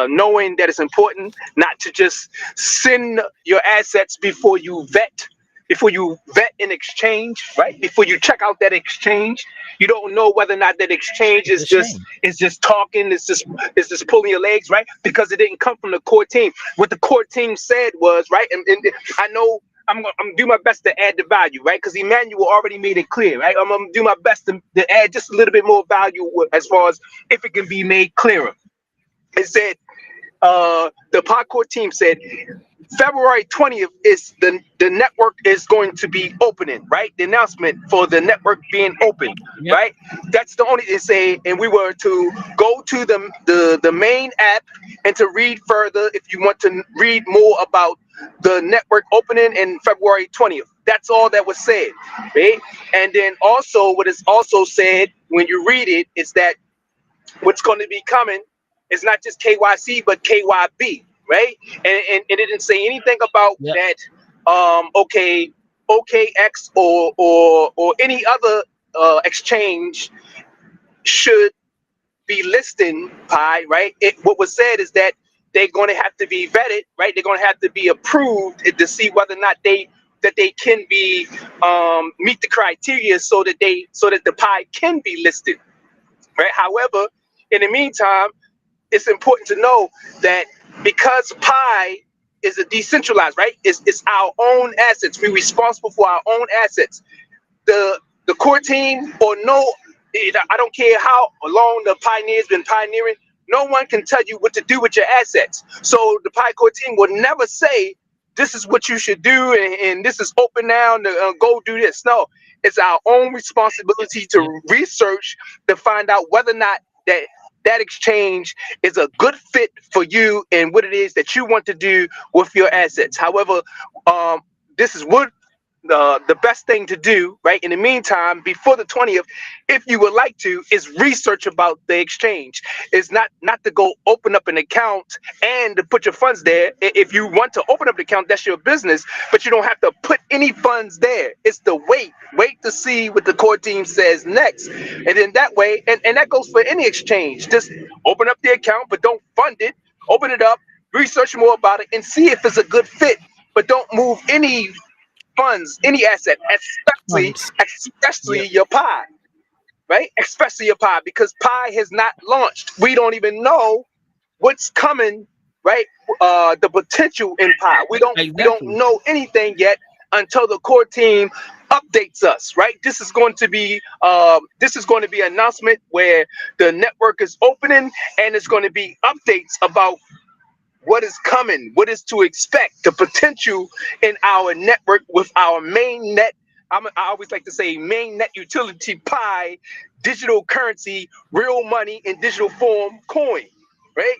D: knowing that it's important not to just send your assets before you vet an exchange, right? Before you check out that exchange, you don't know whether or not that exchange
B: It's a shame.
D: is just talking, is just pulling your legs, right? Because it didn't come from the core team. What the core team said was, right, and I know I'm do my best to add the value, right? Because Emmanuel already made it clear, right? I'm gonna do my best to add just a little bit more value as far as if it can be made clearer. It said, the Podcore team said February 20th is the network is going to be opening, right? The announcement for the network being open,
B: Yep.
D: right? That's the only it say, and we were to go to the main app and to read further if you want to read more about the network opening in February 20th. That's all that was said, right? And then also what is also said when you read it is that what's going to be coming is not just KYC but KYB, right? And it didn't say anything about
B: Yep.
D: that. Okay, OKX or any other exchange should be listing Pi, right? What was said is that they're going to have to be vetted, right? They're going to have to be approved to see whether or not they can be meet the criteria so that the Pi can be listed, right? However, in the meantime, it's important to know that because Pi is a decentralized, right? It's our own assets. We're responsible for our own assets. The core team or no, I don't care how long the pioneer's been pioneering. No one can tell you what to do with your assets. So the Pi core team will never say this is what you should do and this is open now to go do this. No, it's our own responsibility
B: Yep.
D: to research to find out whether or not that exchange is a good fit for you and what it is that you want to do with your assets. However, this is what the best thing to do, right? In the meantime, before the 20th, if you would like to, is research about the exchange. Is not to go open up an account and to put your funds there. If you want to open up an account, that's your business, but you don't have to put any funds there. It's the wait to see what the core team says next, and then that way, and that goes for any exchange. Just open up the account, but don't fund it. Open it up, research more about it, and see if it's a good fit. But don't move any funds, any asset,
B: Funds.
D: especially
B: Yep.
D: your Pi, right? Especially your Pi, because Pi has not launched. We don't even know what's coming, right? The potential in Pi. We don't
B: Exactly.
D: know anything yet until the core team updates us, right? This is going to be an announcement where the network is opening, and it's going to be updates about what is coming, what is to expect, the potential in our network with our main net. I always like to say main net utility Pi, digital currency, real money in digital form coin, right?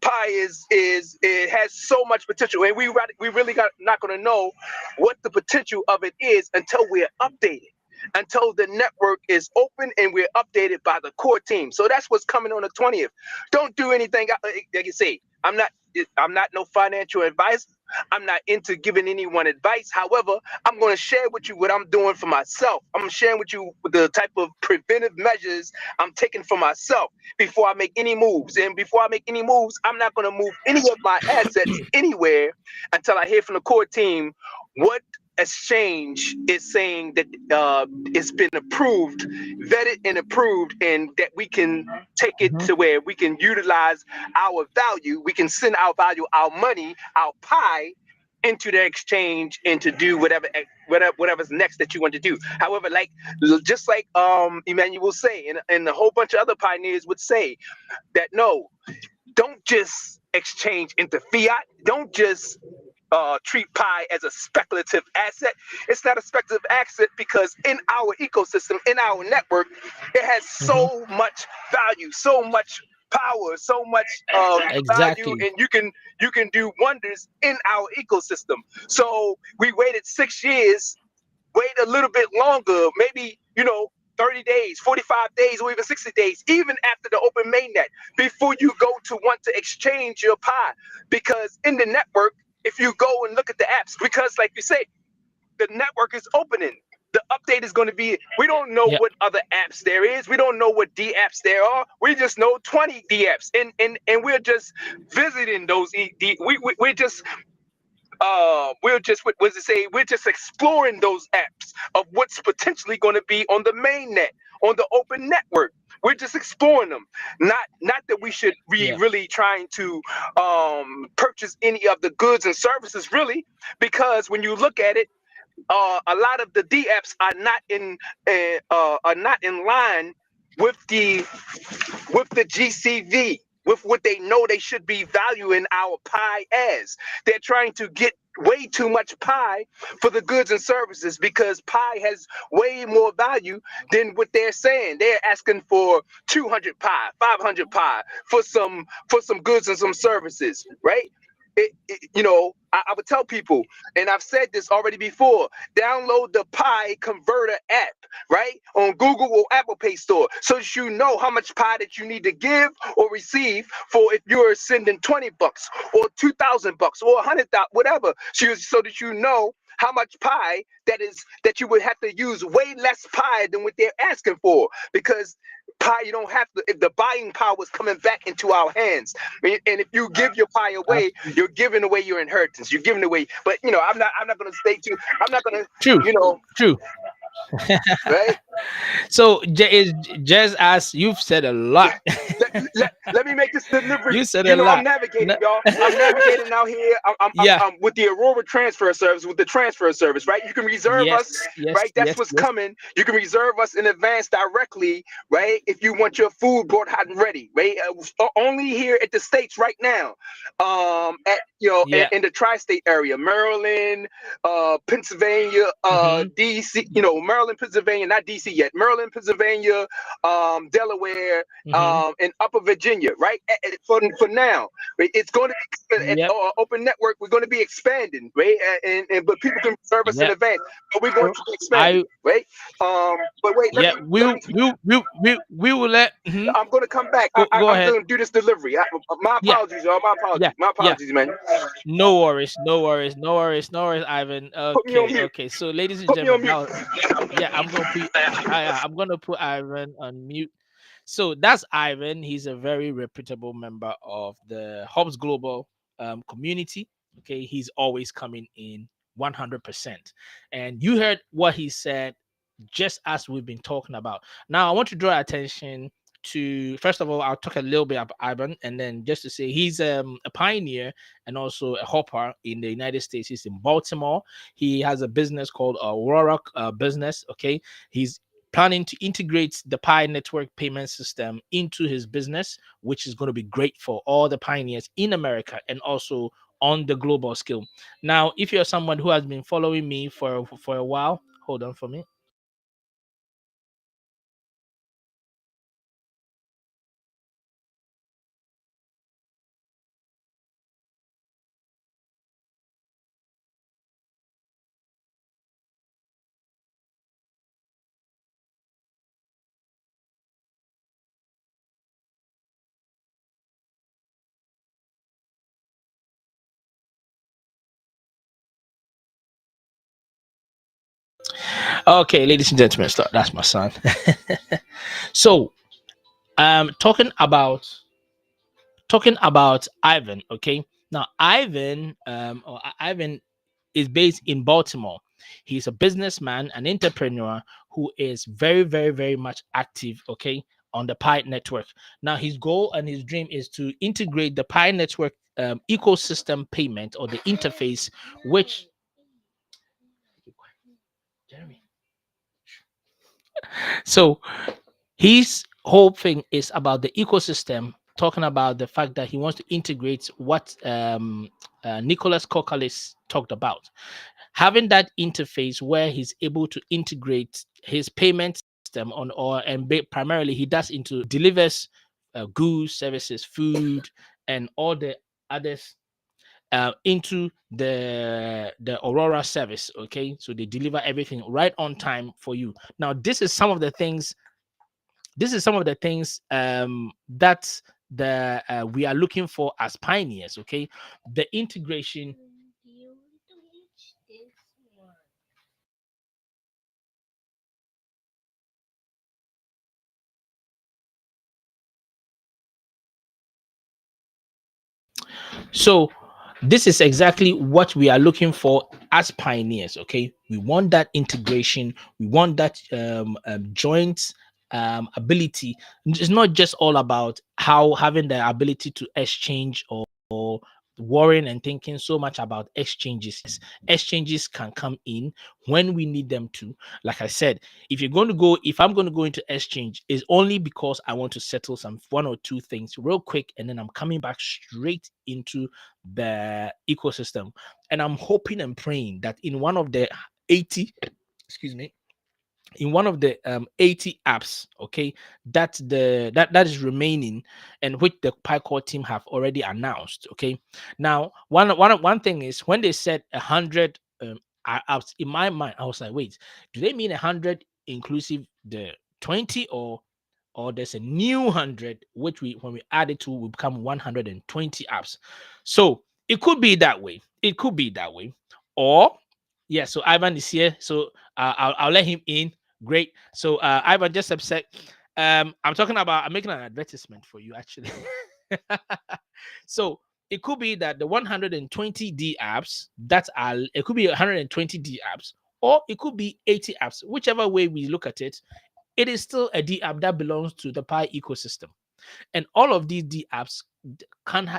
D: Pi is it has so much potential, and we really got not going to know what the potential of it is until we're updated, until the network is open and we're updated by the core team. So that's what's coming on the 20th. Don't do anything. Like you say, I'm not no financial advice. I'm not into giving anyone advice. However, I'm going to share with you what I'm doing for myself. I'm sharing with you the type of preventive measures I'm taking for myself before I make any moves. And before I make any moves, I'm not going to move any of my assets anywhere until I hear from the core team what exchange is saying that it's been approved, vetted and approved, and that we can take it
B: Mhm.
D: to where we can utilize our value, we can send our value, our money, our Pi into the exchange and to do whatever's next that you want to do. However, like just like Emmanuel say, and a whole bunch of other pioneers would say that no, don't just exchange into fiat. Don't just treat Pi as a speculative asset. It's not a speculative asset because in our ecosystem, in our network, it has
B: Mhm.
D: so much value, so much power, so much value,
B: Exactly.
D: and you can do wonders in our ecosystem. So we waited 6 years, wait a little bit longer, maybe 30 days, 45 days, or even 60 days, even after the open mainnet, before you go to want to exchange your Pi. Because in the network, if you go and look at the apps, because like you say, the network is opening. The update is going to be, we don't know
B: Yep.
D: what other apps there is. We don't know what D apps there are. We just know 20 D apps. And we're just visiting those we're just what does it say? We're just exploring those apps of what's potentially going to be on the main net, on the open network. We're just exploring them. Not that we should be
B: Yeah.
D: really trying to purchase any of the goods and services, really, because when you look at it, a lot of the D apps are not in line with the GCV, with what they know they should be valuing our Pi as. They're trying to get way too much Pi for the goods and services because Pi has way more value than what they're saying. They're asking for 200 Pi, 500 Pi for some goods and some services, right? I would tell people, and I've said this already before, download the Pi Converter app, right, on Google or Apple Pay Store, so that you know how much Pi that you need to give or receive for if you're sending $20 or $2,000 or 100,000, whatever, so that you know how much Pi that you would have to use way less Pi than what they're asking for, because Pi, you don't have to. If the buying power is coming back into our hands, and if you give your Pi away,
B: Absolutely.
D: you're giving away your inheritance. You're giving away. But I'm not going to stay too. I'm not going to,
B: True.
D: you know,
B: True.
D: right?
B: So just as you've said a lot.
D: Let me make this delivery.
B: You said a
D: I'm
B: lot.
D: navigating,
B: No-
D: y'all. I'm navigating out here.
B: yeah.
D: I'm with the Aurora transfer service, with the transfer service, right? You can reserve us,
B: Yes. Yes.
D: right? That's
B: Yes.
D: what's
B: Yes.
D: coming. You can reserve us in advance directly, right? If you want your food brought hot and ready, right? Only here at the States right now, at
B: Yeah.
D: in the tri-state area, Maryland, Pennsylvania,
B: Hmm.
D: DC, Maryland, Pennsylvania, not DC, DC yet. Maryland, Pennsylvania, Delaware,
B: Mm-hmm.
D: and Upper Virginia, right? For now, right? It's going to be an
B: Yep.
D: open network. We're going to be expanding, right? And but people can reserve us in
B: Yep.
D: advance. But we're going
B: So
D: to be expanding,
B: I
D: right? But wait,
B: yeah,
D: let me
B: we will let
D: I'm going to come back.
B: go
D: I'm
B: ahead.
D: going to do this delivery. My
B: Yeah,
D: apologies, y'all. My
B: yeah,
D: apologies. My
B: yeah.
D: apologies, man.
B: No worries, no worries, no worries, no worries, Ivan.
D: Put me on
B: Okay,
D: mute.
B: okay. So, ladies and
D: Put me on
B: gentlemen,
D: mute.
B: now, yeah, I'm gonna put Ivan on mute. So that's Ivan. He's a very reputable member of the Hobbs Global community. Okay, he's always coming in 100%. And you heard what he said, just as we've been talking about. Now, I want to draw attention to, first of all, I'll talk a little bit about Ivan, and then just to say he's a pioneer and also a hopper in the United States. He's in Baltimore. He has a business called Aurora Business. Okay, he's planning to integrate the Pi Network payment system into his business, which is going to be great for all the pioneers in America and also on the global scale. Now, if you're someone who has been following me for a while, hold on for me. Okay, ladies and gentlemen, stop. That's my son. So, talking about Ivan. Okay, now Ivan is based in Baltimore. He's a businessman, an entrepreneur who is very, very, very much active. Okay, on the Pi network. Now, his goal and his dream is to integrate the Pi network ecosystem payment or the interface, which Jeremy. So his whole thing is about the ecosystem, talking about the fact that he wants to integrate what Nicholas Kokalis talked about, having that interface where he's able to integrate his payment system on, or and primarily he does into delivers goods, services, food, and all the others into the Aurora service. Okay, so they deliver everything right on time for you. Now, this is some of the things that the we are looking for as pioneers. Okay, the integration. So this is exactly what we are looking for as pioneers. Okay, we want that integration, we want that joint ability. It's not just all about how having the ability to exchange or worrying and thinking so much about exchanges. Exchanges can come in when we need them to. Like I said, if I'm going to go into exchange, is only because I want to settle some one or two things real quick, and then I'm coming back straight into the ecosystem. And I'm hoping and praying that in one of the 80, excuse me, in one of the 80 apps, okay, that is remaining, and which the PyCore team have already announced. Okay, now one thing is when they said 100 apps, in my mind I was like, wait, do they mean 100 inclusive the 20, or there's a new 100 which we when we add it to will become 120 apps? So it could be that way, or yeah. So Ivan is here, so I'll let him in. Great. So Ivan, just upset. I'm making an advertisement for you actually. So it could be that the 120D apps that are, it could be 120D apps, or it could be 80 apps. Whichever way we look at it, it is still a D app that belongs to the Pi ecosystem. And all of these D apps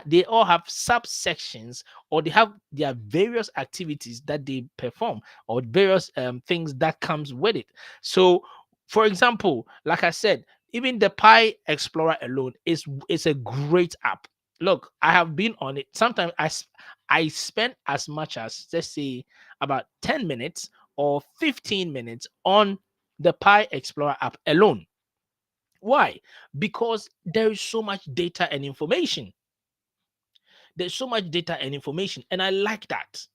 B: they all have subsections, or they have their various activities that they perform, or various things that comes with it. So for example, like I said, even the Pi Explorer alone is a great app. Look, I have been on it. Sometimes I spend as much as, let's say, about 10 minutes or 15 minutes on the Pi Explorer app alone. Why? Because there is so much data and information. There's so much data and information, and I like that.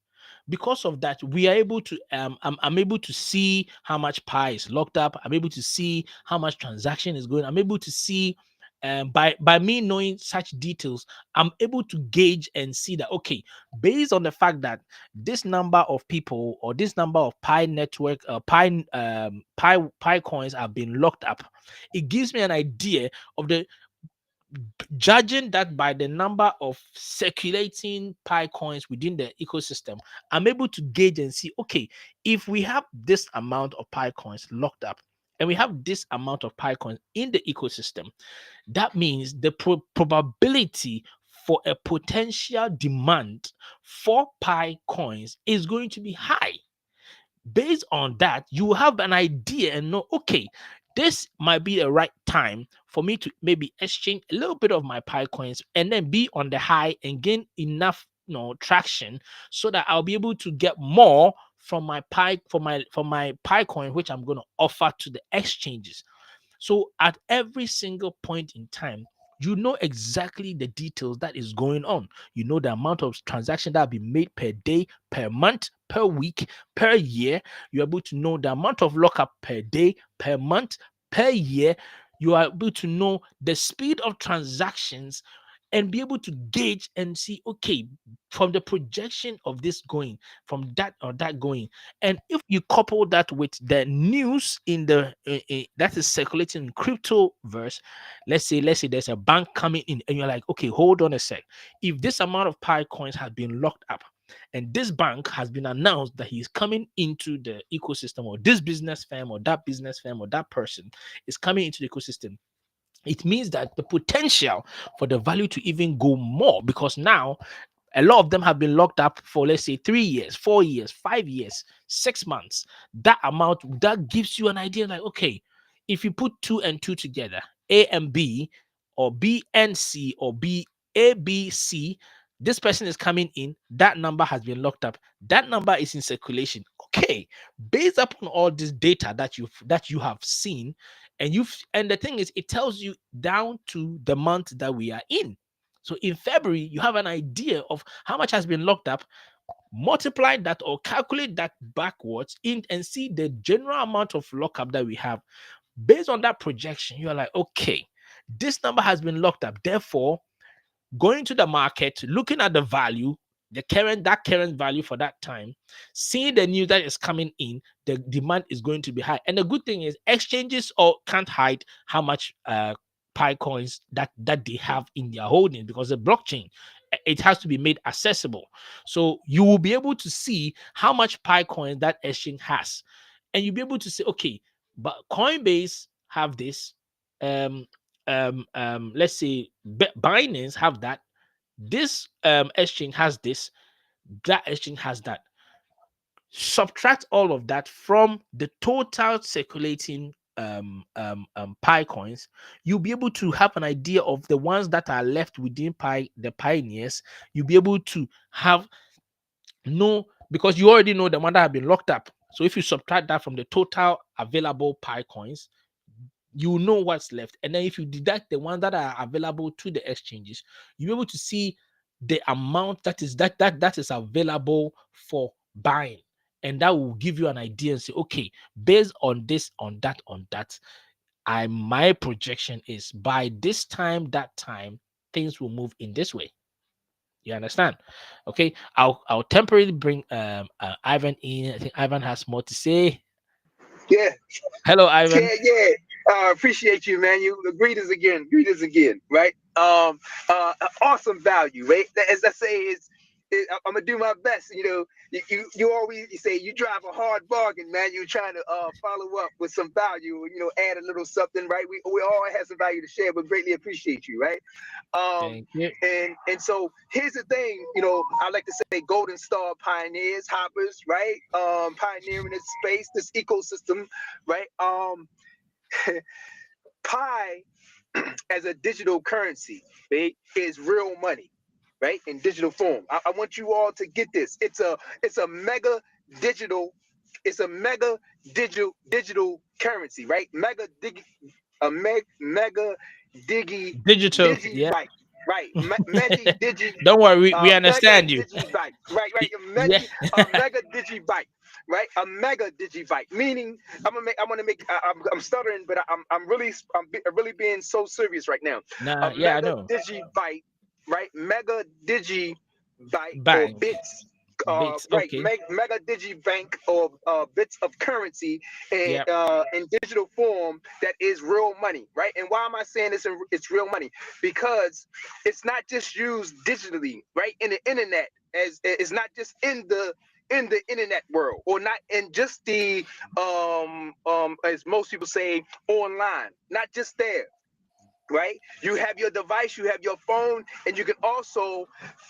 B: Because of that, we are able to I'm able to see how much Pi is locked up. I'm able to see how much transaction is going. I'm able to see by me knowing such details, I'm able to gauge and see that, okay, based on the fact that this number of people or this number of Pi network Pi coins have been locked up, it gives me an idea of the, judging that by the number of circulating Pi coins within the ecosystem, I'm able to gauge and see, okay, if we have this amount of Pi coins locked up and we have this amount of Pi coins in the ecosystem, that means the probability for a potential demand for Pi coins is going to be high. Based on that, you have an idea and know, okay, this might be the right time for me to maybe exchange a little bit of my Pi coins and then be on the high and gain enough, traction, so that I'll be able to get more from my Pi from my Pi coin, which I'm going to offer to the exchanges. So at every single point in time, you know exactly the details that is going on. You know the amount of transaction that have been made per day, per month, per week, per year. You're able to know the amount of lockup per day, per month, per year. You are able to know the speed of transactions and be able to gauge and see, okay, from the projection of this going, from that or that going. And if you couple that with the news in the that is circulating in crypto verse, let's say there's a bank coming in, and you're like, okay, hold on a sec. If this amount of Pi coins has been locked up, and this bank has been announced that he's coming into the ecosystem, or this business firm or that business firm or that person is coming into the ecosystem, it means that the potential for the value to even go more, because now a lot of them have been locked up for, let's say, 3 years, 4 years, 5 years, 6 months. That amount, that gives you an idea, like, okay, if you put two and two together, A and B, or B and C, or B, A, B, C, this person is coming in, that number has been locked up, that number is in circulation. Okay, based upon all this data that you have seen, and the thing is, it tells you down to the month that we are in. So in February, you have an idea of how much has been locked up, multiply that or calculate that backwards in and see the general amount of lockup that we have. Based on that projection, you're like, okay, this number has been locked up. Therefore, going to the market, looking at the value, current value for that time, seeing the news that is coming in, the demand is going to be high. And the good thing is, exchanges or can't hide how much Pi coins that they have in their holding, because the blockchain, it has to be made accessible. So you will be able to see how much Pi coins that exchange has, and you'll be able to say, okay, but Coinbase have this, let's say Binance have that, this exchange has this, that exchange has that. Subtract all of that from the total circulating Pi coins, you'll be able to have an idea of the ones that are left within the pioneers. You'll be able to have no, because you already know the one that have been locked up. So if you subtract that from the total available Pi coins, you know what's left. And then if you deduct the ones that are available to the exchanges, you'll be able to see the amount that is available for buying. And that will give you an idea and say, okay, based on this, on that, my projection is by this time, that time, things will move in this way. You understand? Okay, I'll temporarily bring Ivan in. I think Ivan has more to say.
D: Yeah,
B: Hello, Ivan.
D: yeah. Appreciate you, man. Greetings again. Greetings again. Right. Awesome value. Right. As I say, I'm gonna do my best. You always say you drive a hard bargain, man. You're trying to follow up with some value. Add a little something. Right. We all have some value to share, but greatly appreciate you. Right.
B: Thank you.
D: And so here's the thing. I like to say golden star pioneers, hoppers. Right. Pioneering this space, this ecosystem. Right. Pi as a digital currency, right, is real money, right, in digital form. I want you all to get this. It's a mega digital It's a mega digital currency, right? Mega
B: Digital.
D: digi
B: Yeah.
D: byte, right? Megi digi
B: Don't worry, we
D: mega
B: understand you.
D: digibyte, right?
B: Yeah.
D: A mega digibyte, right? A mega digibyte, meaning I'm stuttering, but I'm really being so serious right now. A
B: Nah, yeah, I
D: mega
B: know.
D: digibyte, right? Mega digibyte or
B: Bank.
D: bits.
B: Bits.
D: Right,
B: Okay.
D: mega digibank or bits of currency
B: Yep.
D: in digital form that is real money, right? And why am I saying it's real money? Because it's not just used digitally, right? In the internet, as it's not just in the internet world, or not in just the as most people say, online, not just there, right? You have your device, you have your phone, and you can also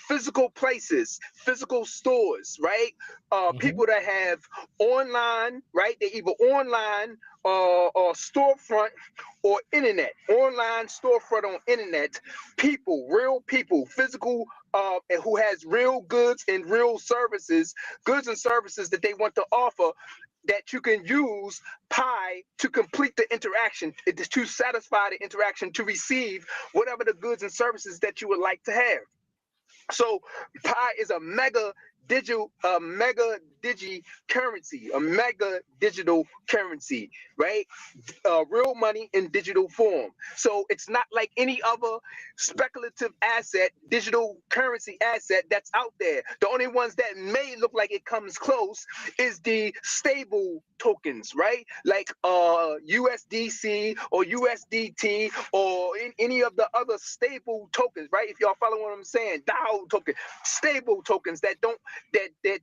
D: physical places, physical stores, right?
B: Hmm.
D: People that have online, right? They either online or storefront or internet, online storefront on internet. People, real people, physical, and who has real goods and real services, goods and services that they want to offer, that you can use Pi to complete the interaction, to satisfy the interaction, to receive whatever the goods and services that you would like to have. So Pi is a mega digi currency, a mega digital currency, right? Real money in digital form. So it's not like any other speculative asset, digital currency asset that's out there. The only ones that may look like it comes close is the stable tokens, right? Like USDC or USDT or any of the other stable tokens, right? If y'all follow what I'm saying, DAO token, stable tokens that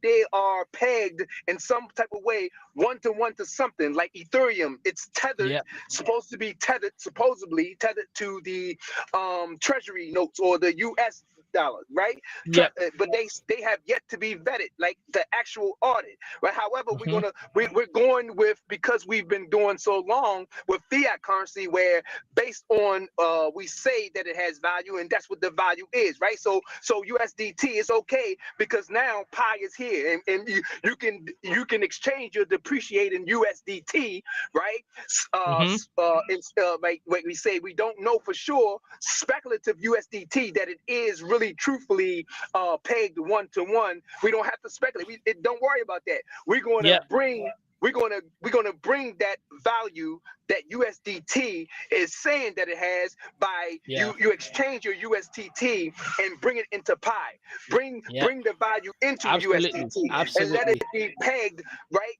D: they are pegged in some type of way, one to something, like Ethereum. It's tethered,
B: Yep.
D: supposedly tethered to the treasury notes or the US dollar, right?
B: Yep.
D: But they have yet to be vetted, like the actual audit, right? However,
B: Hmm.
D: we're going with, because we've been doing so long with fiat currency, where based on we say that it has value, and that's what the value is, right? So USDT is okay because now Pi is here, and you can exchange your depreciating USDT, right?
B: Hmm.
D: Like we say, we don't know for sure speculative USDT that it is really truthfully pegged one to one. We don't have to speculate. Don't worry about that.
B: Yep.
D: We're gonna bring that value that USDT is saying that it has by
B: Yeah.
D: you exchange your USDT and bring it into Pi.
B: Yep.
D: Bring the value into
B: Absolutely.
D: USDT and let it
B: Absolutely.
D: be pegged, right?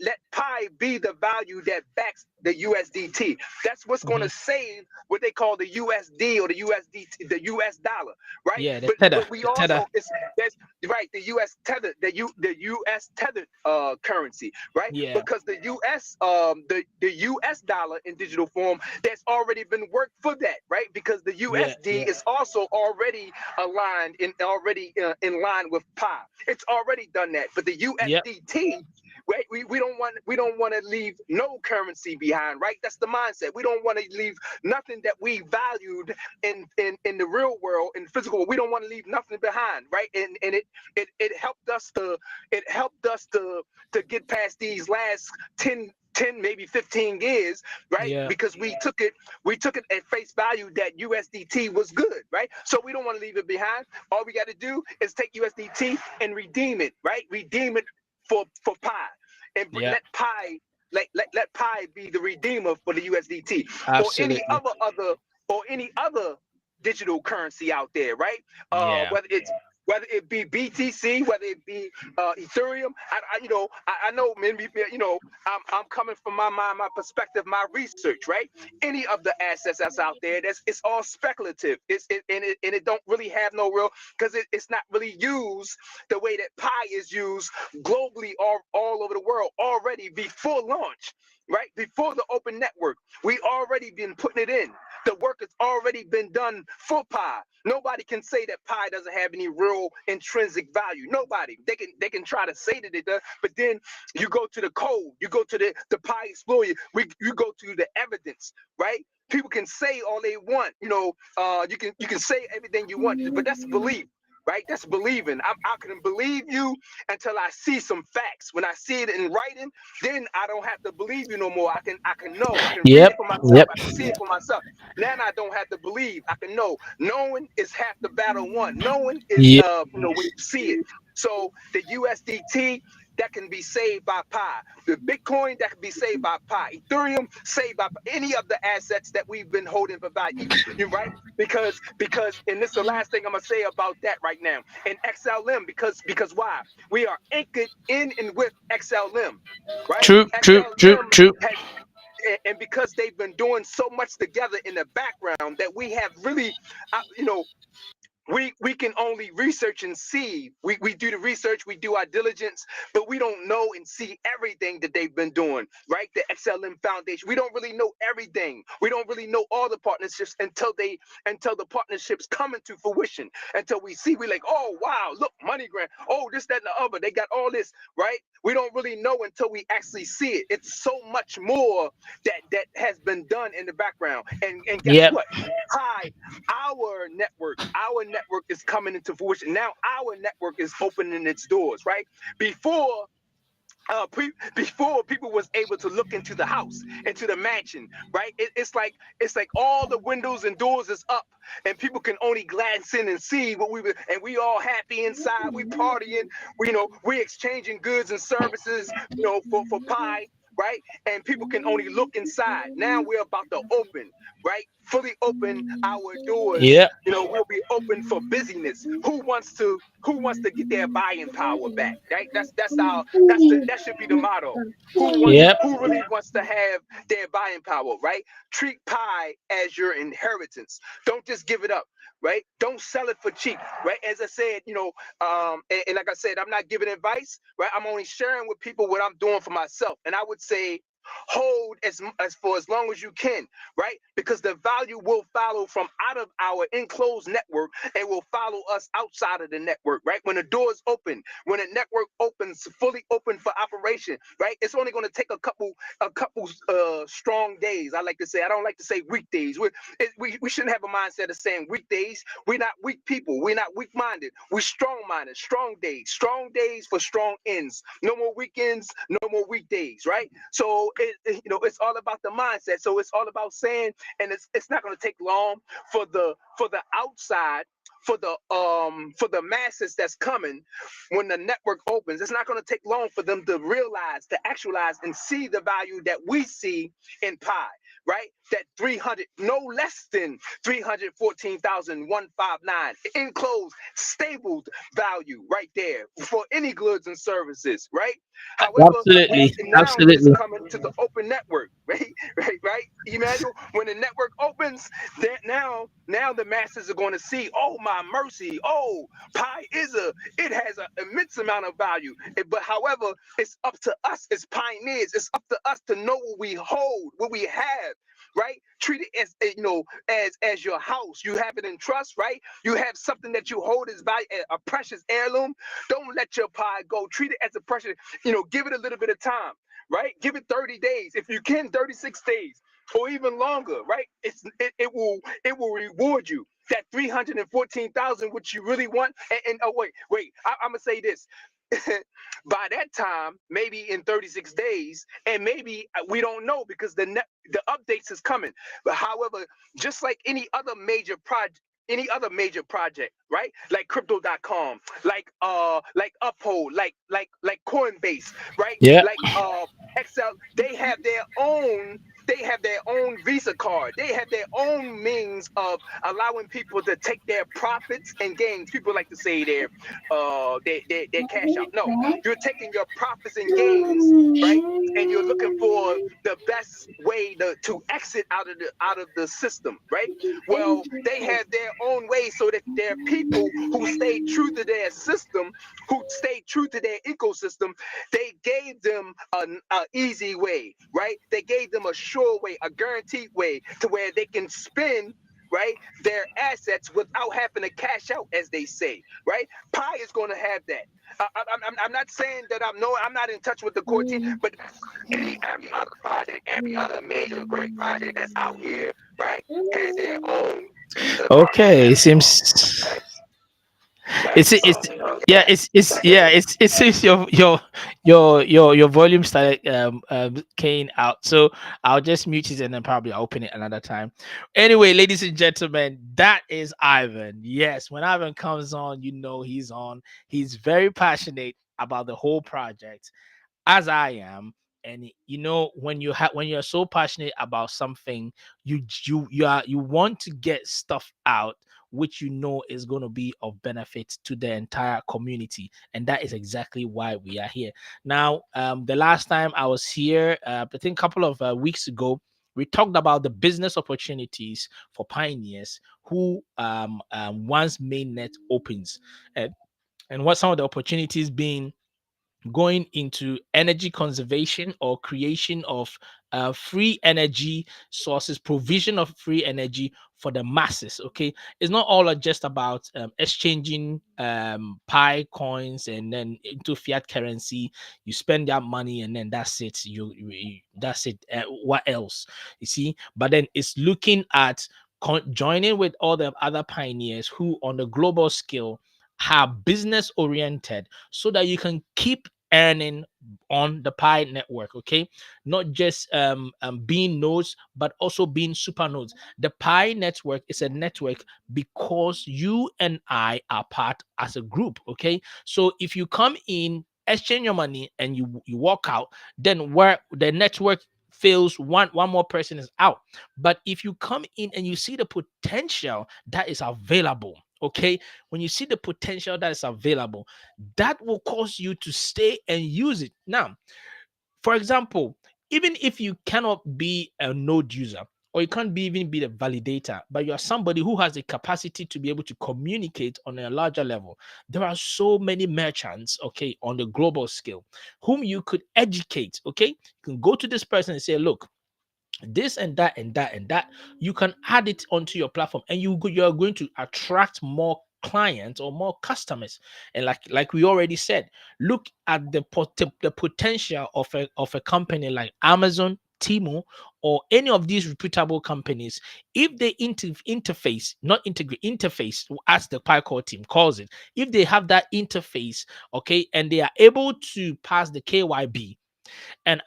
D: Let Pi be the value that backs the USDT. That's what's going
B: Hmm.
D: to save what they call the USD or the USDT, the US dollar, right?
B: Yeah. The tether.
D: But we
B: The tether.
D: also, that's right, the US tethered, the US tethered currency, right?
B: Yeah.
D: Because the US dollar in digital form, that's already been worked for that, right? Because the
B: Yeah.
D: USD
B: Yeah.
D: is also already aligned in line with Pi. It's already done that. But the
B: Yep.
D: USDT, right? We don't want to leave no currency behind, right? That's the mindset. We don't want to leave nothing that we valued in the real world, in physical. We don't want to leave nothing behind, right? And it helped us to get past these last 10 maybe 15 years, right?
B: Yeah.
D: Because we took it at face value that USDT was good, right? So we don't want to leave it behind. All we got to do is take USDT and redeem it, right? Redeem it for Pi, and
B: Yeah.
D: let Pi be the redeemer for the USDT or
B: Absolutely.
D: or any other digital currency out there, right?
B: Yeah.
D: Whether it be BTC, whether it be Ethereum. I know, maybe, I'm coming from my mind, my perspective, my research, right? Any of the assets that's out there, it's all speculative. And it don't really have no real, because it's not really used the way that Pi is used globally, all over the world already before launch, right? Before the open network, we already been putting it in. The work has already been done for Pi. Nobody can say that Pi doesn't have any real intrinsic value. Nobody. They can try to say that it does, but then you go to the code, you go to the Pi Explorer, you go to the evidence, right? People can say all they want, you can say everything you want, but that's belief, right? That's believing. I can believe you until I see some facts. When I see it in writing, then I don't have to believe you no more. I can know. I can read it
B: Yep.
D: for myself.
B: Yep.
D: I can see it for myself. Now I don't have to believe. I can know. Knowing is half the battle won. Knowing is
B: Yep.
D: when you see it. So the USDT that can be saved by Pi, the Bitcoin that can be saved by Pi, Ethereum saved by any of the assets that we've been holding for value. You're right, because and this is the last thing I'm gonna say about that right now. And XLM, because why? We are anchored in and with XLM, right?
B: True. True. True.
D: XLM
B: True.
D: has, and because they've been doing so much together in the background that we have really, we can only research and see. We do the research, we do our diligence, but we don't know and see everything that they've been doing, right? The XLM Foundation. We don't really know everything. We don't really know all the partnerships until the partnerships come into fruition. Until we see, we like, oh wow, look, MoneyGram. Oh, this, that, and the other. They got all this, right? We don't really know until we actually see it. It's so much more that has been done in the background. And guess
B: Yep.
D: what? Hi, our network is coming into fruition. Now our network is opening its doors, right? Before before people was able to look into the house, into the mansion, right? It's like all the windows and doors is up, and people can only glance in and see what and we all happy inside. We partying, we exchanging goods and services, for Pi. Right, and people can only look inside. Now we're about to open, right? Fully open our doors.
B: Yep.
D: We'll be open for busyness. Who wants to get their buying power back? Right? That should be the motto.
B: Yep.
D: Who really wants to have their buying power, right? Treat Pi as your inheritance. Don't just give it up, right? Don't sell it for cheap, right? As I said, and like I said, I'm not giving advice, right? I'm only sharing with people what I'm doing for myself. And I would say hold as for as long as you can, right? Because the value will follow from out of our enclosed network and will follow us outside of the network, right? When the doors open, when a network opens, fully open for operation, right? It's only going to take a couple strong days. I like to say, I don't like to say weekdays. We shouldn't have a mindset of saying weekdays. We're not weak people. We're not weak-minded. We're strong-minded. Strong days for strong ends. No more weekends, no more weekdays, right? So it's all about the mindset. So it's all about saying, and it's not going to take long for the outside, for the masses that's coming when the network opens. It's not going to take long for them to realize, to actualize, and see the value that we see in Pi, right? That 300, no less than 314,159 enclosed, stable value right there for any goods and services, right? However,
B: Absolutely.
D: now it's
B: Absolutely.
D: coming to the open network, right? Right, Emmanuel. When the network opens, that now the masses are going to see. Oh my mercy! Oh, Pi it has an immense amount of value. But however, it's up to us as pioneers. It's up to us to know what we hold, what we have. Right? Treat it as as your house. You have it in trust, right? You have something that you hold as value, a precious heirloom. Don't let your Pi go. Treat it as a precious. Give it a little bit of time, right? Give it 30 days, if you can, 36 days, or even longer, right? It will reward you. That 314,000, which you really want. And oh wait, I'm gonna say this. By that time, maybe in 36 days, and maybe we don't know because the updates is coming. But however, just like any other major project, right? Like crypto.com, like Uphold, like Coinbase, right?
B: Yeah.
D: Like Excel, they have their own Visa card. They have their own means of allowing people to take their profits and gains. People like to say their cash out. No, you're taking your profits and gains, right? And you're looking for the best way to exit out of the system, right? Well, they have their own way so that there are people who stay true to their system, who stay true to their ecosystem. They gave them an easy way, right? They gave them a sure way, a guaranteed way to where they can spend, right, their assets without having to cash out, as they say, right? Pi is going to have that. I'm not saying that I'm not in touch with the core team, but every other project, every other major great project that's out here, right, has their own.
B: Okay. It it's yeah, it seems your volume started keying out. So I'll just mute it and then probably open it another time. Anyway, ladies and gentlemen, that is Ivan. Yes, when Ivan comes on, you know he's on. He's very passionate about the whole project, as I am. And when when you're so passionate about something, you want to get stuff out which is going to be of benefit to the entire community, and that is exactly why we are here now. The last time I was here, I think a couple of weeks ago, we talked about the business opportunities for pioneers who once mainnet opens, and, and what some of the opportunities being going into energy conservation or creation of free energy sources, provision of free energy for the masses. Okay, it's not all just about exchanging Pi coins and then into fiat currency. You spend that money and then that's it. That's it. What else? You see, but then it's looking at joining with all the other pioneers who, on the global scale, have business oriented so that you can keep earning on the Pi network. Okay, not just being nodes, but also being super nodes. The Pi network is a network because you and I are part as a group. Okay, so if you come in, exchange your money, and you walk out, then where the network fails, one more person is out. But if you come in and you see the potential that is available, okay, when you see the potential that is available, that will cause you to stay and use it. Now, for example, even if you cannot be a node user, or you can't even be the validator, but you are somebody who has the capacity to be able to communicate on a larger level, there are so many merchants, okay, on the global scale, whom you could educate. Okay, you can go to this person and say, look, this and that and that and that, you can add it onto your platform, and you're going to attract more clients or more customers. And like we already said, look at the potential of a company like Amazon, Timo, or any of these reputable companies. If they interface, not integrate, interface, as the PyCore team calls it, if they have that interface, okay, and they are able to pass the KYB, and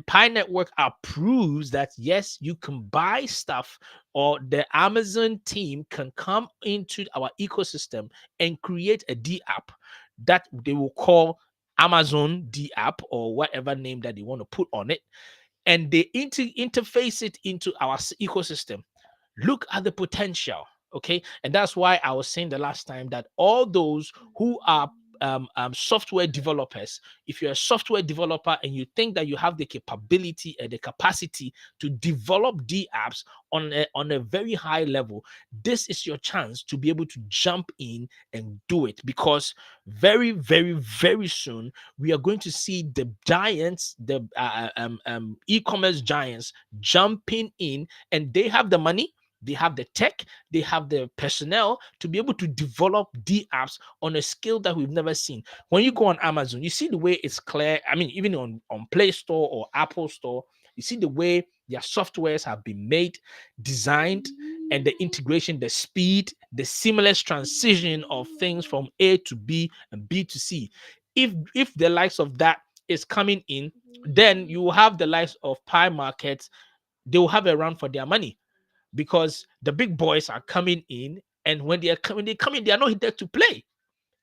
B: Pi Network approves that yes, you can buy stuff, or the Amazon team can come into our ecosystem and create a D app that they will call Amazon D app, or whatever name that they want to put on it, and they interface it into our ecosystem. Look at the potential. Okay, and that's why I was saying the last time that all those who are software developers, if you're a software developer and you think that you have the capability and the capacity to develop D apps on a very high level, this is your chance to be able to jump in and do it, because very, very, very soon we are going to see the giants, the e-commerce giants, jumping in, and they have the money, they have the tech, they have the personnel to be able to develop D apps on a scale that we've never seen. When you go on Amazon, you see the way it's clear. I mean, even on Play Store or Apple Store, you see the way their softwares have been made, designed, and the integration, the speed, the seamless transition of things from A to B and B to C. If the likes of that is coming in, then you will have the likes of Pi Markets. They will have a run for their money, because the big boys are coming in, and when they come in, they are not there to play.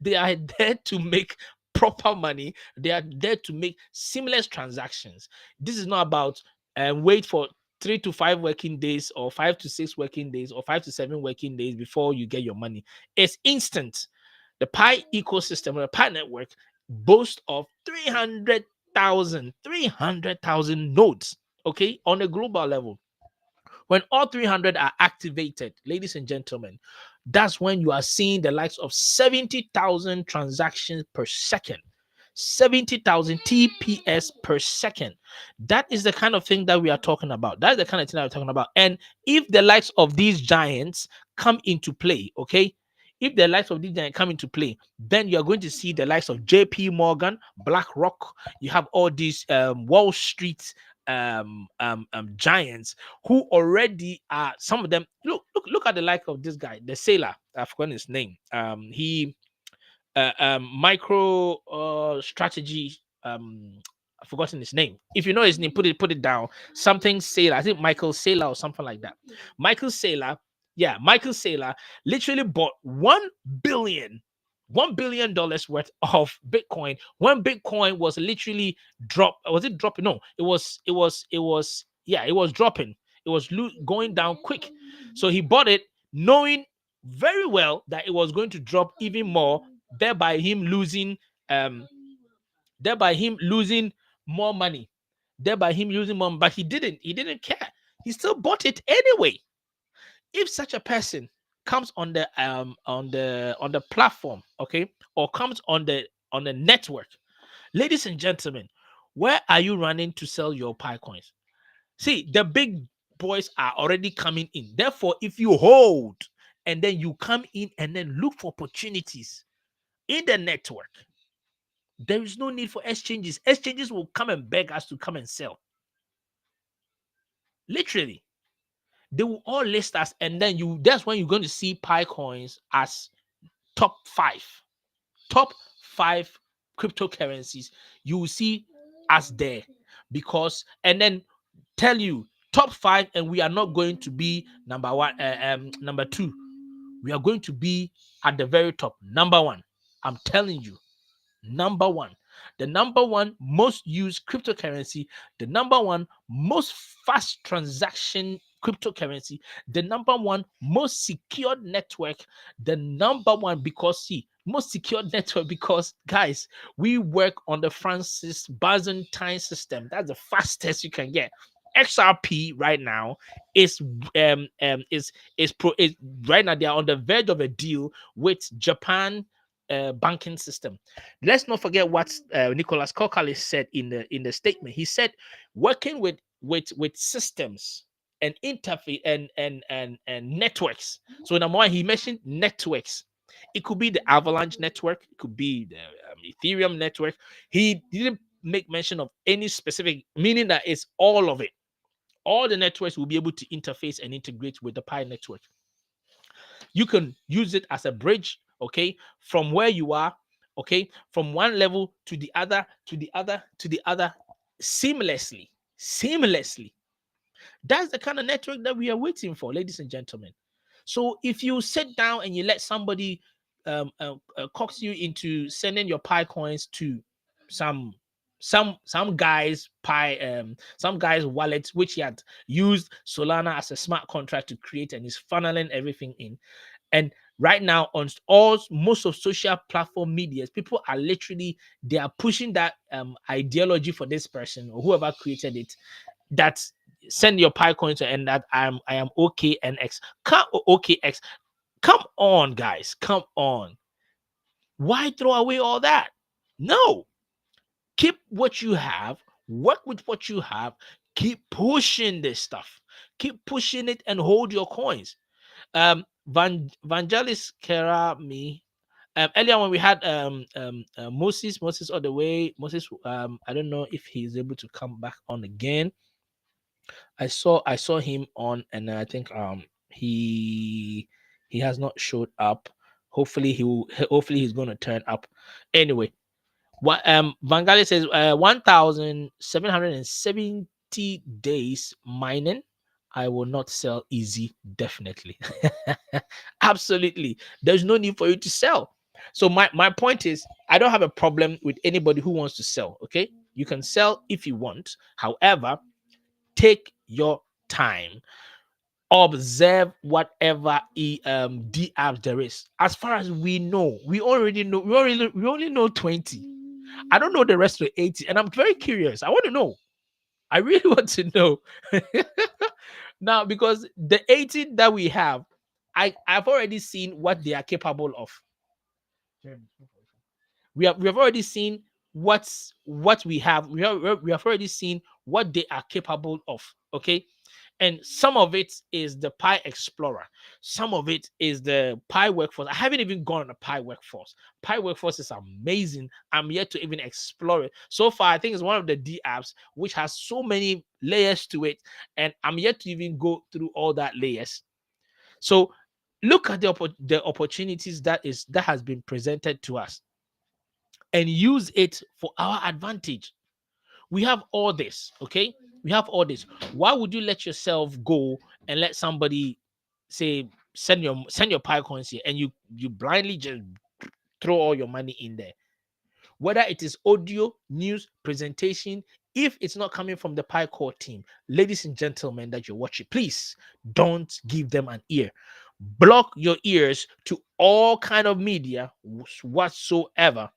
B: They are there to make proper money. They are there to make seamless transactions. This is not about wait for 3 to 5 working days, or 5 to 6 working days, or 5 to 7 working days before you get your money. It's instant. The Pi ecosystem, or the Pi network, boasts of 300,000 nodes, okay, on a global level. When all 300 are activated, ladies and gentlemen, that's when you are seeing the likes of 70,000 transactions per second. 70,000 TPS per second. That is the kind of thing that we are talking about. That's the kind of thing that we're talking about. And if the likes of these giants come into play, okay, if the likes of these giants come into play, then you're going to see the likes of JP Morgan, BlackRock. You have all these Wall Street giants who already are, some of them. Look at the like of this guy, the sailor. I've forgotten his name. He micro strategy. I've forgotten his name. If you know his name, put it down. Something Saylor. I think Michael Saylor or something like that. Michael Saylor. Yeah, Michael Saylor literally bought $1 billion worth of Bitcoin when Bitcoin was literally drop. Was it dropping? No, it was dropping. It was going down quick. So he bought it knowing very well that it was going to drop even more, thereby him losing um more money. Thereby him losing more, but he didn't care. He still bought it anyway. If such a person comes on the platform, okay, or comes on the network, ladies and gentlemen, where are you running to sell your Pi coins? See, the big boys are already coming in. Therefore, if you hold and then you come in and then look for opportunities in the network, there is no need for exchanges. Exchanges will come and beg us to come and sell. Literally, they will all list us, and then that's when you're going to see Pi coins as top five cryptocurrencies. You will see us there, because and then tell you top five, and we are not going to be number one, number two. We are going to be at the very top, number one. I'm telling you, number one. The number one most used cryptocurrency, the number one most fast transaction cryptocurrency, the number one most secured network, the number one, because see, most secured network, because guys, we work on the Francis Byzantine system. That's the fastest you can get. XRP right now is right now they are on the verge of a deal with Japan banking system. Let's not forget what Nicholas Kokali said in the statement. He said working with systems and interface and networks. So number one, he mentioned networks. It could be the Avalanche network, it could be the Ethereum network. He didn't make mention of any specific, meaning that it's all of it. All the networks will be able to interface and integrate with the Pi network. You can use it as a bridge, okay, from where you are, okay, from one level to the other, seamlessly. That's the kind of network that we are waiting for, ladies and gentlemen. So if you sit down and you let somebody coax you into sending your Pi coins to some guy's some guy's wallet, which he had used Solana as a smart contract to create, and is funneling everything in. And right now on most of social platform medias, people are literally, they are pushing that ideology for this person or whoever created it, that send your Pi coins and that I am OKNX. OKX. Come on, guys. Come on. Why throw away all that? No. Keep what you have. Work with what you have. Keep pushing this stuff. Keep pushing it and hold your coins. Vangelis Kera me. Earlier when we had Moses all the way. Moses, I don't know if he's able to come back on again. I saw him on, and I think he has not showed up. Hopefully he's going to turn up. Anyway, what Vangali says 1,770 days mining. I will not sell easy, definitely. Absolutely. There's no need for you to sell. So my point is, I don't have a problem with anybody who wants to sell. Okay, you can sell if you want. However, take your time, observe whatever D apps there is. As far as we know, we only know 20. I don't know the rest of the 80, and I'm very curious. I want to know. I really want to know. Now, because the 80 that we have, I've already seen what they are capable of. We have already seen what we have. We have already seen what they are capable of. Okay. And some of it is the Pi Explorer. Some of it is the Pi Workforce. I haven't even gone on the Pi Workforce. Pi Workforce is amazing. I'm yet to even explore it. So far, I think it's one of the D apps which has so many layers to it, and I'm yet to even go through all that layers. So Look at the opportunities that has been presented to us and use it for our advantage. We have all this, okay? We have all this. Why would you let yourself go and let somebody say send your Pi coins here and you blindly just throw all your money in there? Whether it is audio, news, presentation, if it's not coming from the Pi Core team, ladies and gentlemen that you're watching, please don't give them an ear. Block your ears to all kind of media whatsoever.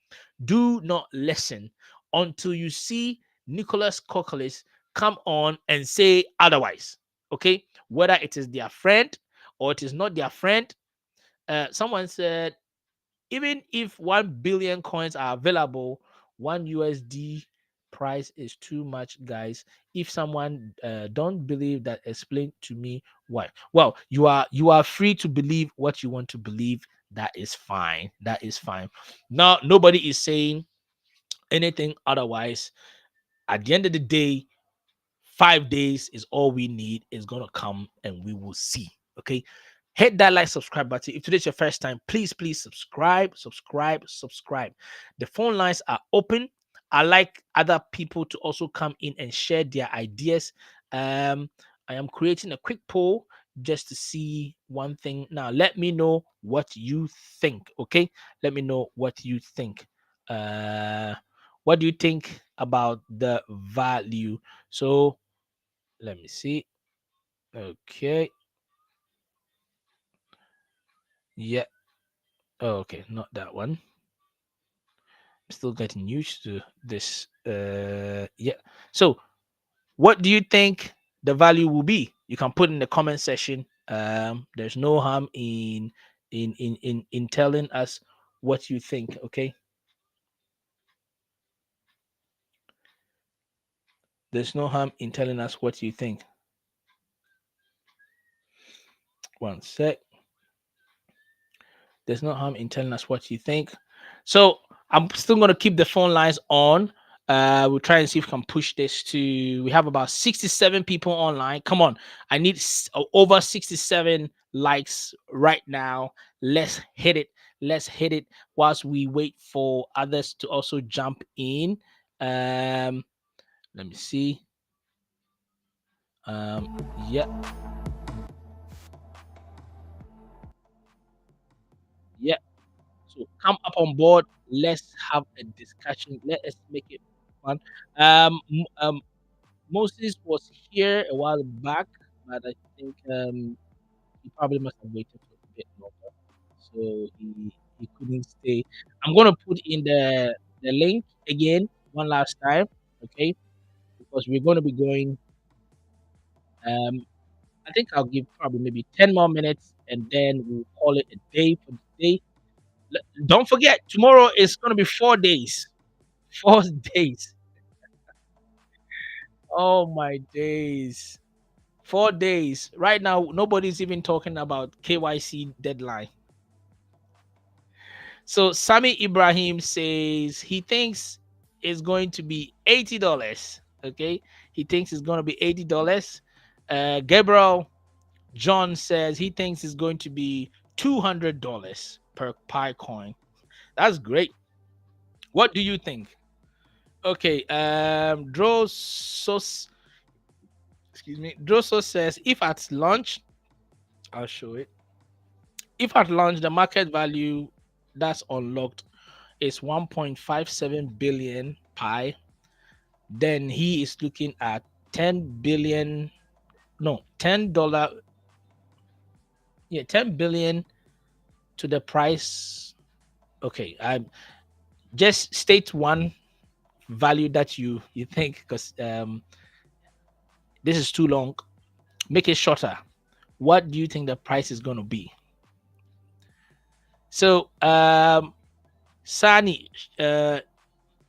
B: Do not listen until you see Nicholas Kokolis come on and say otherwise. Okay, whether it is their friend or it is not their friend. Someone said even if 1 billion coins are available, 1 USD price is too much, guys. If someone don't believe that, explain to me why. Well, you are free to believe what you want to believe. That is fine. That is fine. Now, nobody is saying anything otherwise. At the end of the day, 5 days is all we need. Is gonna come and we will see. Okay. Hit that like, subscribe button. If today's your first time, please subscribe. The phone lines are open. I like other people to also come in and share their ideas. I am creating a quick poll just to see one thing. Now, let me know what you think. Okay, let me know what you think. What do you think about the value? So let me see. Okay. Yeah. Oh, okay, not that one. Still getting used to this. Yeah. So, what do you think the value will be? You can put in the comment section. There's no harm in telling us what you think. Okay. There's no harm in telling us what you think. One sec. There's no harm in telling us what you think. So I'm still going to keep the phone lines on. We'll try and see if we can push this to. We have about 67 people online. Come on, I need over 67 likes right now. Let's hit it. Let's hit it whilst we wait for others to also jump in. Let me see. Yeah, yeah. So come up on board. Let's have a discussion. Let us make it fun. Moses was here a while back, but I think he probably must have waited for a bit longer, so he couldn't stay. I'm gonna put in the link again one last time, okay? Because we're gonna be going. Um, I think I'll give probably maybe 10 more minutes, and then we'll call it a day for the day. Don't forget, tomorrow is gonna be 4 days. 4 days. Oh my days. 4 days. Right now, nobody's even talking about KYC deadline. So Sami Ibrahim says he thinks it's going to be $80. Okay. He thinks it's going to be $80. Gabriel John says he thinks it's going to be $200 per Pi coin. That's great. What do you think? Okay. Drosos, excuse me. Drosos says if at launch, I'll show it. If at launch the market value that's unlocked is 1.57 billion Pi, then he is looking at 10 billion, no, $10, yeah, 10 billion to the price. Okay, I just state one value that you think, because this is too long. Make it shorter. What do you think the price is going to be? So Sani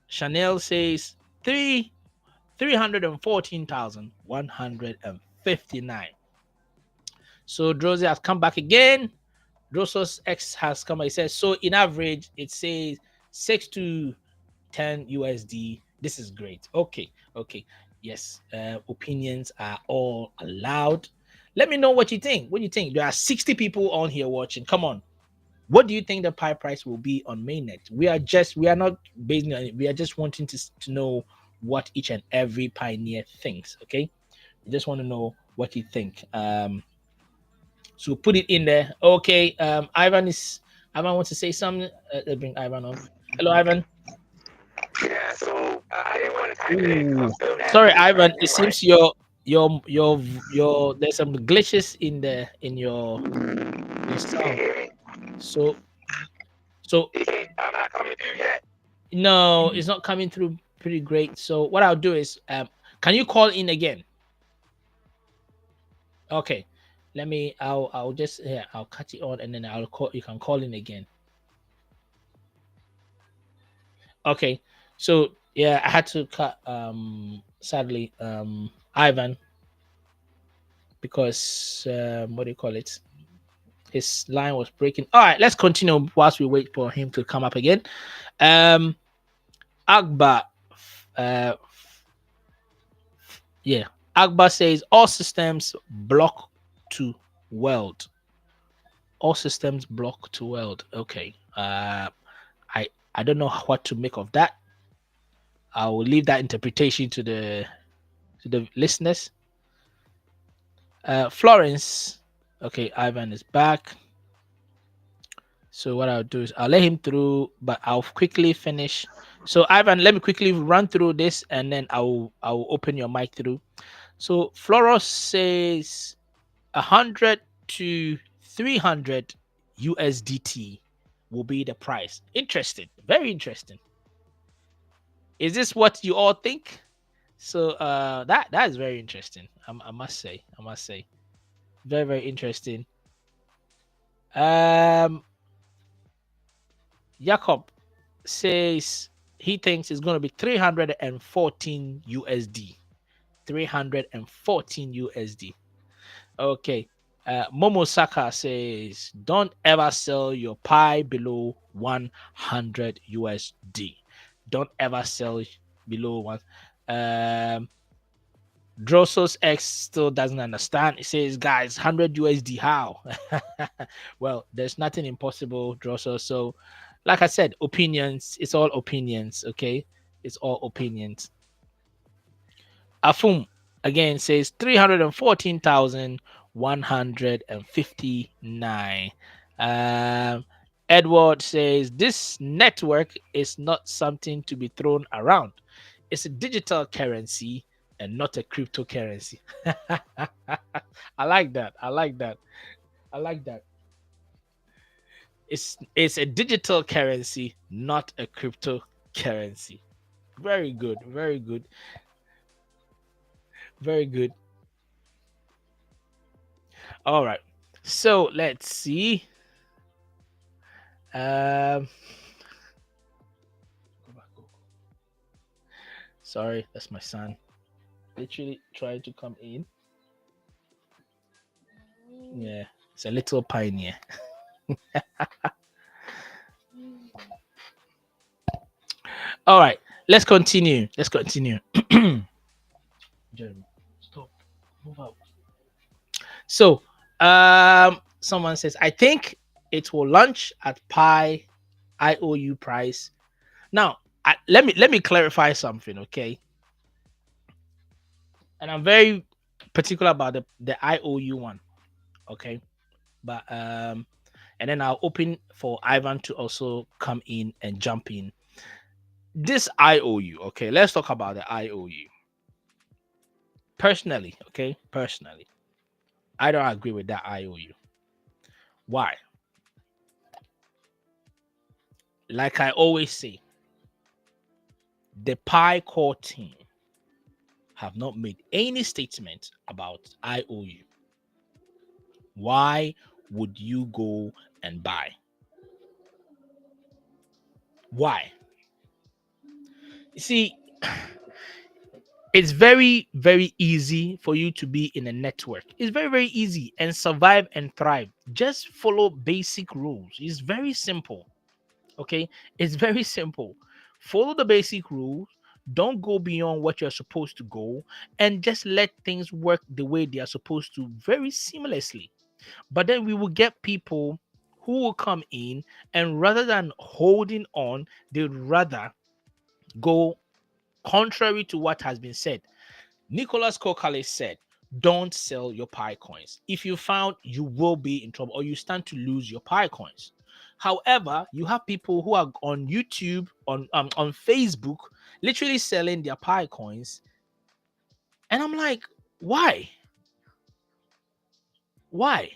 B: Chanel says 314,159. So Drozy has come back again. Drosos X has come. It says so. In average, it says 6 to 10 USD. This is great. Okay. Yes. Opinions are all allowed. Let me know what you think. What do you think? There are 60 people on here watching. Come on. What do you think the Pi price will be on mainnet? We are not basing on it. We are just wanting to know what each and every pioneer thinks. Okay. We just want to know what you think. So put it in there. Okay. Ivan wants to say something. Let's bring Ivan on. Hello, Ivan.
E: Yeah, so I didn't want to type it in because I'm
B: Ooh.
E: still
B: Sorry,
E: navigating
B: Ivan.
E: right
B: It
E: now, right?
B: seems your there's some glitches in your
E: You can't
B: sound.
E: hear me?
B: So so
E: I'm not coming through yet.
B: no, it's not coming through pretty great. So what I'll do is can you call in again? Okay. I'll just I'll cut it on and then I'll call you can call in again. Okay. So yeah, I had to cut sadly Ivan because what do you call it? His line was breaking. All right, let's continue whilst we wait for him to come up again. Um Agba uh yeah. Agba says all systems block to weld. All systems block to weld. Okay. I don't know what to make of that. I will leave that interpretation to the listeners. Florence. Okay, Ivan is back. So what I'll do is I'll let him through, but I'll quickly finish. So Ivan, let me quickly run through this and then I'll open your mic through. So Floros says 100 to 300 USDT will be the price. Interesting. Very interesting. Is this what you all think? So that is very interesting. I must say. I must say. Very, very interesting. Jacob says he thinks it's going to be 314 USD. 314 USD. Okay. Momo Saka says, don't ever sell your Pi below 100 USD. Don't ever sell below one. Drossos X still doesn't understand. It says, guys, 100 USD, how? Well, there's nothing impossible, Drossos. So, like I said, opinions, it's all opinions, okay? It's all opinions. Afum again says 314,159. Edward says this network is not something to be thrown around. It's a digital currency and not a cryptocurrency. I like that. I like that. I like that. It's a digital currency, not a cryptocurrency. Very good. Very good. Very good. All right. So let's see. Go back, go. Sorry, that's my son. Literally trying to come in. Yeah, it's a little pioneer. All right, let's continue. Let's continue. Jeremy, stop. Move out. So, someone says, I think it will launch at Pi IOU price. Now, let me clarify something, okay? And I'm very particular about the IOU one, okay? But and then I'll open for Ivan to also come in and jump in. This IOU, okay? Let's talk about the IOU. Personally, okay? Personally, I don't agree with that IOU. Why? Like I always say, the Pi core team have not made any statement about IOU. Why would you go and buy? Why? You see, it's very, very easy for you to be in a network. It's very, very easy and survive and thrive. Just follow basic rules. It's very simple. Okay, it's very simple. Follow the basic rules. Don't go beyond what you're supposed to go, and just let things work the way they are supposed to very seamlessly. But then we will get people who will come in, and rather than holding on, they'd rather go contrary to what has been said. Nicholas Kokale said, don't sell your Pi coins. If you found, you will be in trouble or you stand to lose your Pi coins. However, you have people who are on YouTube, on Facebook, literally selling their Pi coins. And I'm like, why? Why?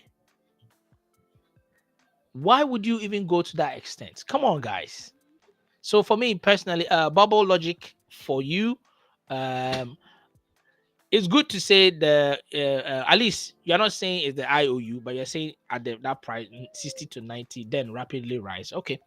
B: Why would you even go to that extent? Come on, guys. So for me personally, bubble logic for you, um, it's good to say the at least you're not saying it's the IOU, but you're saying at that price 60 to 90, then rapidly rise. Okay,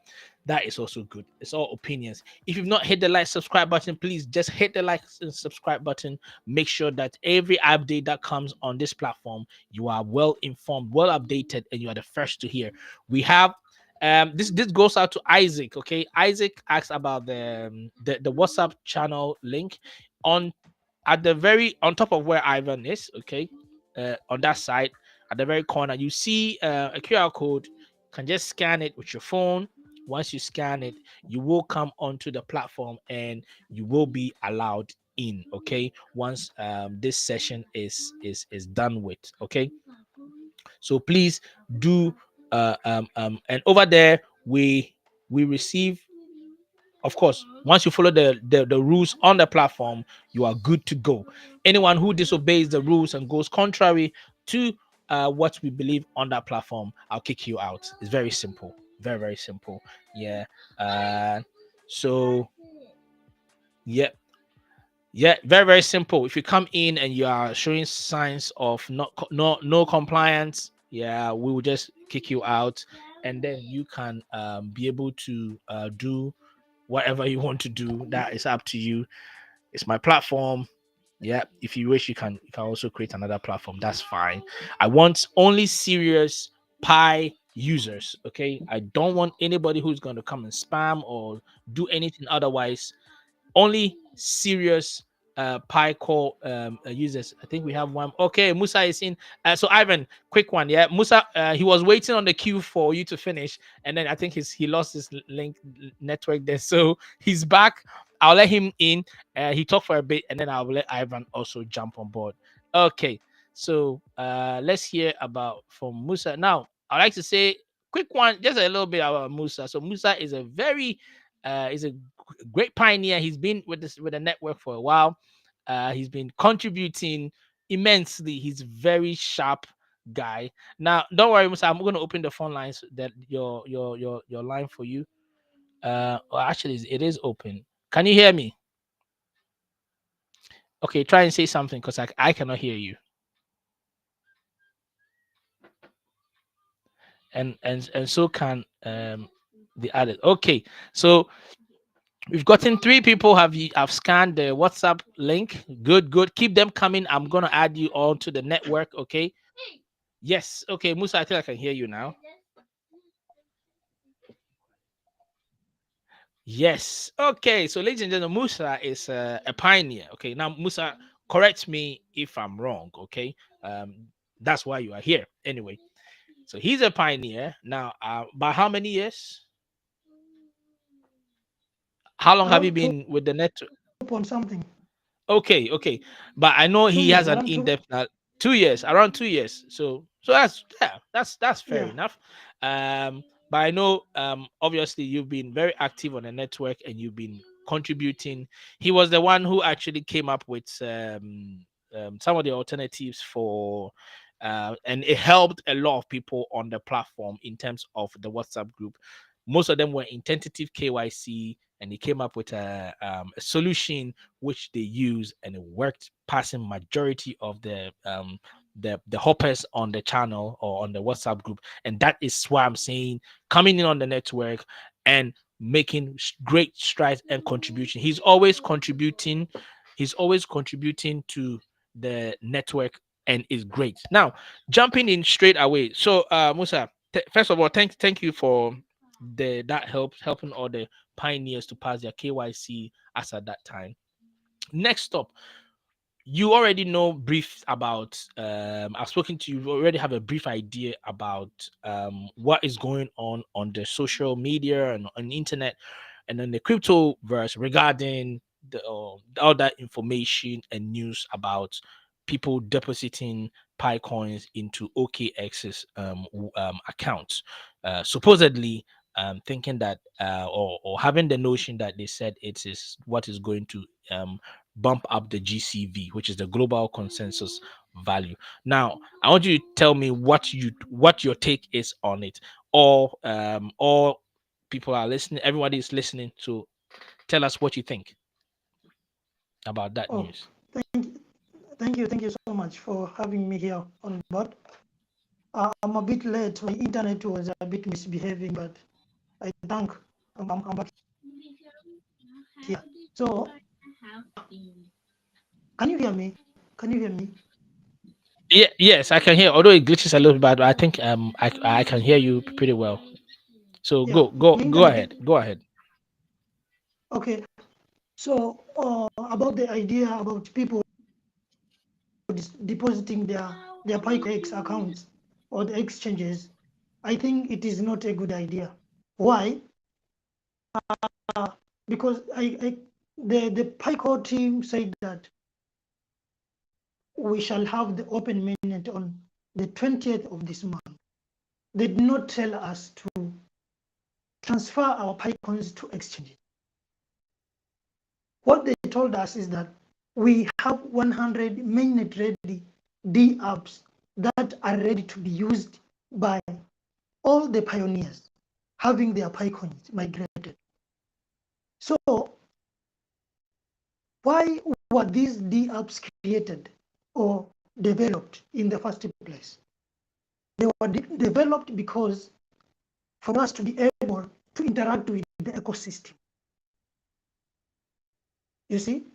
B: that is also good. It's all opinions. If you've not hit the like subscribe button, please just hit the like and subscribe button. Make sure that every update that comes on this platform, you are well informed, well updated, and you are the first to hear. We have this goes out to Isaac. Okay, Isaac asked about the WhatsApp channel link on at the very on top of where Ivan is, okay, on that side, at the very corner, you see a QR code. You can just scan it with your phone. Once you scan it, you will come onto the platform and you will be allowed in. Okay, once this session is done with. Okay, so please do and over there we receive, of course, once you follow the rules on the platform, you are good to go. Anyone who disobeys the rules and goes contrary to what we believe on that platform, I'll kick you out. It's very simple. Very, very simple. Yeah. So, yeah. Yeah, very, very simple. If you come in and you are showing signs of no compliance, yeah, we will just kick you out, and then you can be able to do whatever you want to do. That is up to you. It's my platform. Yeah, if you wish, you can also create another platform. That's fine. I want only serious Pi users. Okay, I don't want anybody who's going to come and spam or do anything otherwise. Only serious Pi core users. I think we have one. Okay, Musa is in. So Ivan, quick one. Yeah, Musa, he was waiting on the queue for you to finish, and then I think he lost his link network there. So he's back. I'll let him in. He talked for a bit, and then I'll let Ivan also jump on board. Okay, so let's hear about from Musa now. I like to say quick one, just a little bit about Musa. So Musa is a very is a great pioneer. He's been with the network for a while. He's been contributing immensely. He's a very sharp guy. Now, don't worry, Musa. I'm going to open the phone lines that your line for you. Well, actually, it is open. Can you hear me? Okay, try and say something because I cannot hear you. And so can the others. Okay, so we've gotten 3 people have scanned the WhatsApp link. Good, good. Keep them coming. I'm gonna add you all to the network. Okay. Yes. Okay, Musa. I think I can hear you now. Yes. Okay. So, ladies and gentlemen, Musa is a pioneer. Okay. Now, Musa, correct me if I'm wrong. Okay. That's why you are here. Anyway. So he's a pioneer now. By how many years? How long have you
F: Around two
B: been with the network?
F: point something.
B: Okay, okay, but I know
F: Two
B: he
F: years,
B: has an
F: around two.
B: in-depth 2 years, around 2 years. So that's yeah, that's fair
F: Yeah.
B: enough. But I know obviously you've been very active on the network and you've been contributing. He was the one who actually came up with some of the alternatives for and it helped a lot of people on the platform in terms of the WhatsApp group. Most of them were in tentative KYC, and he came up with a solution which they use, and it worked, passing majority of the hoppers on the channel or on the WhatsApp group. And that is why I'm saying coming in on the network and making great strides and contribution. He's always contributing to the network and is great. Now, jumping in straight away. So Musa, first of all, thank you for that helping all the pioneers to pass their KYC as at that time. Next up, you already know brief about I've spoken to you, you already have a brief idea about what is going on the social media and on the internet and on the crypto verse regarding all that information and news about people depositing Pi coins into OKX's accounts, supposedly thinking that or having the notion that they said it is what is going to bump up the GCV, which is the global consensus value. Now, I want you to tell me what your take is on it. All people are listening, everybody is listening. So tell us what you think about that
F: Oh,
B: news.
F: thank you so much for having me here on board. I'm a bit late. My internet was a bit misbehaving, but I thank I'm back here. So, can you hear me? Can you hear me?
B: Yeah, yes, I can hear. Although it glitches a little bit, but I think I can hear you pretty well. So
F: Yeah, my
B: go
F: internet.
B: ahead. Go ahead.
F: Okay. So, about the idea about people depositing their PyCox accounts or the exchanges, I think it is not a good idea. Why? Because the PyCo team said that we shall have the open mainnet on the 20th of this month. They did not tell us to transfer our PyCoins to exchanges. What they told us is that we have 100 mainnet ready D apps that are ready to be used by all the pioneers having their PyCoins migrated. So why were these D apps created or developed in the first place? They were developed because for us to be able to interact with the ecosystem. You see?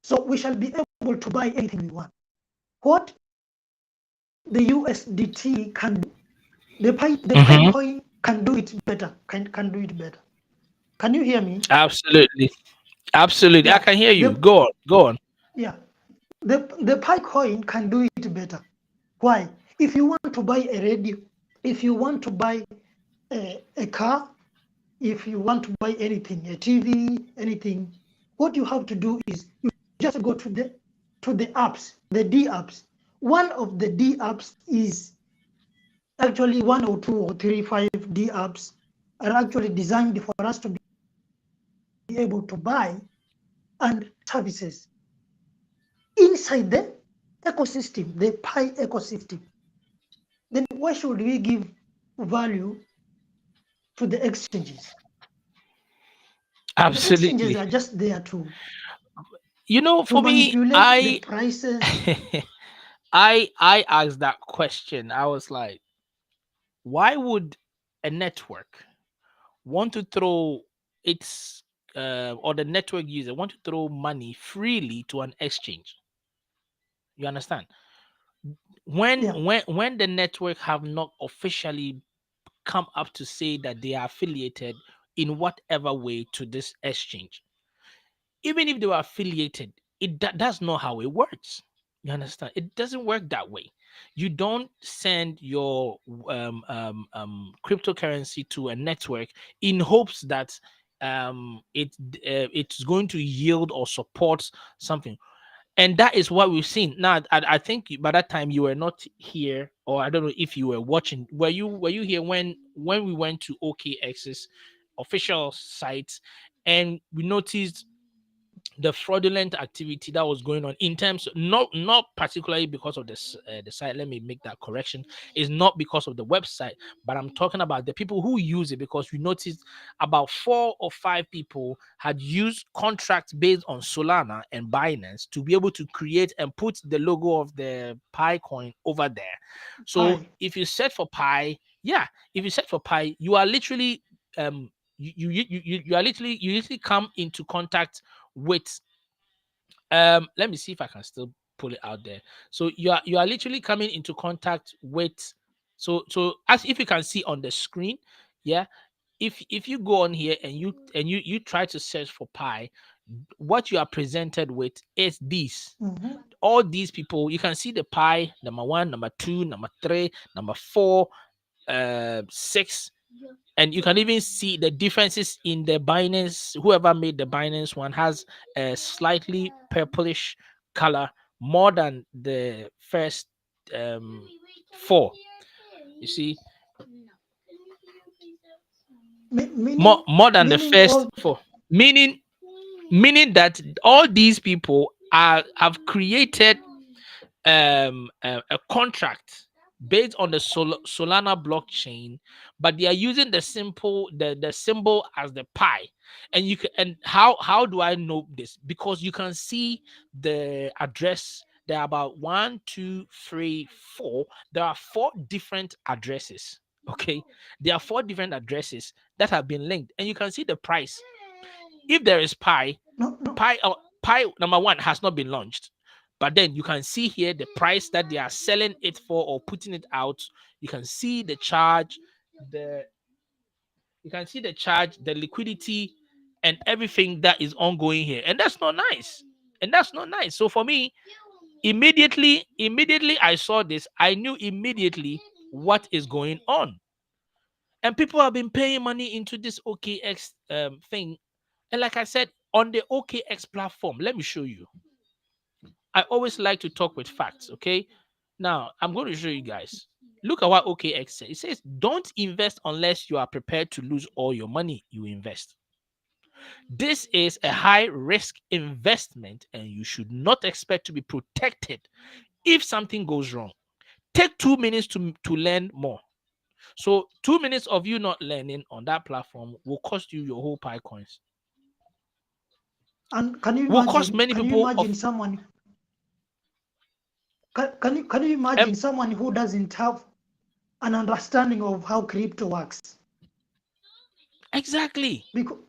F: So we shall be able to buy anything we want. What the USDT can do, the
B: Mhm.
F: Picoin can do it better. Can do it better. Can you hear me?
B: Absolutely. Absolutely. I
F: Yeah.
B: can hear you.
F: The
B: Go on. Go on.
F: yeah. The Picoin can do it better. Why? If you want to buy a radio, if you want to buy a car, if you want to buy anything, a TV, anything, what you have to do is you just go to the apps, the D apps. One of the D apps is actually 1 or 2 or 3 5 D apps are actually designed for us to be able to buy and services inside the ecosystem, the Pi ecosystem. Then why should we give value to the exchanges? The exchanges
B: Absolutely.
F: are just there to
B: For me,
F: manipulate the prices.
B: I asked that question. I was like, why would a network want to throw its or the network user want to throw money freely to an exchange? You understand? When
F: Yeah,
B: when the network have not officially come up to say that they are affiliated in whatever way to this exchange, even if they were affiliated, that's not how it works. You understand? It doesn't work that way. You don't send your cryptocurrency to a network in hopes that it's going to yield or support something. And that is what we've seen now. I think by that time you were not here, or I don't know if you were watching. Were you here when we went to OKX's official site and we noticed the fraudulent activity that was going on in terms, not particularly because of this the site. Let me make that correction. Is not because of the website, but I'm talking about the people who use it, because we noticed about 4 or 5 people had used contracts based on Solana and Binance to be able to create and put the logo of the Pi coin over there. So
F: Pi.
B: if you set for Pi, yeah, if you set for Pi, you are literally you are literally, you literally come into contact with let me see if I can still pull it out there. So you are literally coming into contact with, so as if you can see on the screen, yeah. If you go on here and you try to search for Pi, what you are presented with is these.
F: Mhm.
B: All these people, you can see the pie, number 1, number 2, number 3, number 4, 6, and you can even see the differences in the Binance. Whoever made the Binance one has a slightly purplish color more than the first 4. You see, more
F: Meaning,
B: than the
F: meaning
B: first
F: all
B: 4, meaning that all these people have created a contract based on the Solana blockchain, but they are using the symbol as the pi. And you can, and how do I know this? Because you can see the address. There are about 1, 2, 3, 4. There are 4 different addresses. Okay, there are 4 different addresses that have been linked, and you can see the price. If there is pi,
F: no no
B: Pi number 1 has not been launched, but then you can see here the price that they are selling it for or putting it out. You can see the charge, the you can see the charge, the liquidity, and everything that is ongoing here, and that's not nice. And that's not nice. So for me, immediately I saw this, I knew immediately what is going on. And people have been paying money into this OKX thing. And like I said, on the OKX platform, let me show you. I always like to talk with facts, okay? Now, I'm going to show you guys. Look at what OKX says. It says, don't invest unless you are prepared to lose all your money you invest. This is a high risk investment, and you should not expect to be protected if something goes wrong. Take 2 minutes to learn more. So 2 minutes of you not learning on that platform will cost you your whole Pi coins.
F: and
B: Will cost many
F: can you
B: people of
F: imagine someone can you
B: um,
F: imagine someone who doesn't have an understanding of how crypto works?
B: exactly.
F: because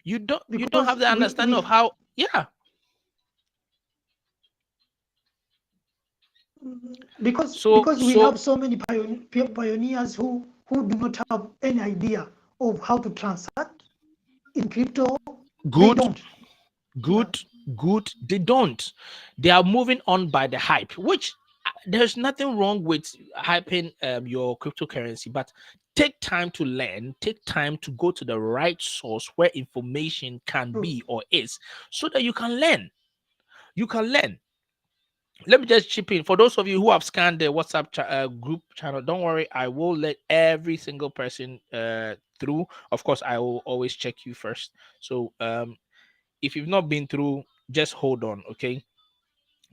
B: You don't
F: because
B: have the understanding of how, yeah.
F: because we
B: So
F: have so many pioneers who do not have any idea of how to transact in crypto. They
B: good,
F: don't. Yeah.
B: good, good. They don't. They are moving on by the hype, which there's nothing wrong with hyping your cryptocurrency, but take time to learn, take time to go to the right source where information can
F: True.
B: be or is, so that you can learn. You can learn. Let me just chip in for those of you who have scanned the WhatsApp group channel. Don't worry, I will let every single person through. Of course, I will always check you first. So if you've not been through, just hold on, okay?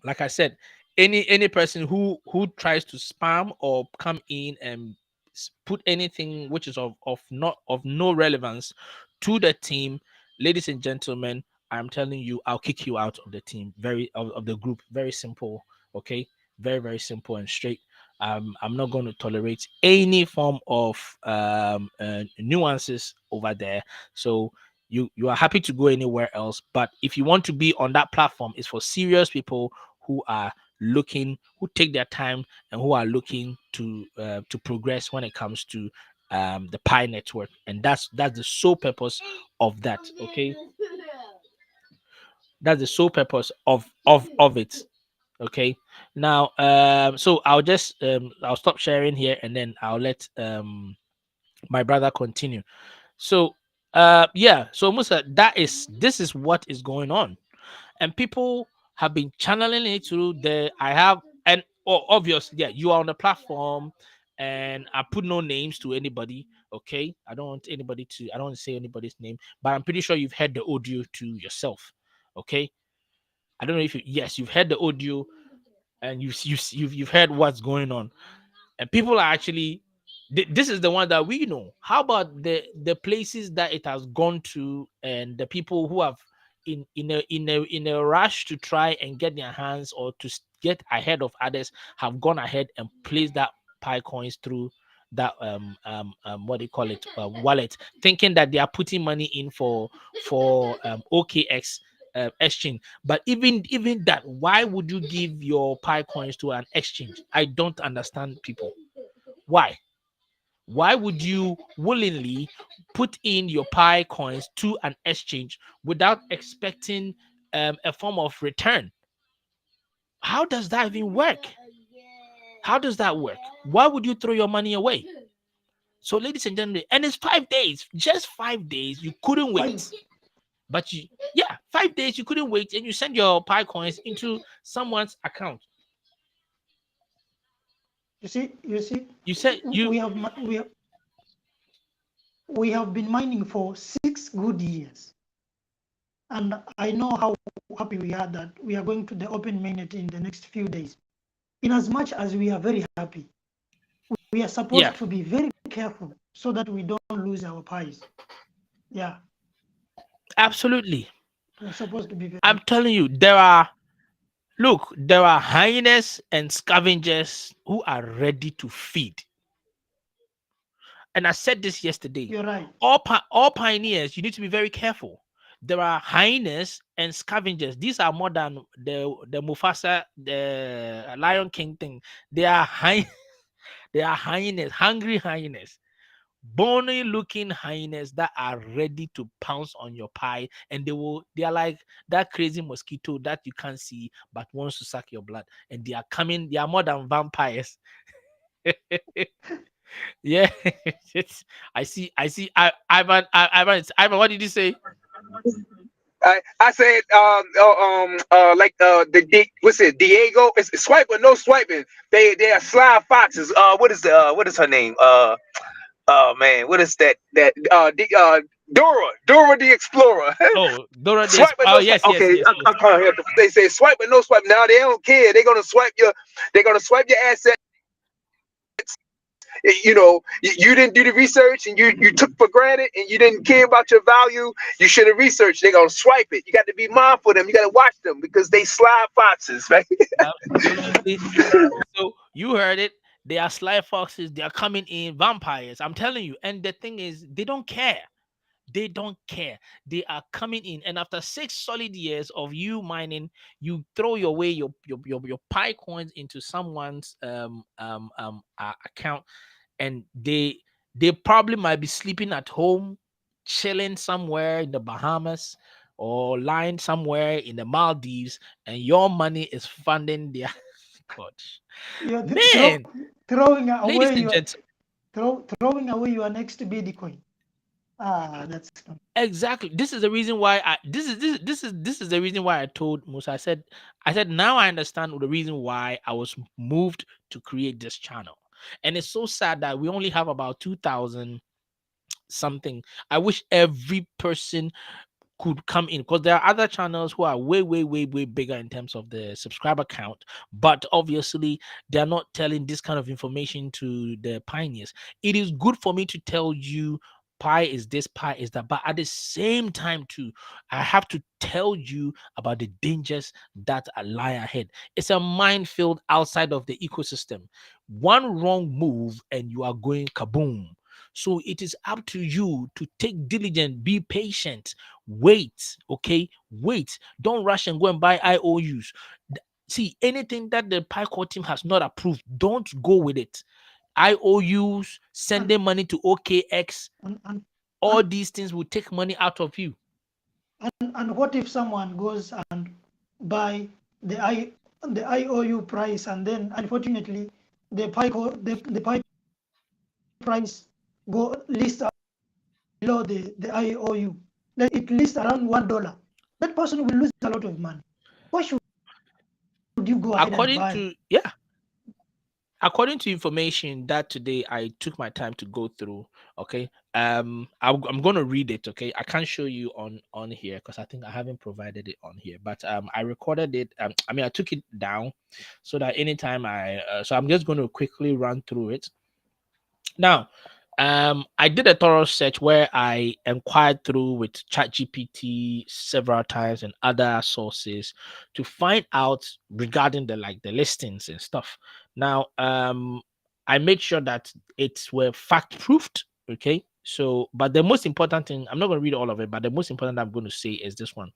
B: Like I said, any person who tries to spam or come in and put anything which is of not of no relevance to the team, ladies and gentlemen, I'm telling you, I'll kick you out of the team, of the group. Very simple, okay? Very simple and straight. I'm not going to tolerate any form of nuances over there. So you are happy to go anywhere else, but if you want to be on that platform, it's for serious people who are looking, who take their time, and who are looking to progress when it comes to the Pi network. And that's the sole purpose of that, okay? That's the sole purpose of it, okay? Now so I'll stop sharing here, and then I'll let my brother continue. So yeah, so Musa, this is what is going on, and people have been channeling it through the I have, and obviously, yeah, you are on the platform, and I put no names to anybody, okay? I don't want I don't want to say anybody's name, but I'm pretty sure you've heard the audio to yourself, okay? I don't know if yes, you've heard the audio, and you've heard what's going on, and people are actually this is the one that we know. How about the places that it has gone to, and the people who have in a rush to try and get their hands or to get ahead of others, have gone ahead and placed that Pi coins through that what do you call it, wallet, thinking that they are putting money in for OKX exchange. But even that, why would you give your Pi coins to an exchange? I don't understand people. Why? Why would you willingly put in your Pi coins to an exchange without expecting a form of return? How does that even work? How does that work? Why would you throw your money away? So, ladies and gentlemen, and it's 5 days, just 5 days. You couldn't wait,
F: Five.
B: but yeah, 5 days you couldn't wait, and you send your Pi coins into someone's account.
F: You see,
B: You said
F: we have been mining for 6 good years, and I know how happy we are that we are going to the open mainnet in the next few days. In as much as we are very happy, we are supposed to be very careful so that we don't lose our pies. Yeah,
B: absolutely.
F: we're supposed to be very.
B: I'm telling you, there are hyenas and scavengers who are ready to feed. And I said this yesterday.
F: You're right.
B: All pioneers, you need to be very careful. There are hyenas and scavengers. These are more than the Mufasa, the Lion King thing. They are they are hyenas, hungry hyenas, bony looking hyenas that are ready to pounce on your pie, and they are like that crazy mosquito that you can't see but wants to suck your blood, and they are coming. They are more than vampires. Yeah. I see. Ivan, what did you say?
D: I said like what's it, Diego? It's swipe or no swiping. They are sly foxes. What is her name? Oh man, what is Dora the Explorer.
B: Oh, Dora the
D: Swipe but no swipe.
B: yes, yes,
D: Okay,
B: yes,
D: I
B: yes.
D: can't hear. They say swipe but no swipe. Now they don't care. They're gonna swipe your asset. You didn't do the research, and you took for granted, and you didn't care about your value. You should have researched. They're gonna swipe it. You got to be mindful of them. You got to watch them because they sly foxes, right?
B: Absolutely. So you heard it. They are sly foxes. They are coming in vampires. I'm telling you. And the thing is, they don't care. They don't care. They are coming in, and after 6 solid years of you mining, you throw your Pi coins into someone's account, and they probably might be sleeping at home, chilling somewhere in the Bahamas or lying somewhere in the Maldives, and your money is funding their God.
F: You're
B: Man,
F: throwing
B: ladies
F: away
B: and gentlemen,
F: throwing away your next Bitcoin. That's
B: exactly. This is the reason why this is the reason why I told Musa. I said now I understand the reason why I was moved to create this channel. And it's so sad that we only have about 2,000 something. I wish every person could come in, because there are other channels who are way, way, way, way bigger in terms of the subscriber count, but obviously they're not telling this kind of information to the pioneers. It is good for me to tell you Pi is this, Pi is that, but at the same time too, I have to tell you about the dangers that lie ahead. It's a minefield outside of the ecosystem. One wrong move and you are going kaboom. So it is up to you to take diligence, be patient, wait, okay? Wait. Don't rush and go and buy IOUs. See, anything that the PICO team has not approved, don't go with it. IOUs, sending money to OKX, all these things will take money out of you.
F: And what if someone goes and buy the IOU price, and then unfortunately the Pi price go list below the IOU? Like it lists around $1. That person will lose a lot of money. Why should you go ahead and buy?
B: According to information that today I took my time to go through, okay, I'm going to read it, okay. I can't show you on here because I think I haven't provided it on here, but I recorded it. I took it down so that anytime so I'm just going to quickly run through it now. I did a thorough search where I inquired through with ChatGPT several times and other sources to find out regarding the listings and stuff. Now, I made sure that it's were fact proofed. Okay. So, but the most important thing, I'm not going to read all of it, but the most important I'm going to say is this one.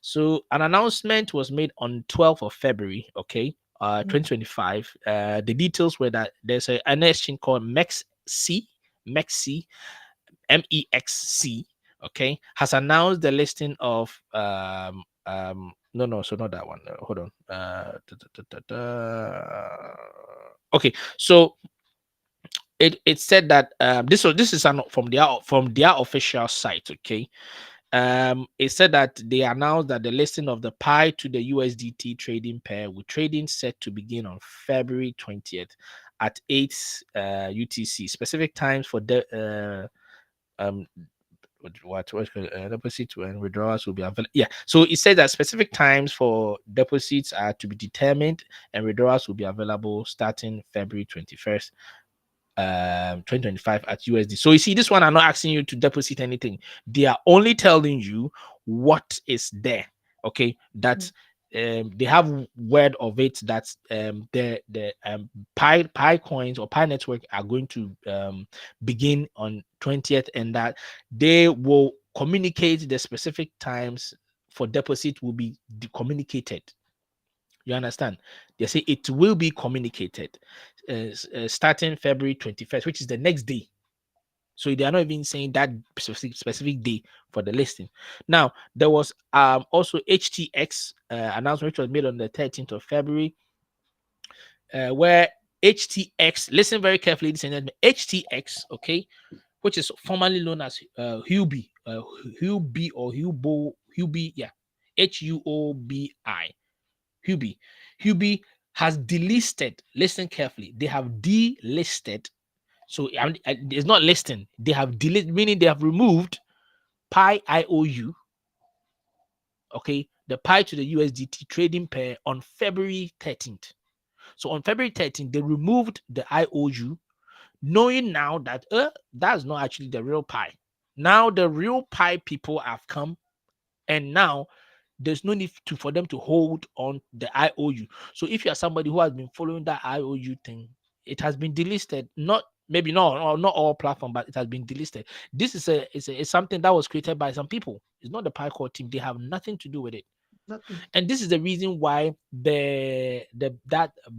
B: So, an announcement was made on 12th of February. Okay. 2025. The details were that there's an exchange called MEXC, MEXC, MEXC, okay, has announced the listing of so not that one. Hold on. Okay, so it said that this is from their official site, okay. It said that they announced that the listing of the Pi to the USDT trading pair with trading set to begin on February 20th at 8 UTC. Specific times for the deposits and withdrawals will be available. Yeah, so it said that specific times for deposits are to be determined and withdrawals will be available starting February 21st 2025 at USD. So you see, this one I'm not asking you to deposit anything. They are only telling you what is there. Okay, that they have word of it that the Pi coins or Pi network are going to begin on 20th, and that they will communicate the specific times for deposit will be communicated. You understand? They say it will be communicated starting February 21st, which is the next day. So they are not even saying that specific day for the listing. Now, there was also HTX announcement, which was made on the 13th of February, where HTX, listen very carefully, ladies and gentlemen, HTX, okay, which is formerly known as Huobi, Huobi or Huobi, yeah, Huobi. Huobi has delisted. Listen carefully. They have delisted. So it's not listing. They have delisted, meaning they have removed Pi IOU. Okay, the Pi to the USDT trading pair on February 13th. So on February 13th, they removed the IOU, knowing now that that's not actually the real Pi. Now the real Pi people have come, and now there's no need for them to hold on the IOU. So if you are somebody who has been following that IOU thing, it has been delisted. Not all platform, but it has been delisted. This is it's something that was created by some people. It's not the Pi core team. They have nothing to do with it.
F: Nothing.
B: And this is the reason why that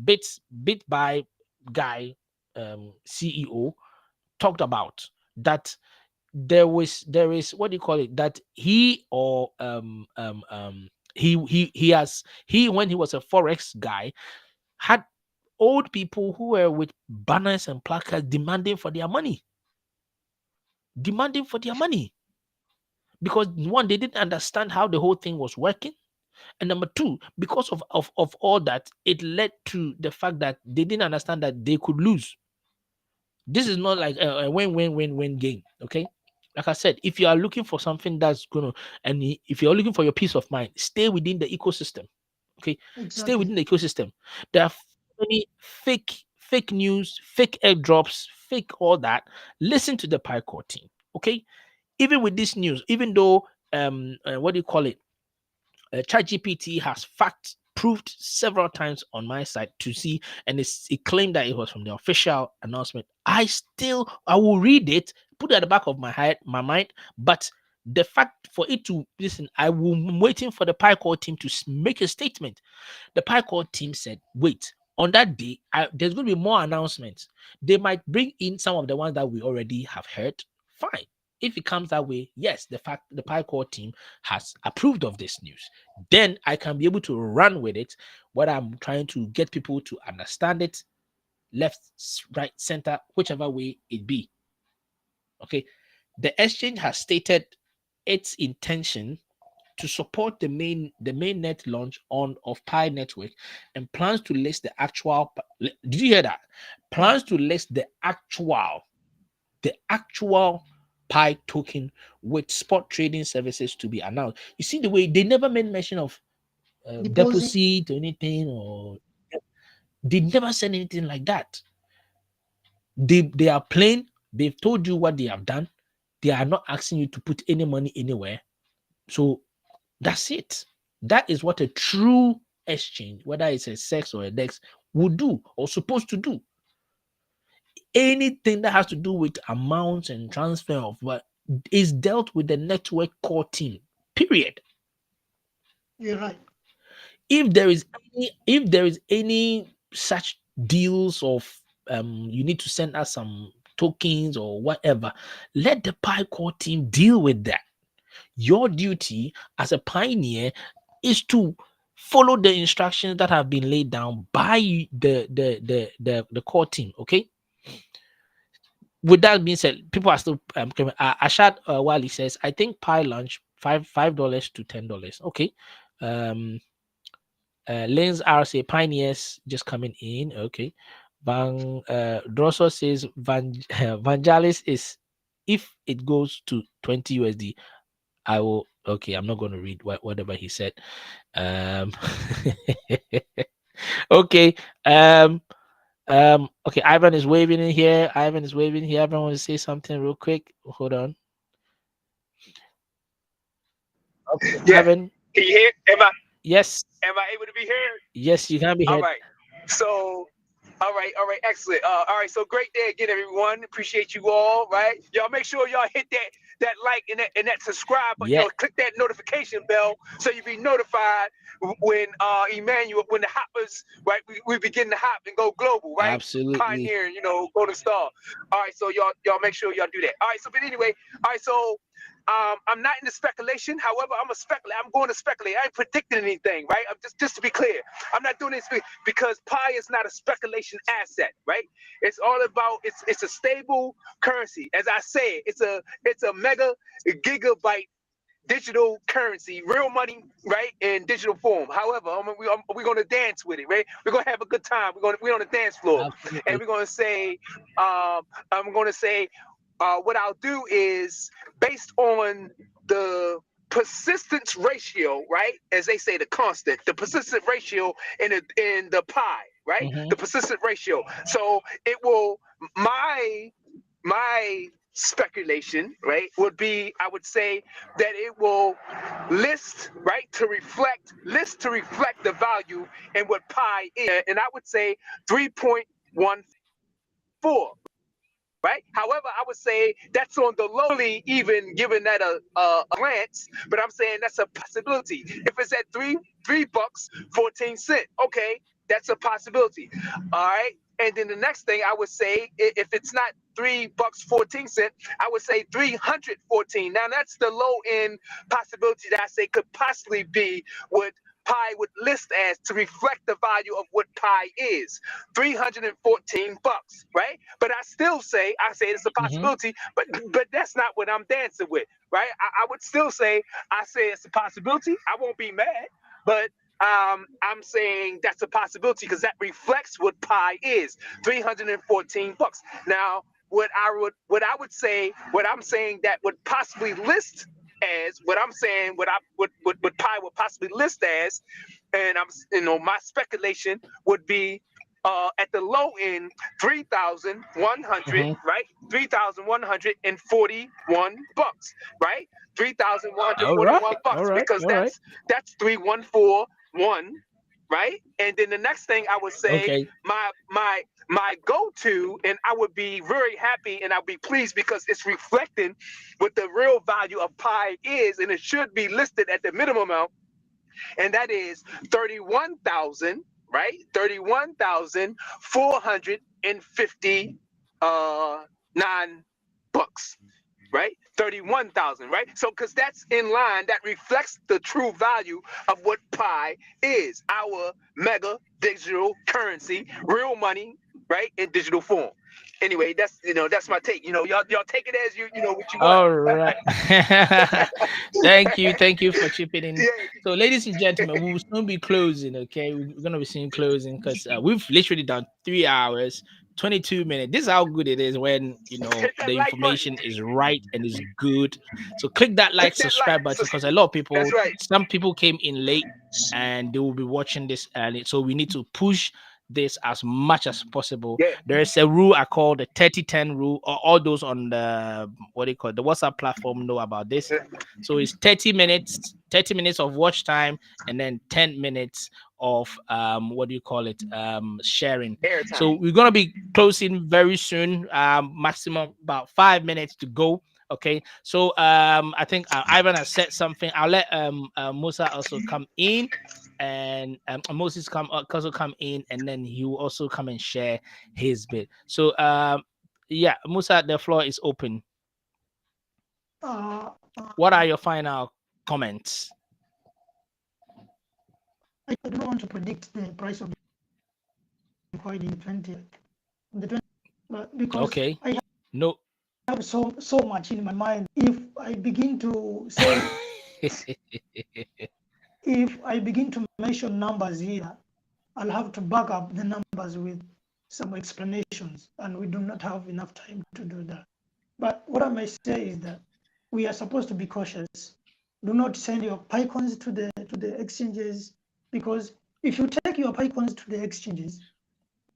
B: BitBuy guy, CEO, talked about that there is what do you call it, that he or he when he was a forex guy had old people who were with banners and placards demanding for their money, because one, they didn't understand how the whole thing was working, and number two, because of all that, it led to the fact that they didn't understand that they could lose. This is not like a win-win-win-win game. Okay, like I said, if you are looking for something that's gonna, and if you're looking for your peace of mind, stay within the ecosystem. Okay, stay
F: Exactly.
B: within the ecosystem. There are many fake news, fake airdrops, fake all that. Listen to the Pycore team. Okay, even with this news, even though what do you call it, ChatGPT has fact proved several times on my side to see, and it claimed that it was from the official announcement. I will read it, put it at the back of my mind, but the fact for it to listen, I'm waiting for the PyCore team to make a statement. The PyCore team said, wait, on that day, there's going to be more announcements. They might bring in some of the ones that we already have heard. Fine. If it comes that way, yes, the fact the PyCore team has approved of this news, then I can be able to run with it. What I'm trying to get people to understand it, left, right, center, whichever way it be. Okay. The exchange has stated its intention to support the mainnet launch of Pi Network and plans to list the actual. Did you hear that? Plans to list the actual Pi token with spot trading services to be announced. You see the way they never made mention of
F: Deposit.
B: deposit or anything, or they never said anything like that. They are plain. They've told you what they have done. They are not asking you to put any money anywhere. So that's it. That is what a true exchange, whether it's a sex or a dex, would do or supposed to do. Anything that has to do with amounts and transfer of what is dealt with the network core team. Period.
F: You're right.
B: If there is any such deals of you need to send us some tokens or whatever. Let the Pi core team deal with that. Your duty as a pioneer is to follow the instructions that have been laid down by the core team. Okay. With that being said, people are still coming. Ashad Wali says, I think Pi launch $5 to $10. Okay. Lens RC Pioneers just coming in. Okay. Van Drosso says Vangelis is, if it goes to 20 USD, I will. Okay, I'm not going to read whatever he said. Okay. Okay, Ivan is waving in here. Ivan is waving here. Everyone want to say something real quick. Hold on. Okay,
D: Yeah.
B: Ivan.
D: Can you hear?
B: Yes.
D: Am I able to be heard?
B: Yes, you can be
D: All
B: heard.
D: right. So, all right, excellent. All right, so great day again, everyone. Appreciate you all. Right, y'all make sure y'all hit that like and that subscribe button.
B: Yeah.
D: You know, click that notification bell so you be notified when Emmanuel, when the hoppers, right, we begin to hop and go global, right?
B: Absolutely.
D: Pioneering, you know, Golden Star. All right, so y'all make sure y'all do that. All right, so but anyway, all right, so. I'm not into speculation. However, I'm going to speculate. I ain't predicting anything, right? I'm just to be clear, I'm not doing this because Pi is not a speculation asset, right? It's all about it's a stable currency. As I say, it's a mega gigabyte digital currency, real money, right, in digital form. However, we're going to dance with it, right? We're going to have a good time. We're on the dance floor,
B: Absolutely.
D: and we're going to say, I'm going to say, what I'll do is based on the persistence ratio, right? As they say, the constant, the persistent ratio in the Pi, right?
B: Mhm.
D: The persistent ratio. So it will my speculation, right, would be, I would say that it will list to reflect the value in what Pi is, and I would say 3.14. Right. However, I would say that's on the lowly, even given that a glance, but I'm saying that's a possibility. If it's at $3.14, okay, that's a possibility. All right. And then the next thing I would say, if it's not $3.14, I would say 314. Now that's the low end possibility that I say could possibly be what Pi would list as to reflect the value of what Pi is. $314, right? But I say it's a possibility, but that's not what I'm dancing with, right? I would still say it's a possibility. I won't be mad, but I'm saying that's a possibility because that reflects what Pi is, $314. Now, what I'm saying that would possibly list as what I'm saying, what Pi would possibly list as, and my speculation would be at the low end, 3,100, right? 3,141 bucks, right? 3,141 bucks, because that's 3,141, right? And then the next thing I would say,
B: Okay.
D: my go-to, and I would be very happy and I'll be pleased because it's reflecting what the real value of Pi is, and it should be listed at the minimum amount, and that is 31,000, right? 31,459 bucks, right? 31,000, right? So, because that's in line, that reflects the true value of what Pi is, our mega digital currency, real money, right, in digital form. Anyway, that's my take. Y'all take it as what you want.
B: All right. Thank you for chipping in.
D: Yeah.
B: So, ladies and gentlemen, we will soon be closing. Okay, we're gonna be soon closing because we've literally done 3 hours, 22 minutes. This is how good it is when
D: Hit that
B: the
D: like
B: information
D: button.
B: is right and is good. So click that like,
D: Click that
B: subscribe
D: like.
B: button because a lot of people,
D: That's right.
B: some people came in late and they will be watching this early. So we need to push this as much as possible.
D: Yeah.
B: There's a rule I call the 30-10 rule. All those on the the WhatsApp platform know about this. So it's 30 minutes of watch time, and then 10 minutes of sharing.
D: Airtime.
B: So we're gonna be closing very soon. Maximum about 5 minutes to go. Okay, so I think Ivan has said something. I'll let Musa also come in, and Moses also come in, and then he will also come and share his bit. So Yeah, Musa, the floor is open.
F: Uh,
B: What are your final comments?
F: I don't want to predict the price of the coin in 20, because
B: Okay.
F: I
B: No.
F: have so much in my mind. If I begin to say, if I begin to mention numbers here, I'll have to back up the numbers with some explanations, and we do not have enough time to do that. But what I may say is that we are supposed to be cautious. Do not send your PyCons to the exchanges, because if you take your PyCons to the exchanges,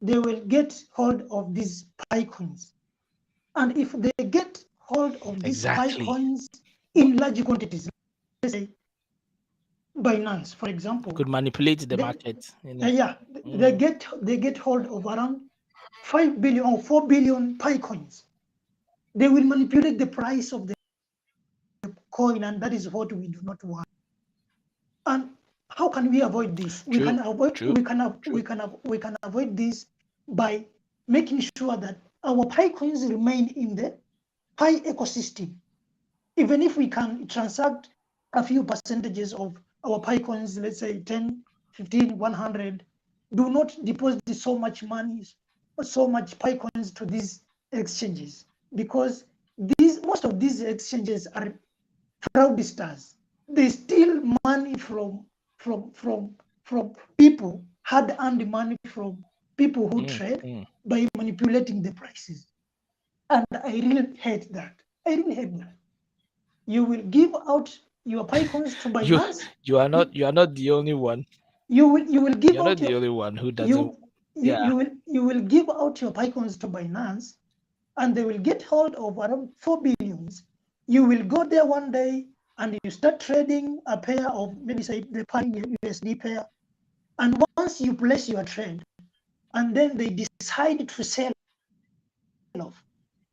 F: they will get hold of these PyCons. And if they get hold of these
B: Exactly.
F: PyCons in large quantities, let's say Binance, for example,
B: Could manipulate the market.
F: yeah, they get hold of around 5 billion or 4 billion PyCoins. They will manipulate the price of the coin, and that is what we do not want. And how can we avoid this? We can avoid this by making sure that our PyCoins remain in the Pi ecosystem. Even if we can transact a few percentages of our PyCoins, let's say 10, 15, 100, do not deposit so much money, so much PyCoins to these exchanges, because most of these exchanges are fraudsters. They steal money from people, hard-earned money from people who trade by manipulating the prices. And I really hate that. You will give out your PyCoins to Binance.
B: You are not the only one.
F: You will give
B: You're
F: out
B: not the only one who doesn't.
F: you will give out your PyCoins to Binance, and they will get hold of around 4 billions. You will go there one day and you start trading a pair of, maybe say the Pi USD pair. And once you place your trade, and then they decide to sell off,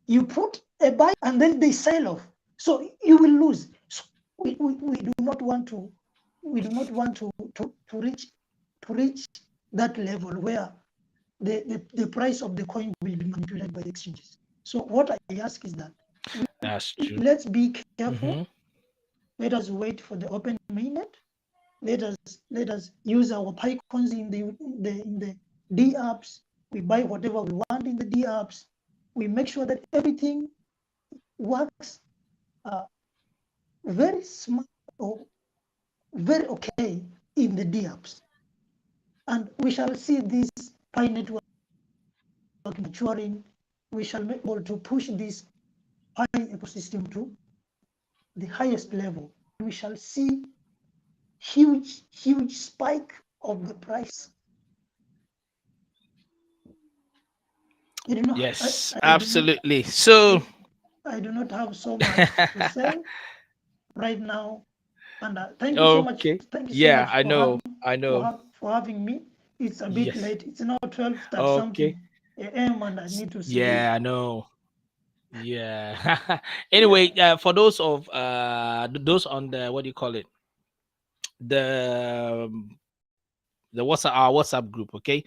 F: you put a buy and then they sell off. So you will lose. So we do not want to reach that level where the price of the coin will be manipulated by the exchanges. So what I ask is that
B: That's true.
F: let's be careful. Let us wait for the open mainnet. Let us use our PyCoins in the D apps. We buy whatever we want in the D apps. We make sure that everything works very smart or very okay in the D apps. And we shall see this Pi Network maturing. We shall be able to push this Pi ecosystem to the highest level. We shall see huge spike of the price.
B: Yes, absolutely. So
F: I do not have so much to say right now, and thank you so much. Thank you so much for having me. It's a bit late. It's now 12:30 something a.m. and I need to sleep.
B: Yeah, I know. Yeah. Anyway, for those of those on the, what do you call it, the WhatsApp, our WhatsApp group, okay,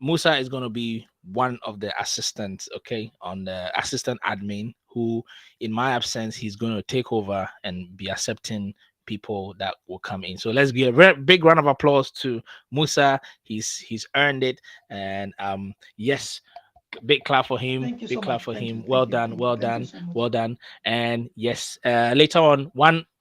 B: Musa is going to be one of the assistants, okay, on the assistant admin, who in my absence he's going to take over and be accepting people that will come in. So let's give a very big round of applause to Musa. He's earned it. And yes, big clap for him.
F: Thank you
B: Big
F: so
B: clap
F: much.
B: for
F: Thank
B: him.
F: you,
B: Well
F: thank you,
B: done.
F: thank you,
B: Well
F: thank you
B: done.
F: so much.
B: Well done. And yes, later on,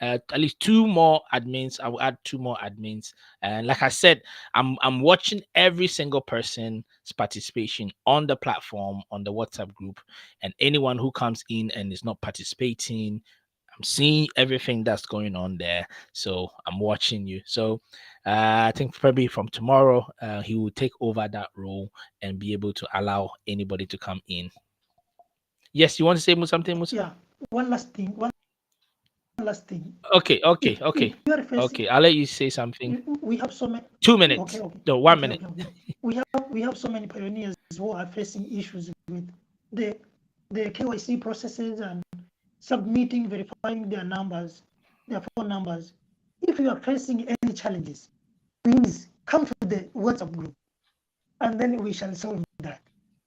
B: at least two more admins. I will add two more admins. And like I said, I'm watching every single person's participation on the platform, on the WhatsApp group, and anyone who comes in and is not participating, I'm seeing everything that's going on there. So I'm watching you. So I think probably from tomorrow, he will take over that role and be able to allow anybody to come in. Yes, you want to say something, Musa?
F: Yeah, one last thing.
B: Okay.
F: If you are facing,
B: Okay, I'll let you say something.
F: we have so many.
B: 2 minutes.
F: Okay.
B: No, 1 minute.
F: We have so many pioneers who are facing issues with the KYC processes and submitting, verifying their numbers, their phone numbers. If you are facing any challenges, please come to the WhatsApp group, and then we shall solve that.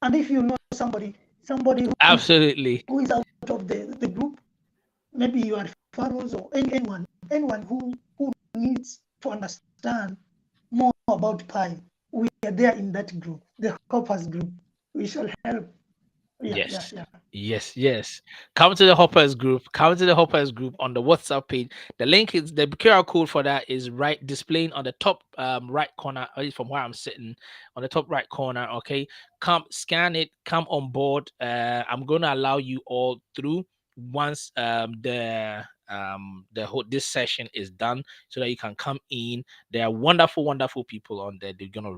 F: And if you know somebody somebody
B: Absolutely.
F: who is out of the group, maybe you are referrals or anyone who needs to understand more about Pi. We are there in that group, the Hoppers group. We shall help.
B: Yes.
F: Yeah.
B: Yes. Come to the Hoppers group. Come to the Hoppers group on the WhatsApp page. The link is the QR code for that is right displaying on the top right corner, at least from where I'm sitting, on the top right corner. Okay. Come scan it, come on board. I'm gonna allow you all through once the whole this session is done so that you can come in. There are wonderful people on there. They're gonna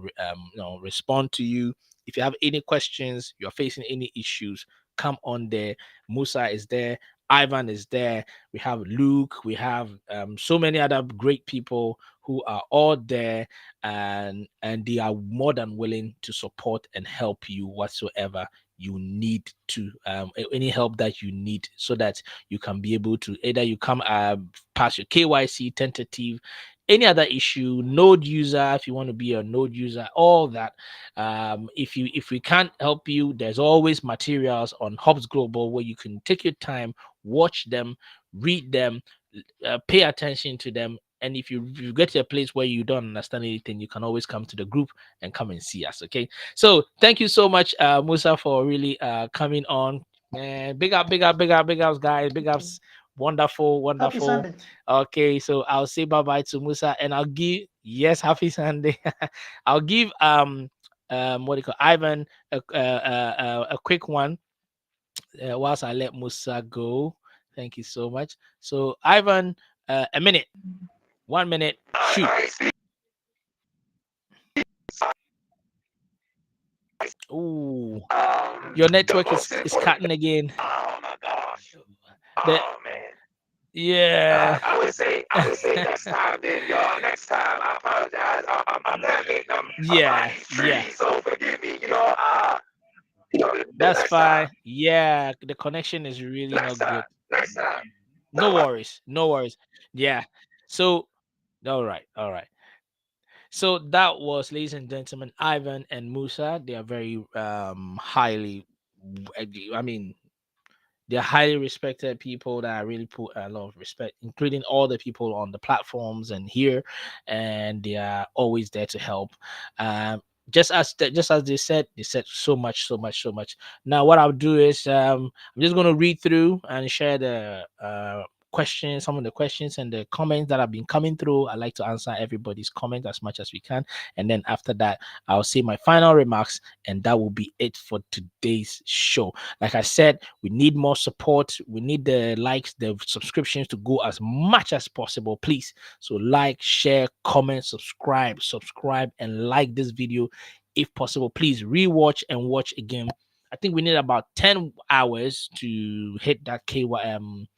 B: respond to you. If you have any questions, you're facing any issues, come on there. Musa is there, Ivan is there, we have Luke, we have so many other great people who are all there, and they are more than willing to support and help you whatsoever you need to any help that you need so that you can be able to either you come pass your KYC tentative, any other issue, node user, if you want to be a node user, all that. If we can't help you, there's always materials on Hubs Global where you can take your time, watch them, read them, pay attention to them. And if you get to a place where you don't understand anything, you can always come to the group and come and see us. Okay. So thank you so much, Musa, for really coming on. Man, big ups, guys. Big ups. Wonderful.
F: Happy Sunday.
B: Okay, so I'll say bye bye to Musa, and I'll give happy Sunday. I'll give what do you call Ivan a quick one whilst I let Musa go. Thank you so much. So Ivan, a minute, 1 minute, shoot. Ooh, your network is cutting again.
E: Oh my gosh.
B: The,
E: Oh man.
B: yeah.
E: I would say next time then, y'all. Next time, I apologize. I'm having
B: Yeah.
E: free, so forgive me. The
B: That's
E: next time.
B: fine. Yeah, the connection is really
E: Next
B: not good.
E: time. Next time.
B: No worries. Yeah. So, all right. So that was, ladies and gentlemen, Ivan and Musa. They are very highly, I mean, they're highly respected people that I really put a lot of respect, including all the people on the platforms and here, and they are always there to help. Just as they said so much. Now, what I'll do is I'm just going to read through and share the questions, some of the questions and the comments that have been coming through. I like to answer everybody's comment as much as we can, and then after that, I'll say my final remarks, and that will be it for today's show. Like I said, we need more support. We need the likes, the subscriptions to go as much as possible, please. So like, share, comment, subscribe, and like this video if possible. Please rewatch and watch again. I think we need about 10 hours to hit that KYM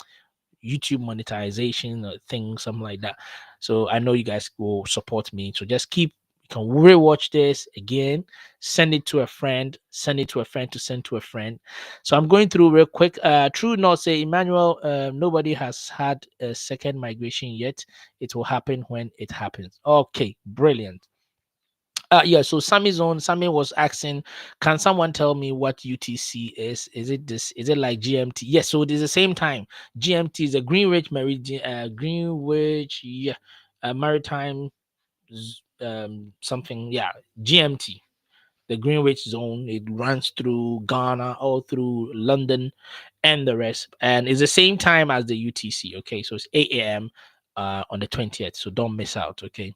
B: YouTube monetization thing, something like that. So I know you guys will support me. So just keep, you can rewatch this again, send it to a friend, send it to a friend to send to a friend. So I'm going through real quick. True not say Emmanuel, nobody has had a second migration yet. It will happen when it happens. Okay, brilliant. Yeah, so Sammy was asking, can someone tell me what UTC is? Is it like GMT? Yes, so it is the same time. GMT is a Greenwich Meridian, Greenwich, yeah, Maritime, something, yeah, GMT, the Greenwich zone. It runs through Ghana, all through London, and the rest, and it's the same time as the UTC. Okay, so it's 8 a.m. On the 20th, so don't miss out. Okay.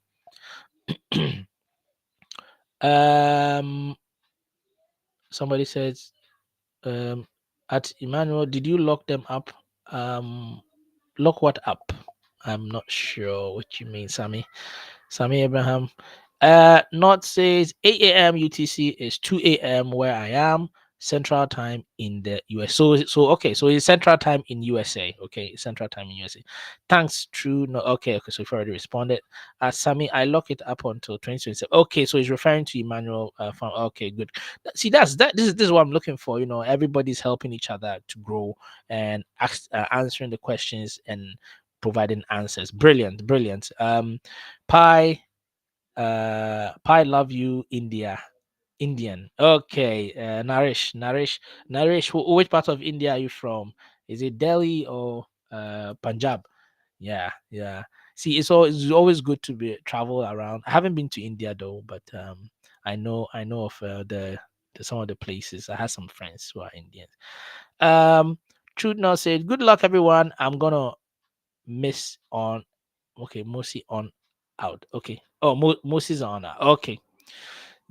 B: um Somebody says, at Emmanuel, did you lock them up? Lock what up? I'm not sure what you mean, Sammy Abraham. Not says 8 a.m. UTC is 2 a.m. where I am, Central Time in the US. So okay, so it's Central Time in USA. Okay, Central Time in USA. Thanks, True. No, okay, so you've already responded. Sammy, I lock it up until 2027. Okay, so he's referring to Emmanuel from, okay, good. See, this is what I'm looking for. Everybody's helping each other to grow and answering the questions and providing answers. Brilliant. Pi love you, India. Indian. Okay, Naresh. Which part of India are you from? Is it Delhi or Punjab? Yeah, yeah. See, it's always good to be travel around. I haven't been to India though, but I know of the some of the places. I have some friends who are Indians. Um, Truth Not said, good luck everyone. I'm gonna miss on. Okay, Mosi on out. Okay. Oh, Mosi's on out. Okay.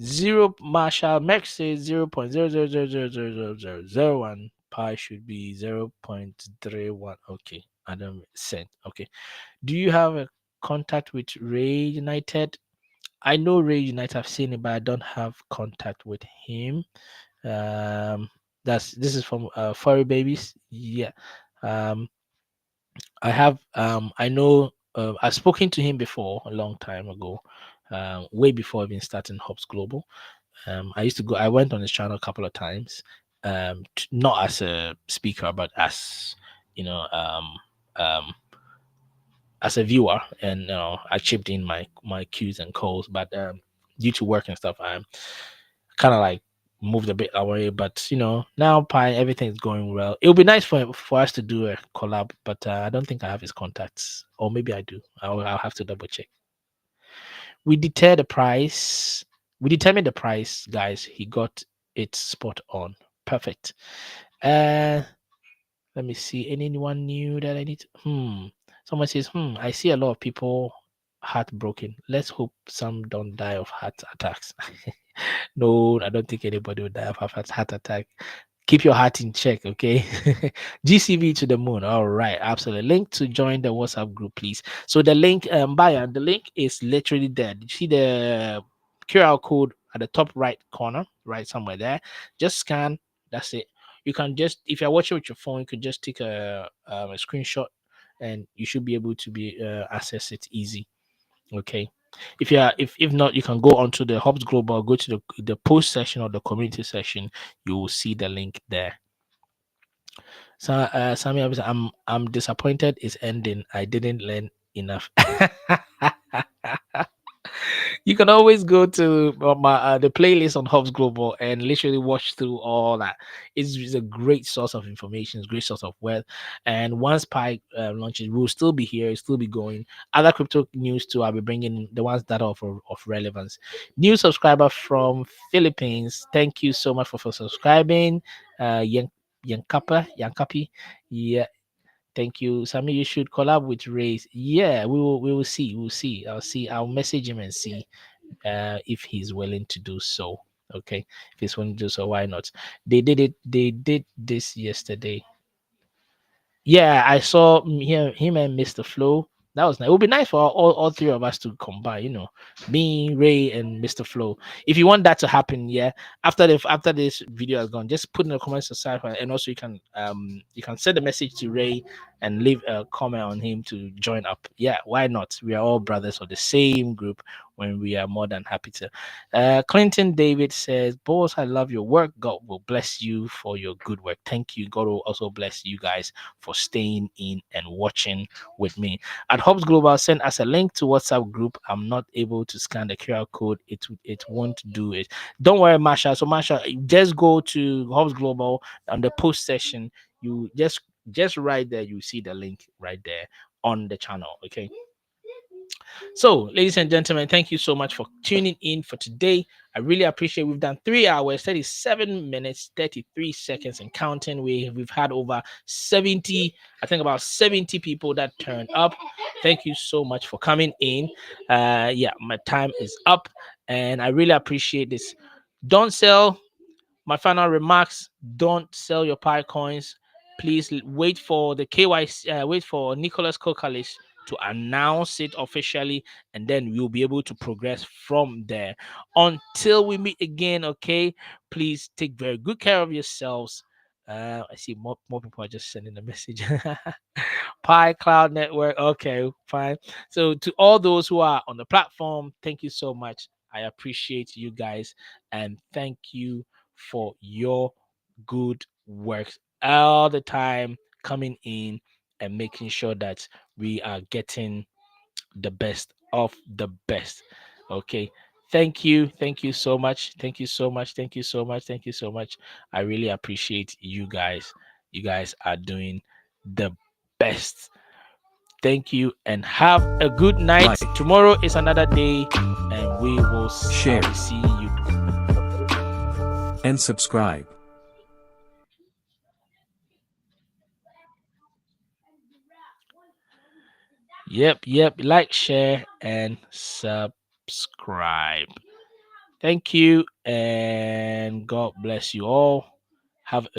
B: Zero Marshall Max says 0.000000001 pi should be 0.31. Okay. Adam sent. Okay. Do you have a contact with Ray United? I know Ray United. I've seen it, but I don't have contact with him. Um, this is from Furry Babies. Yeah. Um, I know I've spoken to him before a long time ago, way before even starting Hops Global. I used to go. I went on his channel a couple of times, not as a speaker, but as you know, um, as a viewer, and I chipped in my cues and calls. But due to work and stuff, I'm kind of like moved a bit away. But now Pi, everything's going well. It would be nice for us to do a collab, but I don't think I have his contacts, or maybe I do. I'll have to double check. We deter the price. We determined the price, guys. He got it spot on. Perfect. Uh Let me see. Anyone new that I need to someone says, I see a lot of people heartbroken. Let's hope some don't die of heart attacks. No, I don't think anybody will die of a heart attack. Keep your heart in check, okay? GCV to the moon. All right, absolutely. Link to join the WhatsApp group, please. So the link, Bayan, the link is literally there. You see the QR code at the top right corner, right somewhere there. Just scan. That's it. You can just, if you're watching with your phone, you could just take a screenshot, and you should be able to be access it easy. Okay. If not, you can go onto the Hubs Global, go to the post section or the community section. You will see the link there. So Sammy, I'm disappointed it's ending. I didn't learn enough. You can always go to the playlist on Hubs Global and literally watch through all that. It's a great source of information, it's a great source of wealth. And once Pi launches, we'll still be here, still be going. Other crypto news too, I'll be bringing the ones that are of relevance. New subscriber from Philippines. Thank you so much for subscribing. Yankapi. Yeah, thank you, Sammy. You should collab with Ray. Yeah, we will see. We'll see. I'll message him and see if he's willing to do so. Okay, if he's willing to do so, why not? They did this yesterday. Yeah, I saw him and Mr. Flo. That was nice. It would be nice for all three of us to combine, me, Ray, and Mr. Flo. If you want that to happen, yeah, after this video has gone, just put in the comments aside, and also you can send a message to Ray and leave a comment on him to join up. Yeah, why not? We are all brothers of the same group. When we are more than happy to. Clinton David says, "Boss, I love your work. God will bless you for your good work. Thank you. God will also bless you guys for staying in and watching with me." At Hubs Global, send us a link to WhatsApp group. I'm not able to scan the QR code. It won't do it. Don't worry, Masha. So Masha, just go to Hubs Global on the post session. You just right there, you see the link right there on the channel. Okay. So, ladies and gentlemen, thank you so much for tuning in for today. I really appreciate. We've done 3 hours, 37 minutes, 33 seconds, and counting. We've had over 70, I think about 70 people that turned up. Thank you so much for coming in. Yeah, my time is up, and I really appreciate this. Don't sell. My final remarks: don't sell your Pi coins. Please wait for the KYC, wait for Nicholas Kokalis to announce it officially, and then we'll be able to progress from there. Until we meet again, okay? Please take very good care of yourselves. I see more people are just sending a message. Pi Cloud Network. Okay, fine. So to all those who are on the platform, thank you so much. I appreciate you guys, and thank you for your good work all the time, coming in and making sure that we are getting the best of the best. Okay. Thank you. Thank you so much. Thank you so much. Thank you so much. Thank you so much. I really appreciate you guys. You guys are doing the best. Thank you and have a good night.
G: Like,
B: Tomorrow is another day and we will
G: share,
B: see you.
G: and subscribe.
B: Yep. Like, share, and subscribe. Thank you and God bless you all. Have a